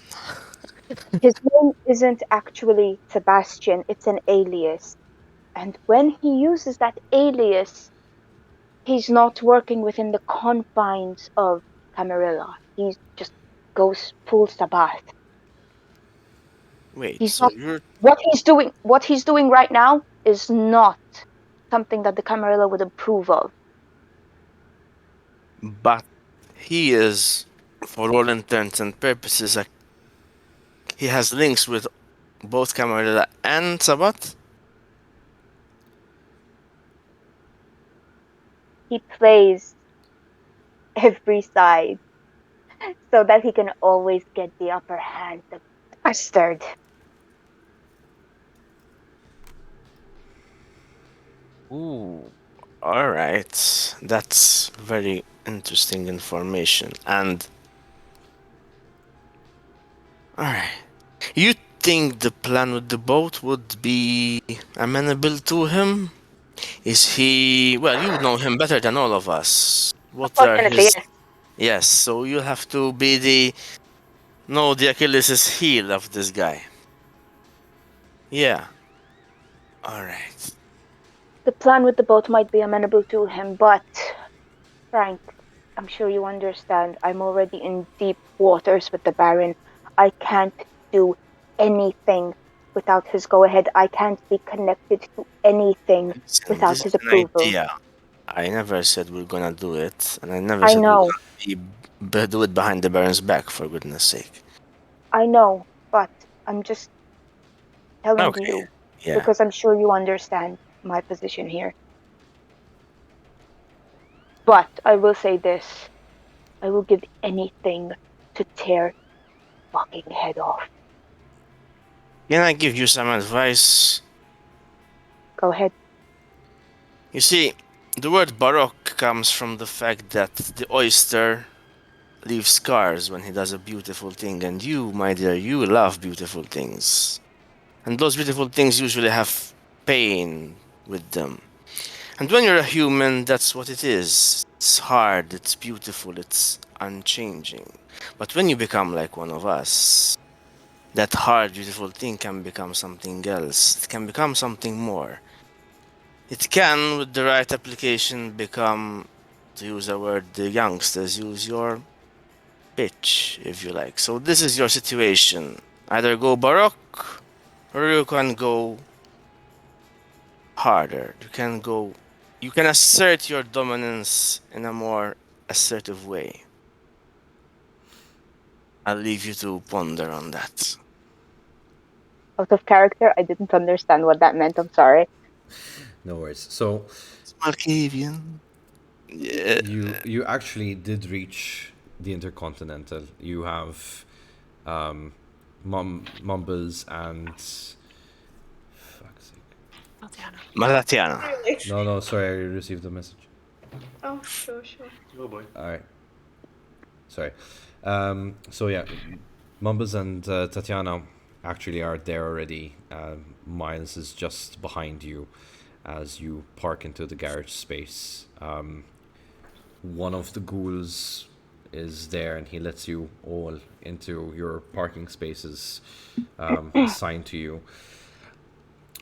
Speaker 1: His name isn't actually Sebastian, it's an alias. And when he uses that alias, he's not working within the confines of Camarilla. He just goes full Sabbath.
Speaker 6: Wait,
Speaker 1: He's
Speaker 6: so
Speaker 1: not
Speaker 6: you're.
Speaker 1: what he's doing right now is not something that the Camarilla would approve of.
Speaker 6: But he is, for all intents and purposes, he has links with both Camarilla and Sabat.
Speaker 1: He plays every side so that he can always get the upper hand. The bastard.
Speaker 6: Ooh. Alright. That's very interesting information. And. Alright. You think the plan with the boat would be amenable to him? Is he. Well, you know him better than all of us. What are
Speaker 1: Unfortunately,
Speaker 6: his.
Speaker 1: yes.
Speaker 6: Yes, so you have to be the. No, the Achilles' heel of this guy. Yeah. Alright.
Speaker 1: The plan with the boat might be amenable to him, but Frank, I'm sure you understand. I'm already in deep waters with the Baron. I can't do anything without his go ahead. I can't be connected to anything
Speaker 6: Listen,
Speaker 1: without
Speaker 6: this is
Speaker 1: his
Speaker 6: an
Speaker 1: approval.
Speaker 6: idea. I never said we're gonna do it, and I never
Speaker 1: I
Speaker 6: said we're
Speaker 1: know,
Speaker 6: gonna do it behind the Baron's back, for goodness sake.
Speaker 1: I know, but I'm just telling
Speaker 6: Okay,
Speaker 1: you
Speaker 6: yeah.
Speaker 1: because I'm sure you understand my position here. But I will say this, I will give anything to tear fucking head off.
Speaker 6: Can I give you some advice?
Speaker 1: Go ahead.
Speaker 6: You see, the word Baroque comes from the fact that the oyster leaves scars when he does a beautiful thing, and you, my dear, you love beautiful things. And those beautiful things usually have pain with them. And when you're a human, that's what it is. It's hard, it's beautiful, it's unchanging. But when you become like one of us, that hard, beautiful thing can become something else. It can become something more. It can, with the right application, become, to use a word the youngsters use, your bitch, if you like. So this is your situation. Either go Baroque, or you can go harder. You can assert your dominance in a more assertive way. I'll leave you to ponder on that.
Speaker 1: Out of character, I didn't understand what that meant. I'm sorry.
Speaker 2: No worries. So
Speaker 6: Malkavian. Yeah.
Speaker 2: you actually did reach the Intercontinental. You have Mumbles and fuck's sake.
Speaker 6: Malatiana.
Speaker 4: Really?
Speaker 2: No, sorry, I received a message.
Speaker 4: Oh, sure.
Speaker 5: Oh boy.
Speaker 2: All right, sorry. So yeah, Mumbles and Tatiana actually are there already. Miles is just behind you as you park into the garage space. One of the ghouls is there and he lets you all into your parking spaces assigned to you.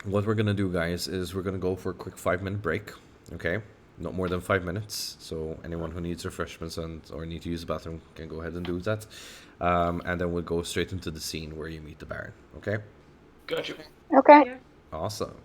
Speaker 2: What we're gonna do, guys, is we're gonna go for a quick 5 minute break. Okay, not more than 5 minutes. So anyone who needs refreshments and or need to use the bathroom can go ahead and do that. And then we'll go straight into the scene where you meet the Baron. Okay,
Speaker 5: Gotcha.
Speaker 1: Okay.
Speaker 4: Yeah.
Speaker 2: awesome.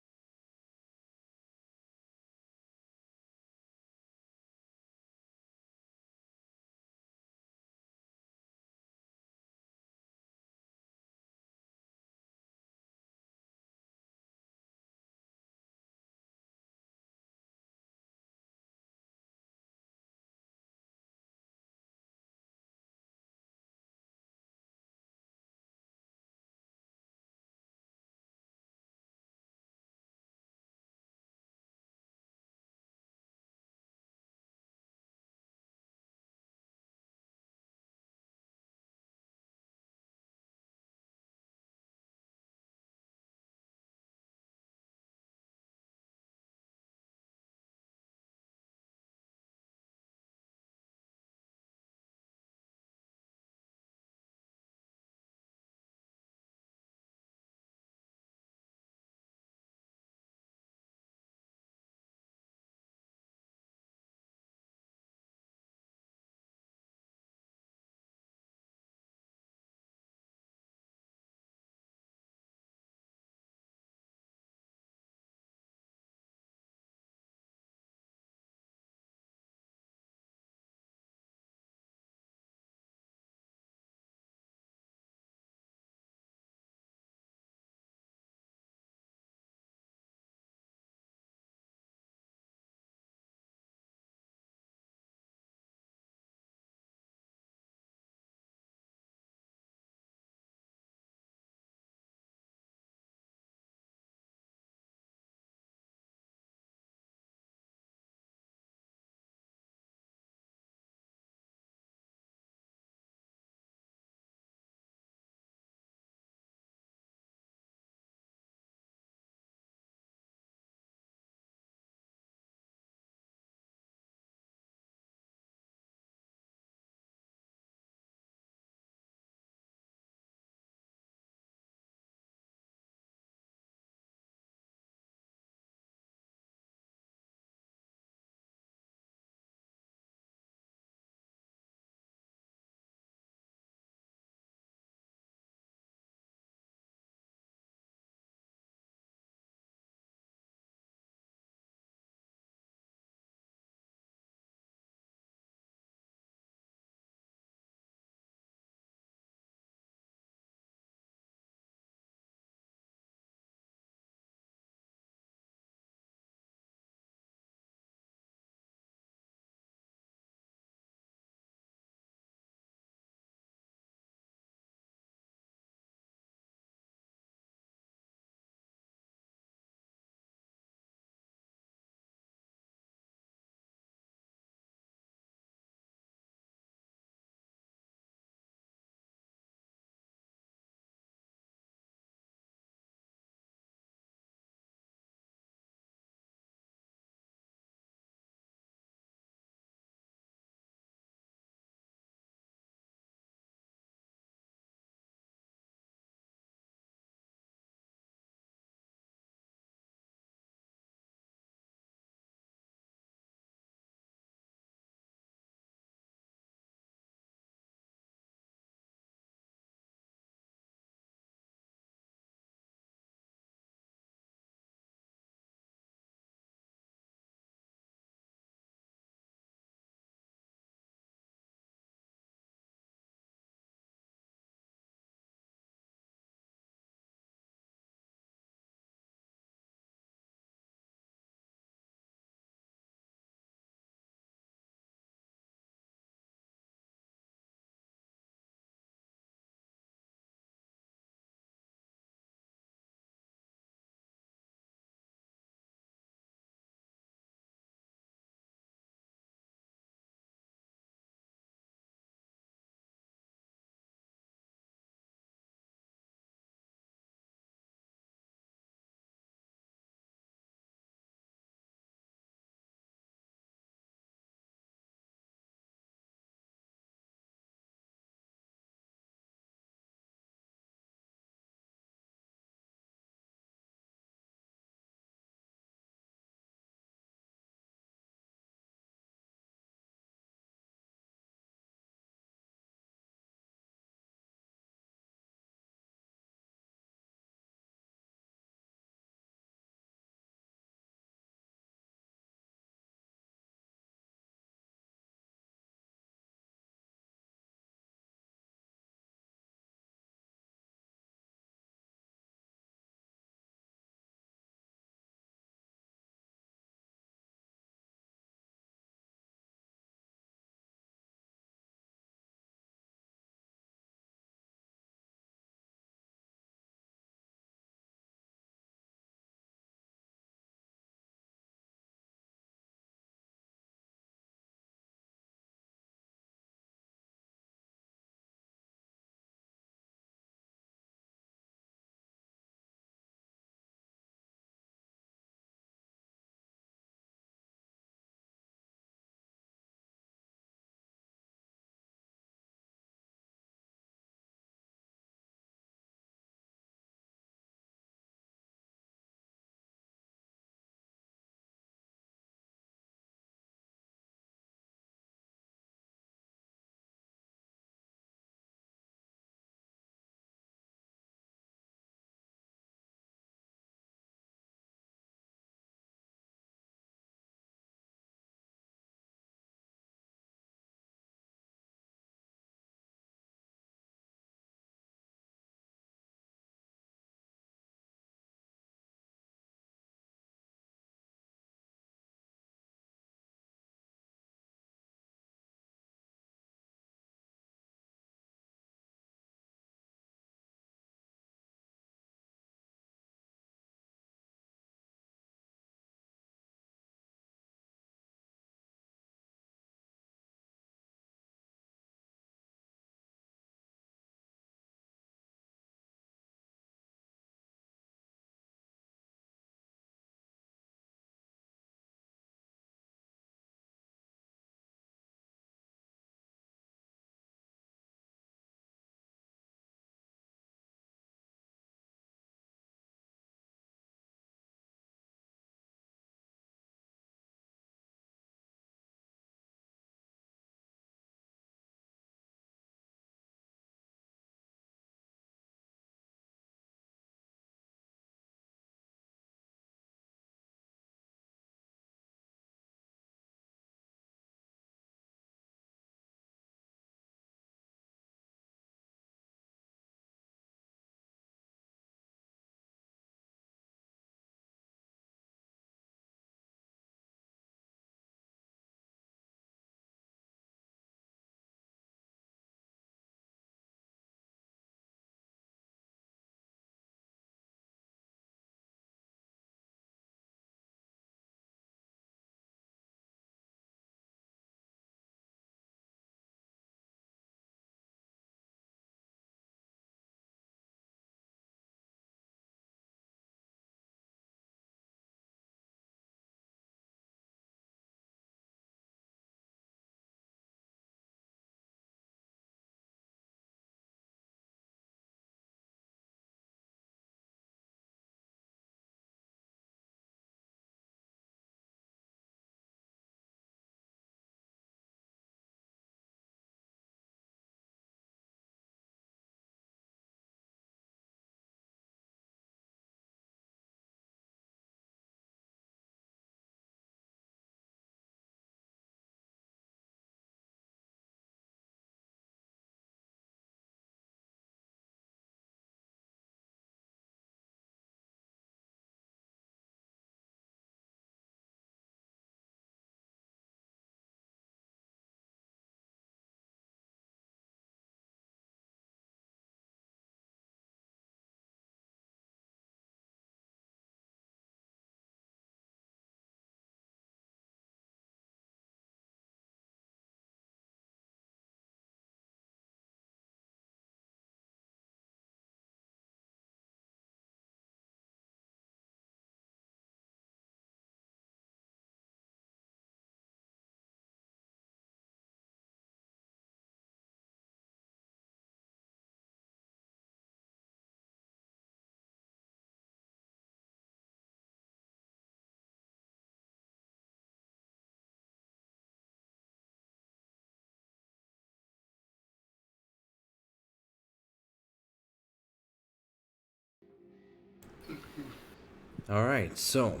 Speaker 2: All right, so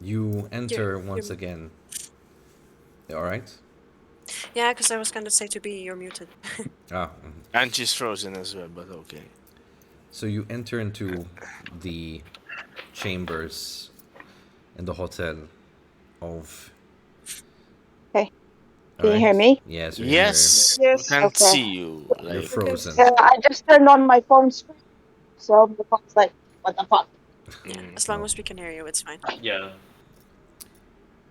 Speaker 2: you enter once again. All right.
Speaker 3: Yeah, because I was gonna say to be you're muted.
Speaker 2: Ah,
Speaker 6: And she's frozen as well, but okay.
Speaker 2: so you enter into the chambers in the hotel of.
Speaker 1: Okay.
Speaker 2: All
Speaker 1: Can you hear
Speaker 2: right.
Speaker 1: me?
Speaker 2: Yes, we can hear you.
Speaker 6: Yes, we
Speaker 4: Yes.
Speaker 6: can't
Speaker 1: Okay.
Speaker 6: see you.
Speaker 2: You're
Speaker 6: Like,
Speaker 4: We can
Speaker 2: frozen.
Speaker 1: I just turned on my phone screen, so the phone's like, what the fuck?
Speaker 3: Yeah,
Speaker 6: mm,
Speaker 3: as long
Speaker 2: No.
Speaker 3: as we can hear you, it's fine.
Speaker 5: Yeah.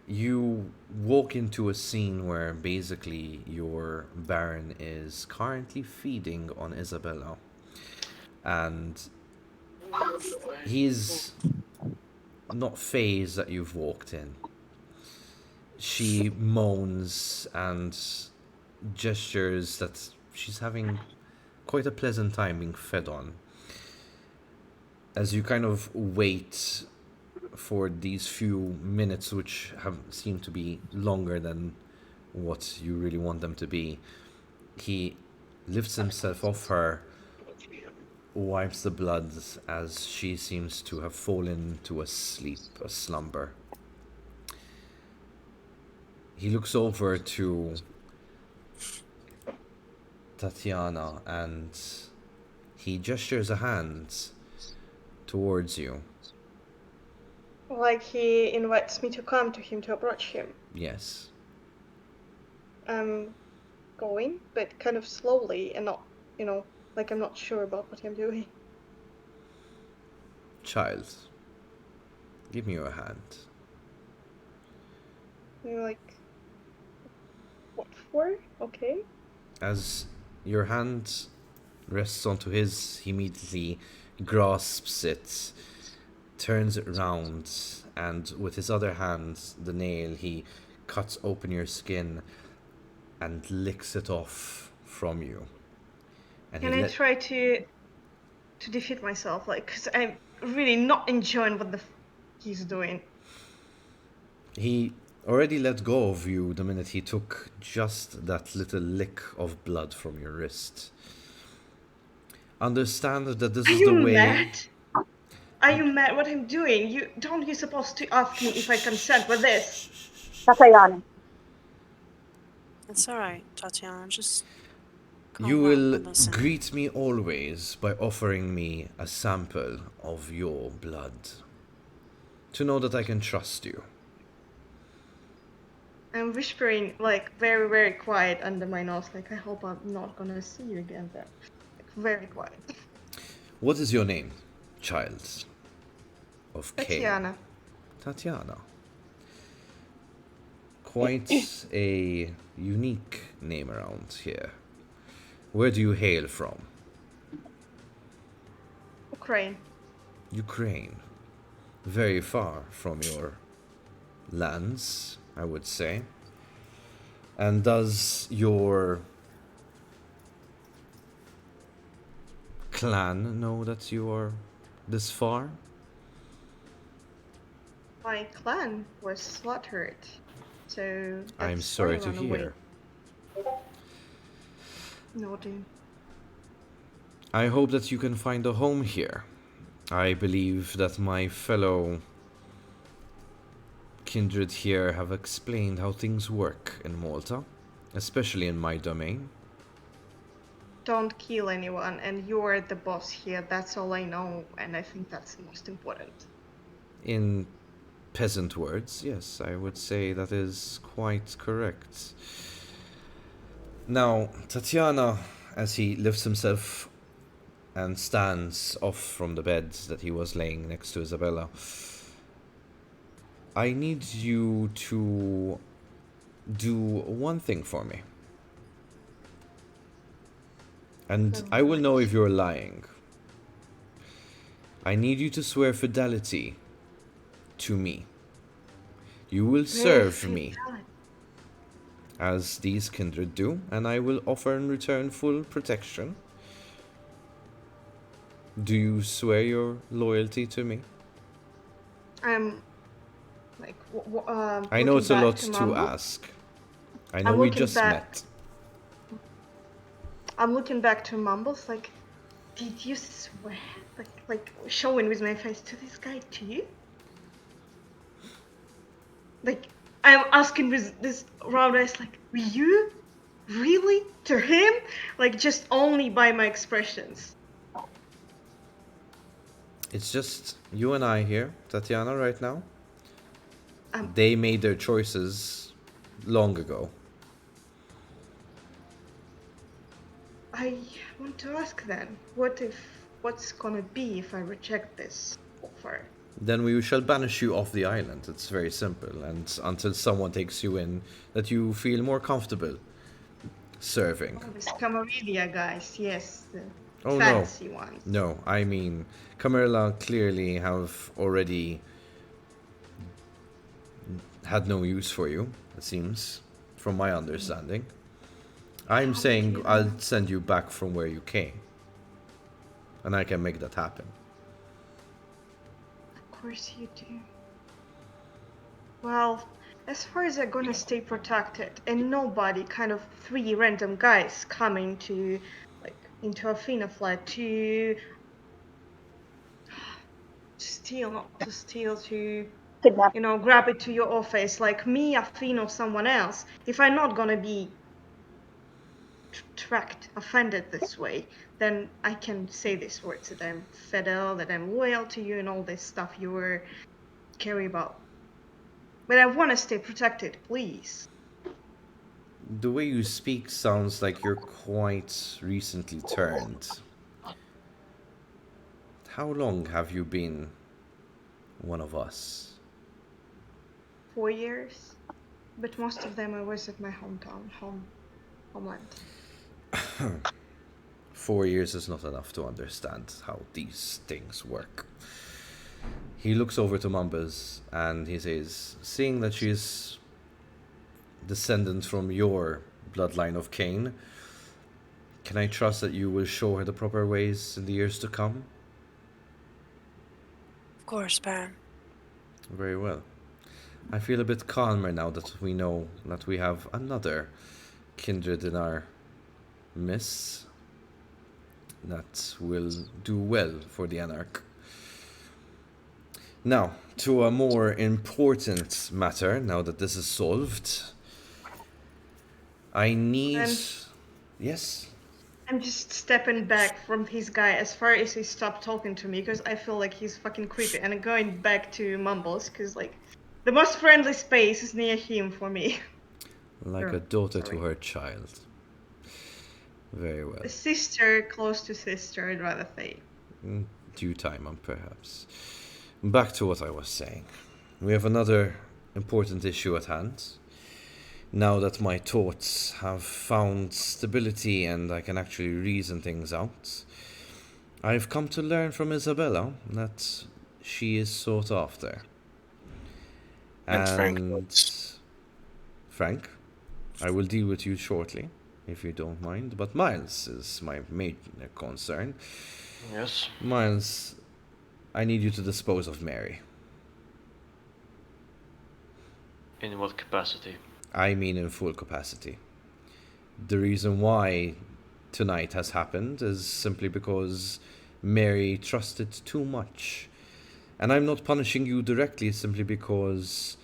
Speaker 2: You walk into a scene where basically your Baron is currently feeding on Isabella. And he's not phased that you've walked in. She moans and gestures that she's having quite a pleasant time being fed on. As you kind of wait for these few minutes, which have seemed to be longer than what you really want them to be, he lifts himself off her, wipes the blood as she seems to have fallen to a sleep, a slumber. He looks over to Tatiana and he gestures a hand towards you.
Speaker 4: Like he invites me to come to him to approach him.
Speaker 2: Yes.
Speaker 4: I'm going, but kind of slowly and not, like I'm not sure about what I'm doing.
Speaker 2: Child, give me your hand.
Speaker 4: Like, what for? Okay.
Speaker 2: As your hand rests onto his, he immediately grasps it, turns it round, and with his other hand, the nail, he cuts open your skin and licks it off from you. And
Speaker 4: Can I try to defeat myself? Like, because I'm really not enjoying what he's doing.
Speaker 2: He already let go of you the minute he took just that little lick of blood from your wrist. Understand that this
Speaker 4: Are
Speaker 2: is
Speaker 4: you
Speaker 2: the way.
Speaker 4: mad? Are you mad what I'm doing? You're supposed to ask me if I consent with this.
Speaker 1: Tatiana.
Speaker 3: It's alright, Tatiana, just
Speaker 2: You
Speaker 3: calm
Speaker 2: will
Speaker 3: down and listen.
Speaker 2: greet me always by offering me a sample of your blood. To know that I can trust you.
Speaker 4: I'm whispering, like, very, very quiet under my nose. Like, I hope I'm not gonna see you again there. Like, very quiet.
Speaker 2: What is your name, child? Of Cain.
Speaker 4: Tatiana.
Speaker 2: Tatiana. Quite a unique name around here. Where do you hail from?
Speaker 4: Ukraine.
Speaker 2: Ukraine. Very far from your lands, I would say. And does your clan know that you are this far?
Speaker 4: My clan was slaughtered. So
Speaker 2: I'm
Speaker 4: that's
Speaker 2: sorry
Speaker 4: why I
Speaker 2: to
Speaker 4: ran away.
Speaker 2: hear.
Speaker 4: Naughty.
Speaker 2: I hope that you can find a home here. I believe that my fellow kindred here have explained how things work in Malta, especially in my domain.
Speaker 4: Don't kill anyone, and you're the boss here. That's all I know, and I think that's the most important.
Speaker 2: In peasant words, yes, I would say that is quite correct. Now, Tatiana, as he lifts himself and stands off from the bed that he was laying next to Isabella, I need you to do one thing for me. And I will know if you're lying. I need you to swear fidelity to me. You will serve me as these kindred do, and I will offer in return full protection. Do you swear your loyalty to me?
Speaker 4: I'm like,
Speaker 2: I know it's a
Speaker 4: looking
Speaker 2: lot
Speaker 4: back
Speaker 2: to
Speaker 4: Mambo.
Speaker 2: ask. I know
Speaker 4: I'm
Speaker 2: we
Speaker 4: looking
Speaker 2: just
Speaker 4: back.
Speaker 2: met.
Speaker 4: I'm looking back to Mumbles like, did you swear like showing with my face to this guy too. Like I'm asking with this round eyes, like, were you really to him? Like just only by my expressions.
Speaker 2: It's just you and I here, Tatiana, right now.
Speaker 4: Um,
Speaker 2: They made their choices long ago.
Speaker 4: I want to ask then, what's gonna be if I reject this offer?
Speaker 2: Then we shall banish you off the island. It's very simple, and until someone takes you in that you feel more comfortable serving.
Speaker 4: Oh, this Camarilla guys, yes, the
Speaker 2: Oh no,
Speaker 4: fancy ones.
Speaker 2: no, I mean, Camarilla clearly have already had no use for you, it seems, from my understanding. I'm
Speaker 4: How
Speaker 2: saying
Speaker 4: do you
Speaker 2: I'll
Speaker 4: know?
Speaker 2: send you back from where you came, and I can make that happen.
Speaker 4: Of course you do. Well, as far as I'm gonna stay protected and nobody, kind of 3 random guys coming to, like, into Athena flat to steal, not to steal, to,
Speaker 1: Kidnap.
Speaker 4: you know, grab it to your office, like me, Athena, or someone else, if I'm not gonna be tracked, offended this way, then I can say these words that I'm fidel, that I'm loyal to you, and all this stuff you were carry about. But I want to stay protected, please.
Speaker 2: The way you speak sounds like you're quite recently turned. How long have you been one of us?
Speaker 4: 4 years, but most of them I was at my hometown, homeland.
Speaker 2: 4 years is not enough to understand how these things work. He looks over to Mumbas and he says, seeing that she's descendant from your bloodline of Cain, can I trust that you will show her the proper ways in the years to come?
Speaker 3: Of course, Baron.
Speaker 2: Very well. I feel a bit calmer now that we know that we have another kindred in our midst that will do well for the Anarch. Now, to a more important matter, now that this is solved, I need... Yes?
Speaker 4: I'm just stepping back from his guy as far as he stopped talking to me, because I feel like he's fucking creepy, and I'm going back to Mumbles, because, like, the most friendly space is near him for me.
Speaker 2: Like a daughter to her child. Very well.
Speaker 4: A sister, close to sister, I'd rather say.
Speaker 2: In due time, perhaps. Back to what I was saying. We have another important issue at hand. Now that my thoughts have found stability and I can actually reason things out, I've come to learn from Isabella that she is sought after. And Frank, I will deal with you shortly, if you don't mind, but Miles is my main concern.
Speaker 5: Yes.
Speaker 2: Miles, I need you to dispose of Mary.
Speaker 5: In what capacity?
Speaker 2: I mean in full capacity. The reason why tonight has happened is simply because Mary trusted too much. And I'm not punishing you directly simply because,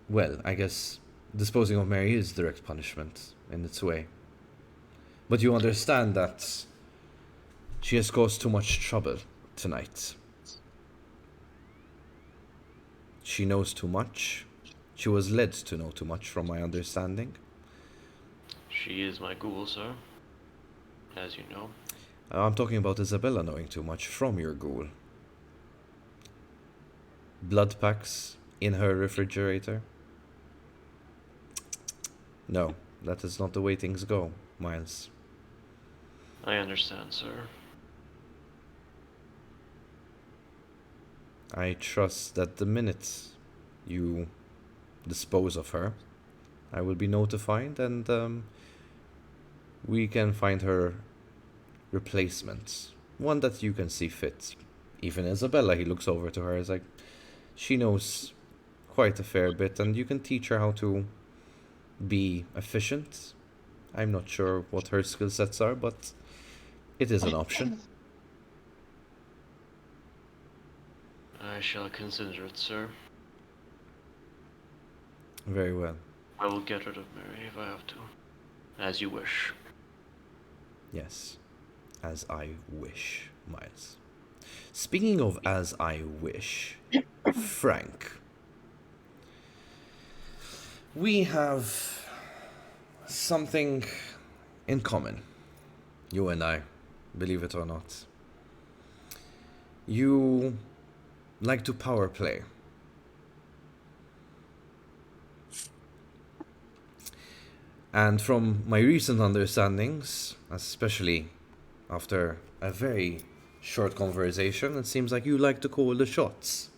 Speaker 2: well, I guess disposing of Mary is direct punishment in its way. But you understand that she has caused too much trouble tonight. She knows too much. She was led to know too much from my understanding.
Speaker 5: She is my ghoul, sir. As you know.
Speaker 2: I'm talking about Isabella knowing too much from your ghoul. Blood packs in her refrigerator. No, that is not the way things go, Miles.
Speaker 5: I understand, sir.
Speaker 2: I trust that the minute you dispose of her, I will be notified and we can find her replacement. One that you can see fit. Even Isabella, he looks over to her, is like, she knows quite a fair bit and you can teach her how to be efficient. I'm not sure what her skill sets are, but it is an option.
Speaker 5: I shall consider it, sir.
Speaker 2: Very well.
Speaker 5: I will get rid of Mary if I have to. As you wish.
Speaker 2: Yes, as I wish, Miles. Speaking of as I wish, Frank, we have something in common, you and I, believe it or not. You like to power play. And from my recent understandings, especially after a very short conversation, it seems like you like to call the shots.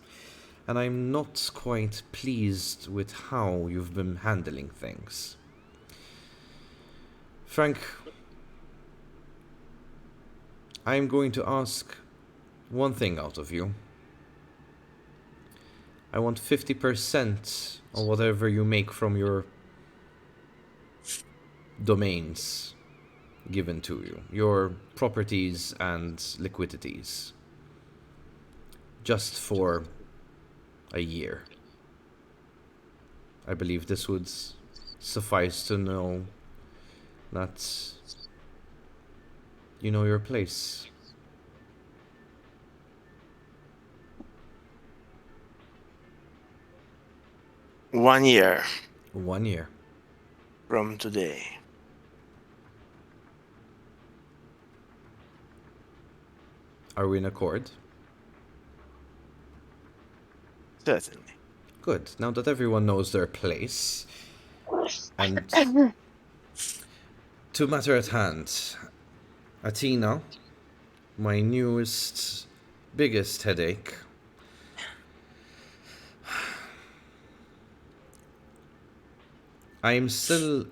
Speaker 2: And I'm not quite pleased with how you've been handling things. Frank, I'm going to ask one thing out of you. I want 50% of whatever you make from your domains given to you, your properties and liquidities, just for a year. I believe this would suffice to know that you know your place.
Speaker 6: One year
Speaker 2: 1 year.
Speaker 6: from today.
Speaker 2: Are we in accord?
Speaker 6: Certainly.
Speaker 2: Good. Now that everyone knows their place, and to matter at hand, Athena, my newest, biggest headache. I'm still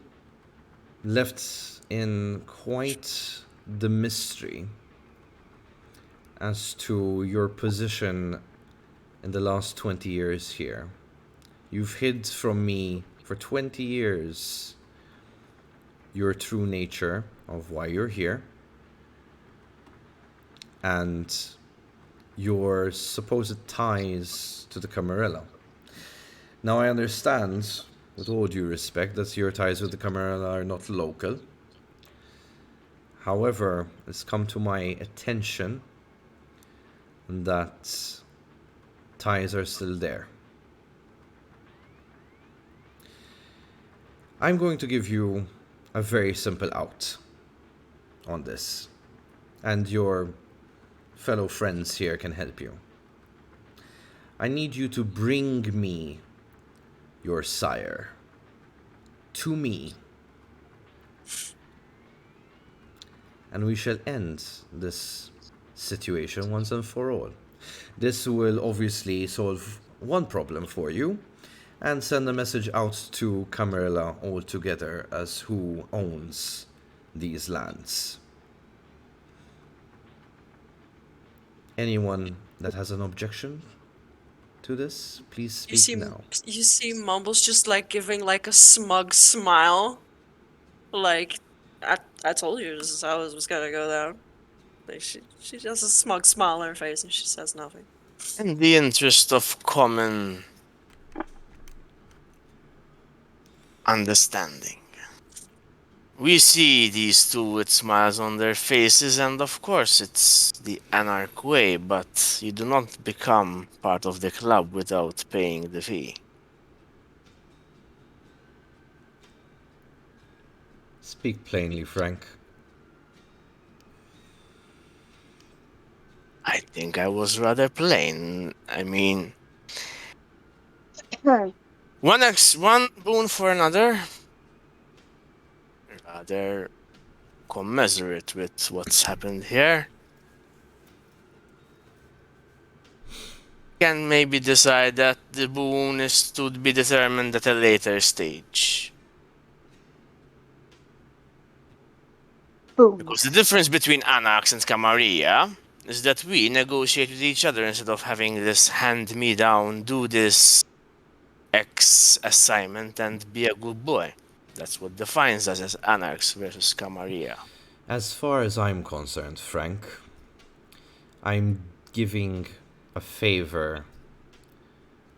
Speaker 2: left in quite the mystery as to your position in the last 20 years here. You've hid from me for 20 years your true nature of why you're here and your supposed ties to the Camarilla. Now I understand, with all due respect, that your ties with the Camarilla are not local. However, it's come to my attention that ties are still there. I'm going to give you a very simple out on this, and your fellow friends here can help you. I need you to bring me your sire to me, and we shall end this situation once and for all. This will obviously solve one problem for you and send a message out to Camarilla altogether as who owns these lands. Anyone that has an objection to this, please speak now.
Speaker 3: You see Mumbles just like giving like a smug smile. Like, I told you this is how it was gonna go down. Like she does a smug smile on her face and she says nothing.
Speaker 6: In the interest of common understanding, we see these two with smiles on their faces, and of course it's the anarch way, but you do not become part of the club without paying the fee.
Speaker 2: Speak plainly, Frank.
Speaker 6: I think I was rather plain. I mean, one boon for another. Rather commiserate with what's happened here. Can maybe decide that the boon is to be determined at a later stage.
Speaker 1: Boom.
Speaker 6: Because the difference between Anax and Camarilla is that we negotiate with each other instead of having this hand-me-down, do this X assignment and be a good boy. That's what defines us as Anax versus Camarilla.
Speaker 2: As far as I'm concerned, Frank, I'm giving a favor,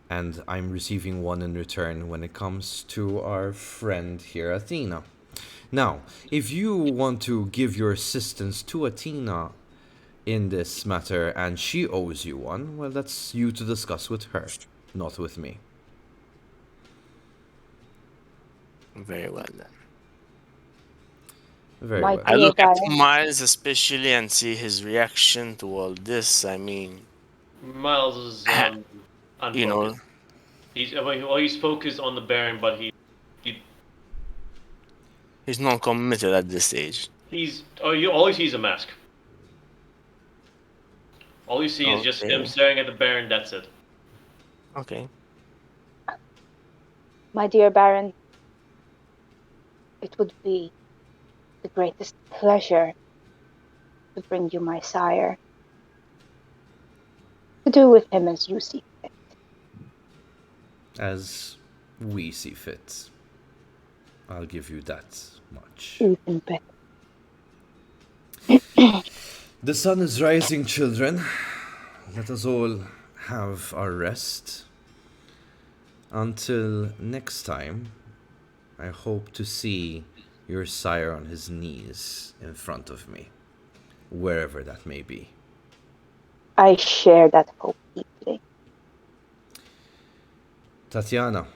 Speaker 2: and I'm receiving one in return when it comes to our friend here, Athena. Now, if you want to give your assistance to Athena in this matter and she owes you one, well, that's you to discuss with her, not with me.
Speaker 6: Very well then.
Speaker 2: Very
Speaker 1: My
Speaker 2: well.
Speaker 6: I
Speaker 1: dear
Speaker 6: look at
Speaker 1: Baron,
Speaker 6: Miles especially and see his reaction to all this. I mean,
Speaker 5: Miles is
Speaker 6: you know,
Speaker 5: unfocused. He's focused on the Baron, but
Speaker 6: he's non-committed at this stage.
Speaker 5: all you see is a mask. All you see is just him
Speaker 6: Okay.
Speaker 5: staring at the Baron. That's it.
Speaker 6: Okay.
Speaker 1: my dear Baron, it would be the greatest pleasure to bring you my sire. To do with him as you see fit.
Speaker 2: As we see fit. I'll give you that much.
Speaker 1: Even better.
Speaker 2: The sun is rising, children. Let us all have our rest. Until next time, I hope to see your sire on his knees in front of me, wherever that may be.
Speaker 1: I share that hope deeply.
Speaker 2: Tatiana,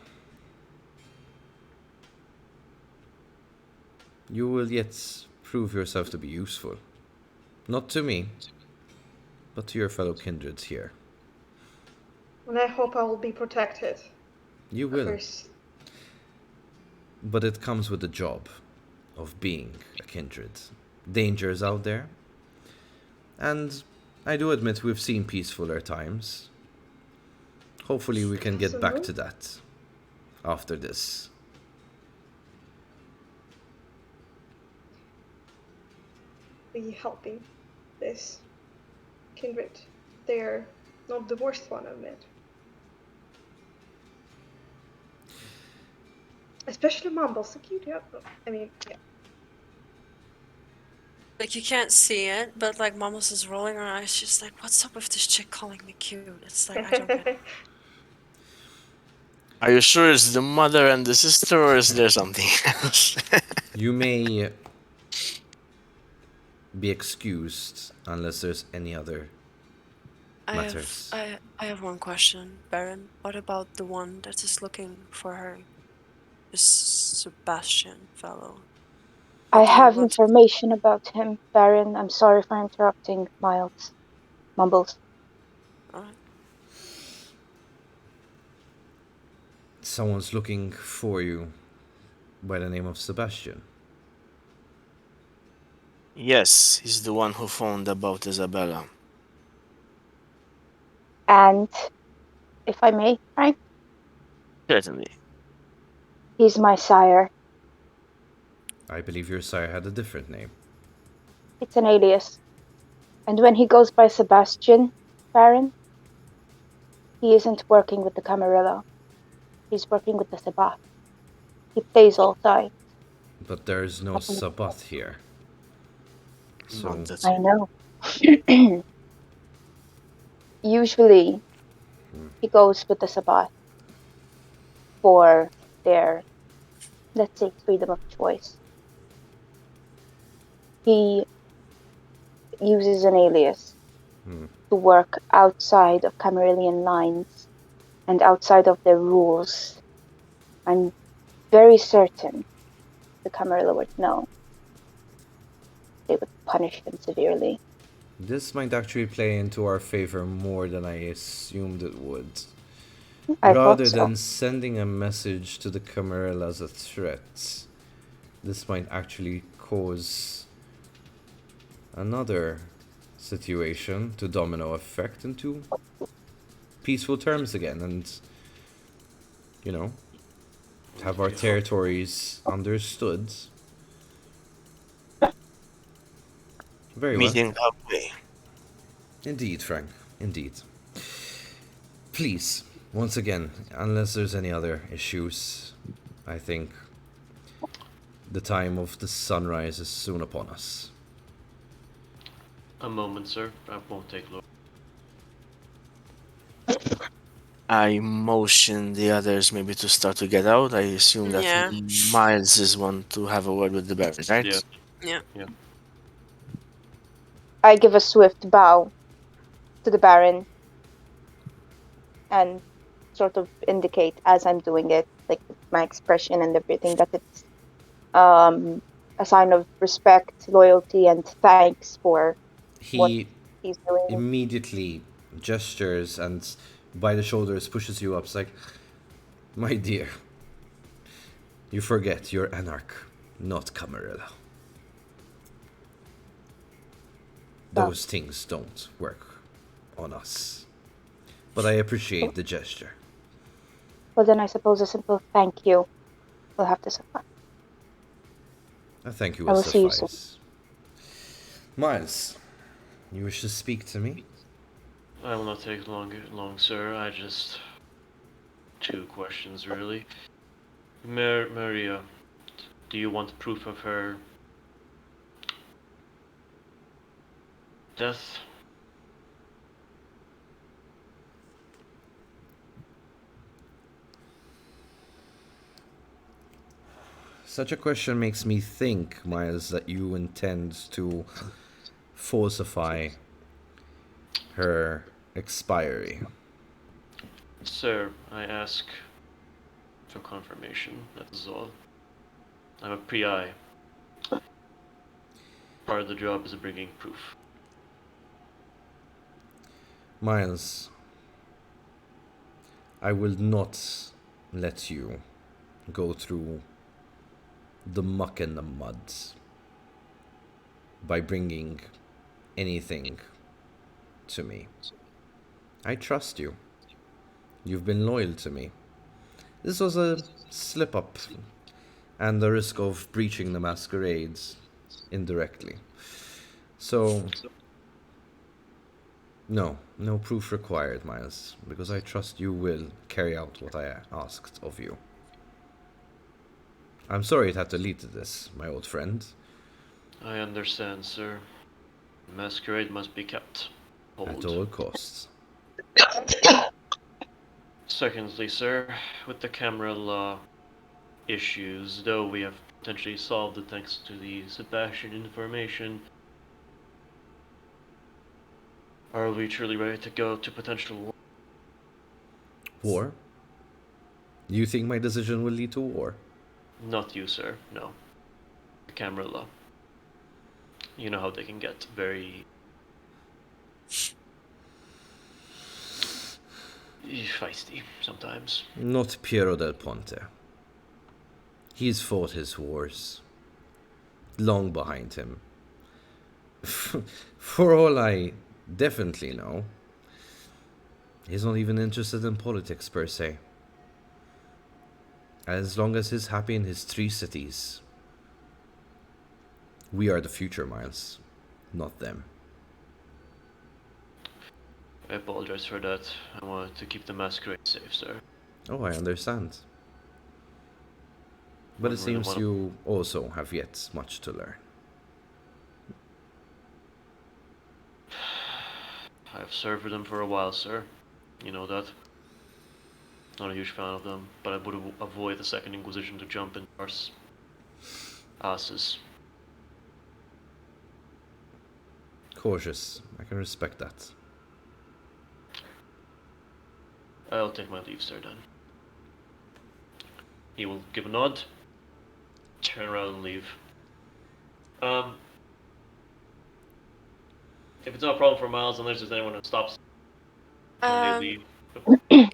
Speaker 2: you will yet prove yourself to be useful. Not to me, but to your fellow kindreds here.
Speaker 4: And I hope I will be protected.
Speaker 2: You will,
Speaker 4: First.
Speaker 2: but it comes with the job of being a kindred. Dangers out there, and I do admit we've seen peacefuler times. Hopefully we can get back to that after this.
Speaker 4: Be helping this kindred. They're not the worst one, I admit. Especially Mumble, so cute. Yeah. I mean, yeah.
Speaker 3: Like, you can't see it, but like Mamos is rolling her eyes. She's like, "What's up with this chick calling me cute?" It's like, I don't get it.
Speaker 6: Are you sure it's the mother and the sister, or is there something else?
Speaker 2: You may be excused unless there's any other matters.
Speaker 3: I have one question, Baron. What about the one that is looking for her? This Sebastian fellow.
Speaker 1: I
Speaker 3: What do you
Speaker 1: have
Speaker 3: want?
Speaker 1: information about him, Baron. I'm sorry for interrupting, Miles. Mumbles.
Speaker 3: Alright.
Speaker 2: Someone's looking for you by the name of Sebastian.
Speaker 6: Yes, he's the one who phoned about Isabella.
Speaker 1: And, if I may, Frank,
Speaker 6: Certainly.
Speaker 1: he's my sire.
Speaker 2: I believe your sire had a different name.
Speaker 1: It's an alias. And when he goes by Sebastian, Baron, he isn't working with the Camarilla. He's working with the Sabbath. He plays all sides.
Speaker 2: But there's no Sabbath here. So
Speaker 6: Not that
Speaker 1: I know. Usually, he goes with the Sabbath for their, let's say, freedom of choice. He uses an alias to work outside of Camarillion lines and outside of their rules. I'm very certain the Camarilla would know. They would punish him severely.
Speaker 2: this might actually play into our favor more than I assumed it would.
Speaker 1: I
Speaker 2: Rather
Speaker 1: thought so.
Speaker 2: than sending a message to the Camarilla as a threat, this might actually cause another situation to domino effect into peaceful terms again and, you know, have our territories understood. Very well.
Speaker 6: meeting halfway.
Speaker 2: Indeed, Frank. Indeed. Please, once again, unless there's any other issues, I think the time of the sunrise is soon upon us.
Speaker 5: A moment, sir. I won't take long.
Speaker 6: I motion the others maybe to start to get out. I assume that
Speaker 3: Yeah.
Speaker 6: Miles is one to have a word with the Baron, right?
Speaker 5: Yeah.
Speaker 3: Yeah.
Speaker 5: Yeah.
Speaker 1: I give a swift bow to the Baron and sort of indicate as I'm doing it, like my expression and everything, that it's a sign of respect, loyalty, and thanks for what
Speaker 2: He
Speaker 1: he's doing.
Speaker 2: immediately gestures and by the shoulders pushes you up. It's like, my dear, you forget you're Anarch, not Camarilla.
Speaker 1: Well,
Speaker 2: Those things don't work on us. But I appreciate the gesture.
Speaker 1: well, then I suppose a simple thank you will have to suffice.
Speaker 2: A thank you
Speaker 1: I
Speaker 2: will
Speaker 1: will see you soon.
Speaker 2: suffice. Miles, you wish to speak to me?
Speaker 5: I will not take long, sir. I just 2 questions really. Maria, do you want proof of her death?
Speaker 2: Such a question makes me think, Miles, that you intend to falsify her expiry.
Speaker 5: Sir, I ask for confirmation, that is all. I'm a PI. Part of the job is bringing proof.
Speaker 2: Miles, I will not let you go through the muck and the mud by bringing anything to me. I trust you. You've been loyal to me. This was a slip up and the risk of breaching the masquerades indirectly. So, no proof required, Miles, because I trust you will carry out what I asked of you. I'm sorry it had to lead to this, my old friend.
Speaker 5: I understand, sir. Masquerade must be kept
Speaker 2: At
Speaker 5: hold.
Speaker 2: all costs.
Speaker 5: Secondly, sir, with the camera law issues, though we have potentially solved it thanks to the Sebastian information, are we truly ready to go to potential war?
Speaker 2: War? You think my decision will lead to war?
Speaker 5: Not you, sir, no. The camera law. You know how they can get very feisty sometimes.
Speaker 2: Not Piero del Ponte. He's fought his wars. Long behind him. For all I definitely know, he's not even interested in politics per se. As long as he's happy in his 3 cities, we are the future, Miles, not them.
Speaker 5: I apologize for that. I wanted to keep the masquerade safe, sir.
Speaker 2: Oh, I understand. But it seems you also have yet much to learn.
Speaker 5: I've served with them for a while, sir. You know that. Not a huge fan of them, but I would avoid the Second Inquisition to jump in our asses.
Speaker 2: Cautious. I can respect that.
Speaker 5: I'll take my leave, sir, then. He will give a nod, turn around and leave. If it's not a problem for Miles, unless there's anyone who stops when they leave.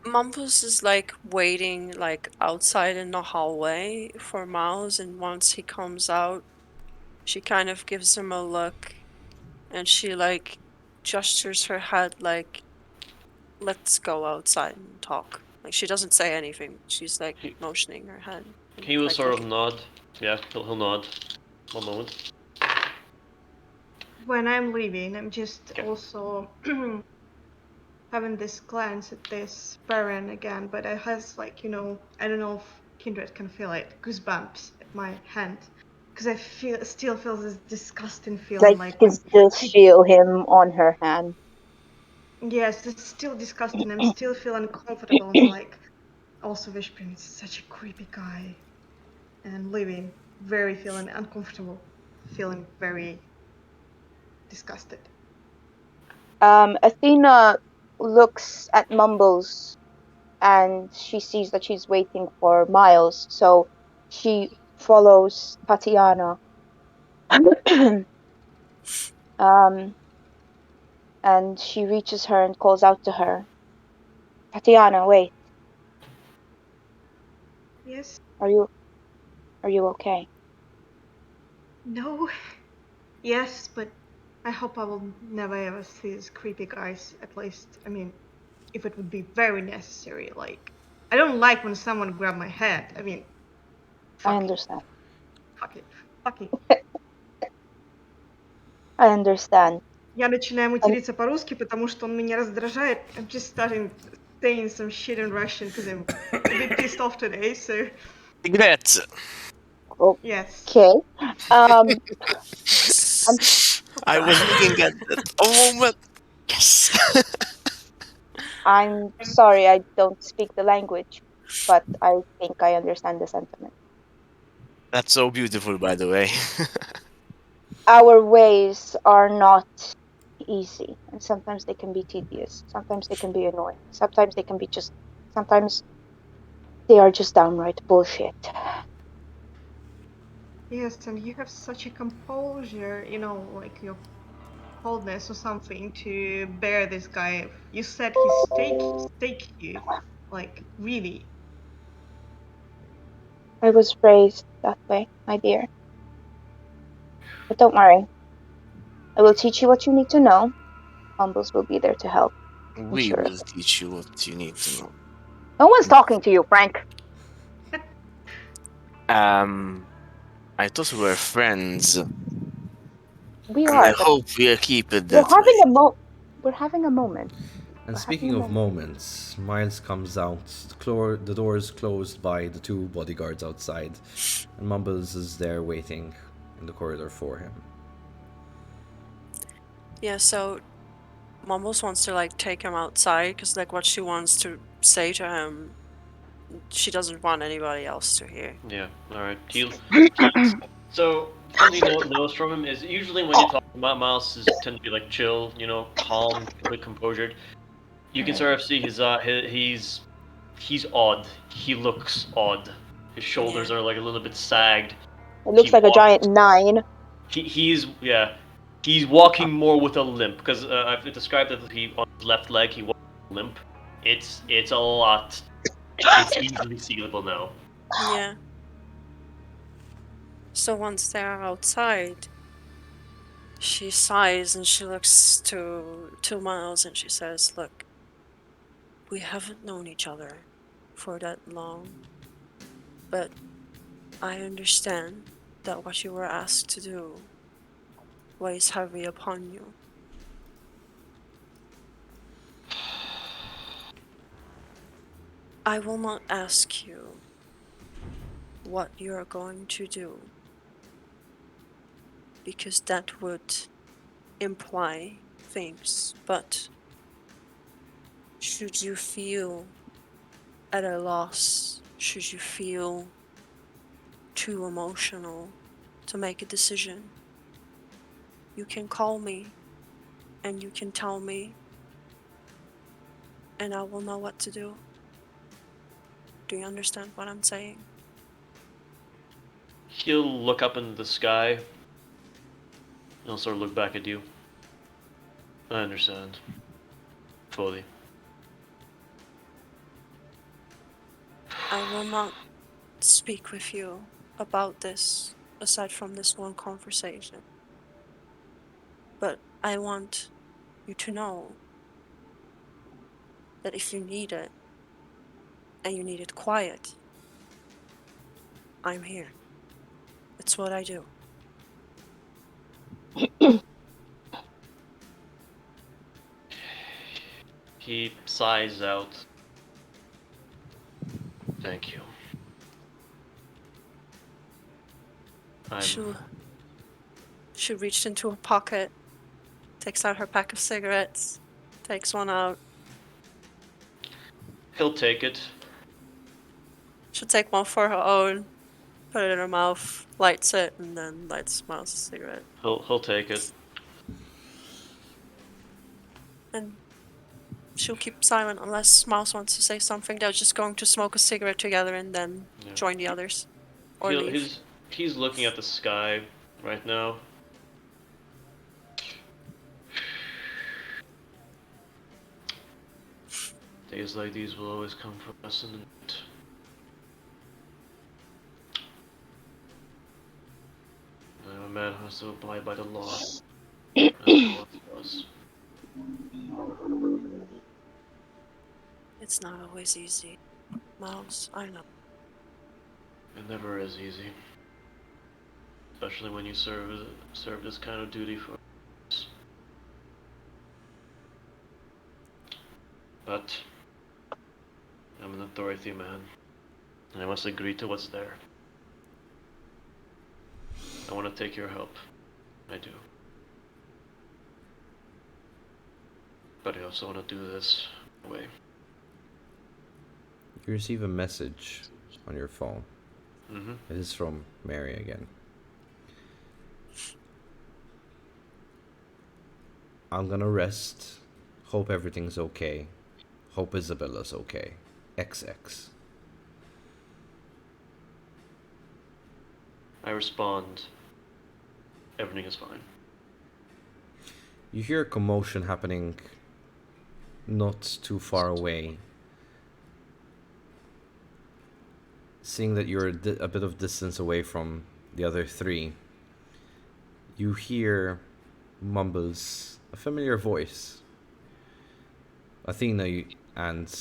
Speaker 3: Mumpus is like waiting like outside in the hallway for Miles, and once he comes out, she kind of gives him a look, and she like gestures her head like, let's go outside and talk. Like she doesn't say anything. She's like motioning her head.
Speaker 5: He will
Speaker 3: like,
Speaker 5: sort of nod. Yeah, he'll nod. One moment.
Speaker 4: When I'm leaving, I'm just also having this glance at this Baron again, but it has like, I don't know if Kindred can feel it, goosebumps at my hand. Because I still feel this disgusting feeling
Speaker 1: Like you can still feel him on her hand.
Speaker 4: Yes, it's still disgusting. I'm still feeling uncomfortable. I'm like, also Vishpin is such a creepy guy. And I'm leaving very feeling uncomfortable, feeling very disgusted.
Speaker 1: Athena looks at Mumbles and she sees that she's waiting for Miles, so she follows Tatiana. And she reaches her and calls out to her. Tatiana, wait.
Speaker 4: Yes?
Speaker 1: Are you okay?
Speaker 4: No? Yes, but I hope I will never ever see these creepy guys, at least. I mean, if it would be very necessary, like. I don't like when someone grab my head. I mean,
Speaker 1: I
Speaker 4: fuck it.
Speaker 1: understand.
Speaker 4: Fuck it. Fuck it.
Speaker 1: I understand.
Speaker 4: Я начинаю
Speaker 1: And
Speaker 4: материться по-русски, потому что он меня раздражает. I'm just starting saying some shit in Russian because I'm a bit pissed off today, so
Speaker 6: Regrets.
Speaker 4: yes.
Speaker 1: okay. I'm
Speaker 6: I was looking at that moment. Yes.
Speaker 1: I'm sorry I don't speak the language, but I think I understand the sentiment.
Speaker 6: That's so beautiful, by the way.
Speaker 1: Our ways are not easy, and sometimes they can be tedious. Sometimes they can be annoying. Sometimes they can be sometimes they are just downright bullshit.
Speaker 4: Yes, and you have such a composure, like your coldness or something to bear this guy. You said he stake you, like really.
Speaker 1: I was raised that way, my dear. But don't worry. I will teach you what you need to know. Mumbles will be there to help. I'm
Speaker 6: We
Speaker 1: sure of
Speaker 6: will
Speaker 1: it.
Speaker 6: teach you what you need to know.
Speaker 1: No one's talking to you, Frank.
Speaker 6: I thought we were friends, and
Speaker 1: We
Speaker 6: I
Speaker 1: are, but
Speaker 6: hope we'll keep it
Speaker 1: we're
Speaker 6: that way.
Speaker 1: having a we're having a moment.
Speaker 2: And
Speaker 1: We're having a
Speaker 2: speaking of
Speaker 1: moment.
Speaker 2: moments, Miles comes out, the doors closed by the two bodyguards outside, and Mumbles is there waiting in the corridor for him.
Speaker 3: Yeah, so Mumbles wants to like take him outside because like what she wants to say to him, she doesn't want anybody else to hear.
Speaker 5: Yeah, alright. So, something you knows from him is usually when you talk about Miles, tend to be like chill, calm, completely composed. You can sort of see he's odd. He looks odd. His shoulders
Speaker 3: Yeah.
Speaker 5: are like a little bit sagged.
Speaker 1: It
Speaker 5: He
Speaker 1: looks like a giant
Speaker 5: walks.
Speaker 1: 9.
Speaker 5: He's walking more with a limp because I've described that he on his left leg he walks with a limp. It's a lot. It's easily seeable now.
Speaker 3: Yeah. So once they're outside, she sighs and she looks to Miles and she says, "Look, we haven't known each other for that long, but I understand that what you were asked to do weighs heavy upon you. I will not ask you what you are going to do, because that would imply things, but should you feel at a loss, should you feel too emotional to make a decision, you can call me and you can tell me, and I will know what to do. Do you understand what I'm saying?"
Speaker 5: He'll look up in the sky. He'll sort of look back at you. I understand. Fully.
Speaker 3: I will not speak with you about this aside from this one conversation. But I want you to know that if you need it, and you need it quiet, I'm here. It's what I do.
Speaker 5: He sighs out. Thank you.
Speaker 3: She reached into her pocket, takes out her pack of cigarettes, Takes one out.
Speaker 5: He'll take it.
Speaker 3: She'll take one for her own, put it in her mouth, lights it, and then lights Miles' cigarette.
Speaker 5: He'll take it.
Speaker 3: And she'll keep silent unless Miles wants to say something. They're just going to smoke a cigarette together and then join the others. Or leave.
Speaker 5: He's looking at the sky right now. Days like these will always come for us in the night. I'm a man who has to abide by the law. As the law does.
Speaker 3: It's not always easy. Miles, I know.
Speaker 5: It never is easy. Especially when you serve this kind of duty for us. But I'm an authority man, and I must agree to what's there. I want to take your help. I do. But I also want to do this way.
Speaker 2: You receive a message on your phone.
Speaker 5: Mm-hmm.
Speaker 2: It is from Mary again. I'm gonna rest. Hope everything's okay. Hope Isabella's okay. XX.
Speaker 5: I respond. Everything is fine.
Speaker 2: You hear a commotion happening not too far away. Seeing that you're a bit of distance away from the other three, you hear mumbles a familiar voice. Athena and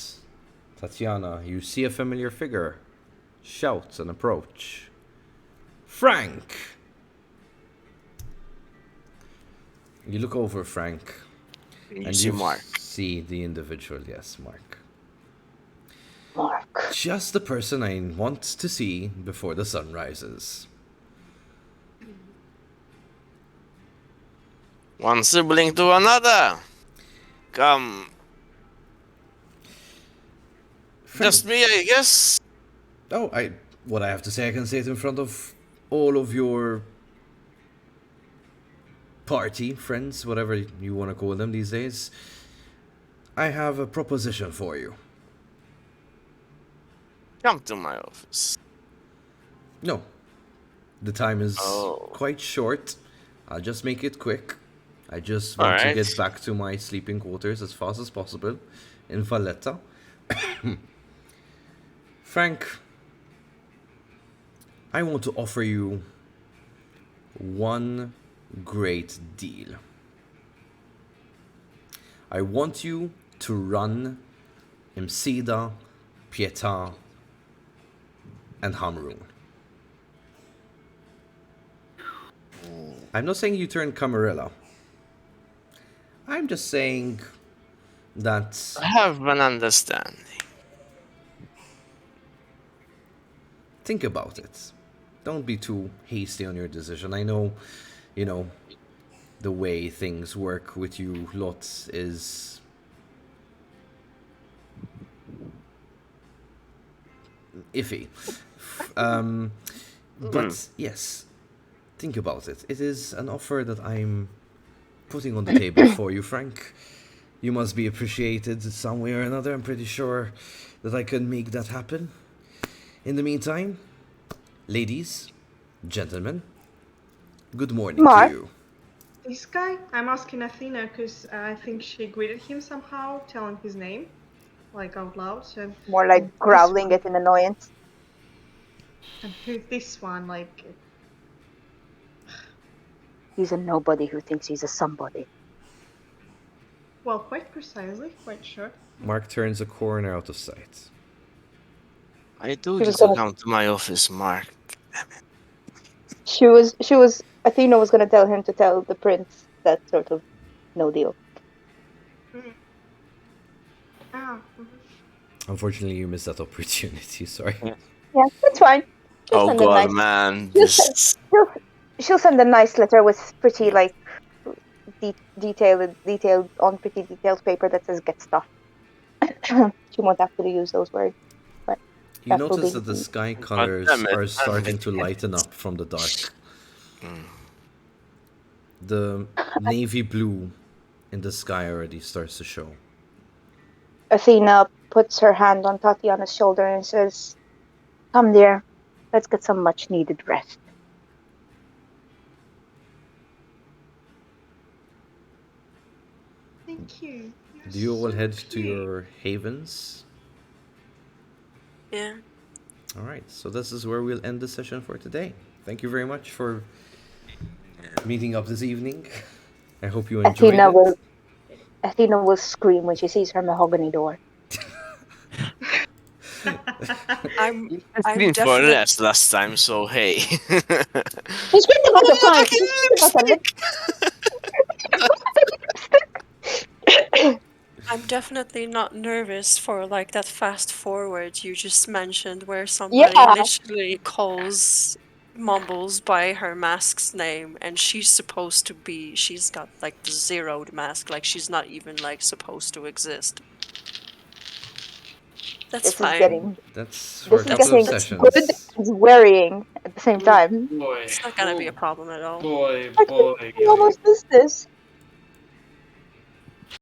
Speaker 2: Tatiana, you see a familiar figure shout and approach. Frank! You look over Frank.
Speaker 6: You see Mark.
Speaker 2: See the individual, yes, Mark.
Speaker 1: Mark.
Speaker 2: Just the person I want to see before the sun rises.
Speaker 6: One sibling to another. Come.
Speaker 2: Frank.
Speaker 6: Just me, I guess.
Speaker 2: Oh, what I have to say I can say it in front of all of your party friends, whatever you want to call them these days. I have a proposition for you.
Speaker 6: Come to my office.
Speaker 2: No. The time is
Speaker 6: Oh.
Speaker 2: quite short. I'll just make it quick. I just want to
Speaker 6: Alright.
Speaker 2: get back to my sleeping quarters as fast as possible in Valletta. Frank, I want to offer you one great deal. I want you to run Imsida, Pietà, and Hamrun. I'm not saying you turn Camarilla. I'm just saying that
Speaker 6: I have an understanding.
Speaker 2: think about it. Don't be too hasty on your decision. I know, the way things work with you lots is iffy. But yes, think about it. It is an offer that I'm putting on the table for you, Frank. You must be appreciated some way or another. I'm pretty sure that I can make that happen. In the meantime, ladies, gentlemen, good morning
Speaker 1: Mark?
Speaker 2: to you.
Speaker 4: This guy? I'm asking Athena because I think she greeted him somehow, telling his name, like out loud. So
Speaker 1: More like growling it in annoyance.
Speaker 4: and who's this one? Like,
Speaker 1: He's a nobody who thinks he's a somebody.
Speaker 4: well, quite precisely, quite sure.
Speaker 2: Mark turns a corner out of sight.
Speaker 6: I told
Speaker 1: He
Speaker 6: you
Speaker 1: was
Speaker 6: to
Speaker 1: gonna-
Speaker 6: come to my office, Mark.
Speaker 1: She was Athena was gonna tell him to tell the prince that sort of no deal.
Speaker 4: Ah,
Speaker 2: Unfortunately, you missed that opportunity. Sorry.
Speaker 1: Yeah, that's fine. She'll
Speaker 6: Oh
Speaker 1: send
Speaker 6: god, man.
Speaker 1: She'll send a nice letter with pretty detailed on pretty detailed paper that says "get stuff." She won't actually use those words, but
Speaker 2: You
Speaker 1: that will
Speaker 2: notice
Speaker 1: be.
Speaker 2: that the sky
Speaker 6: God
Speaker 2: colors
Speaker 6: damn it,
Speaker 2: are
Speaker 6: I'm
Speaker 2: starting to lighten up from the dark. The navy blue in the sky already starts to show.
Speaker 1: Athena puts her hand on Tatiana's shoulder and says, "Come, dear, let's get some much-needed rest."
Speaker 4: Thank you. You're
Speaker 2: Do you all
Speaker 4: so
Speaker 2: head to
Speaker 4: cute.
Speaker 2: your havens?
Speaker 3: Yeah.
Speaker 2: Alright, so this is where we'll end the session for today. Thank you very much for meeting up this evening. I hope you enjoyed
Speaker 1: Athena
Speaker 2: it.
Speaker 1: will Athena will scream when she sees her mahogany door.
Speaker 3: I'm
Speaker 6: You
Speaker 3: I'm
Speaker 6: screamed for
Speaker 3: definitely
Speaker 6: less last time, so hey.
Speaker 1: She screamed about the
Speaker 6: Oh,
Speaker 1: plant.
Speaker 6: fucking
Speaker 1: She screamed about the lip.
Speaker 3: I'm definitely not nervous for like that fast forward you just mentioned where somebody
Speaker 1: Yeah,
Speaker 3: literally mumbles by her mask's name and she's got like the zeroed mask, like she's not even like supposed to exist. That's
Speaker 1: this is
Speaker 3: fine.
Speaker 1: getting
Speaker 2: That's for
Speaker 1: this
Speaker 2: a
Speaker 1: is
Speaker 2: couple of
Speaker 1: getting
Speaker 3: That's
Speaker 1: good
Speaker 2: sessions.
Speaker 1: and worrying at the same time.
Speaker 5: Boy,
Speaker 3: it's not gonna be a problem at all.
Speaker 5: boy,
Speaker 1: I can't
Speaker 5: boy.
Speaker 1: believe we almost missed this.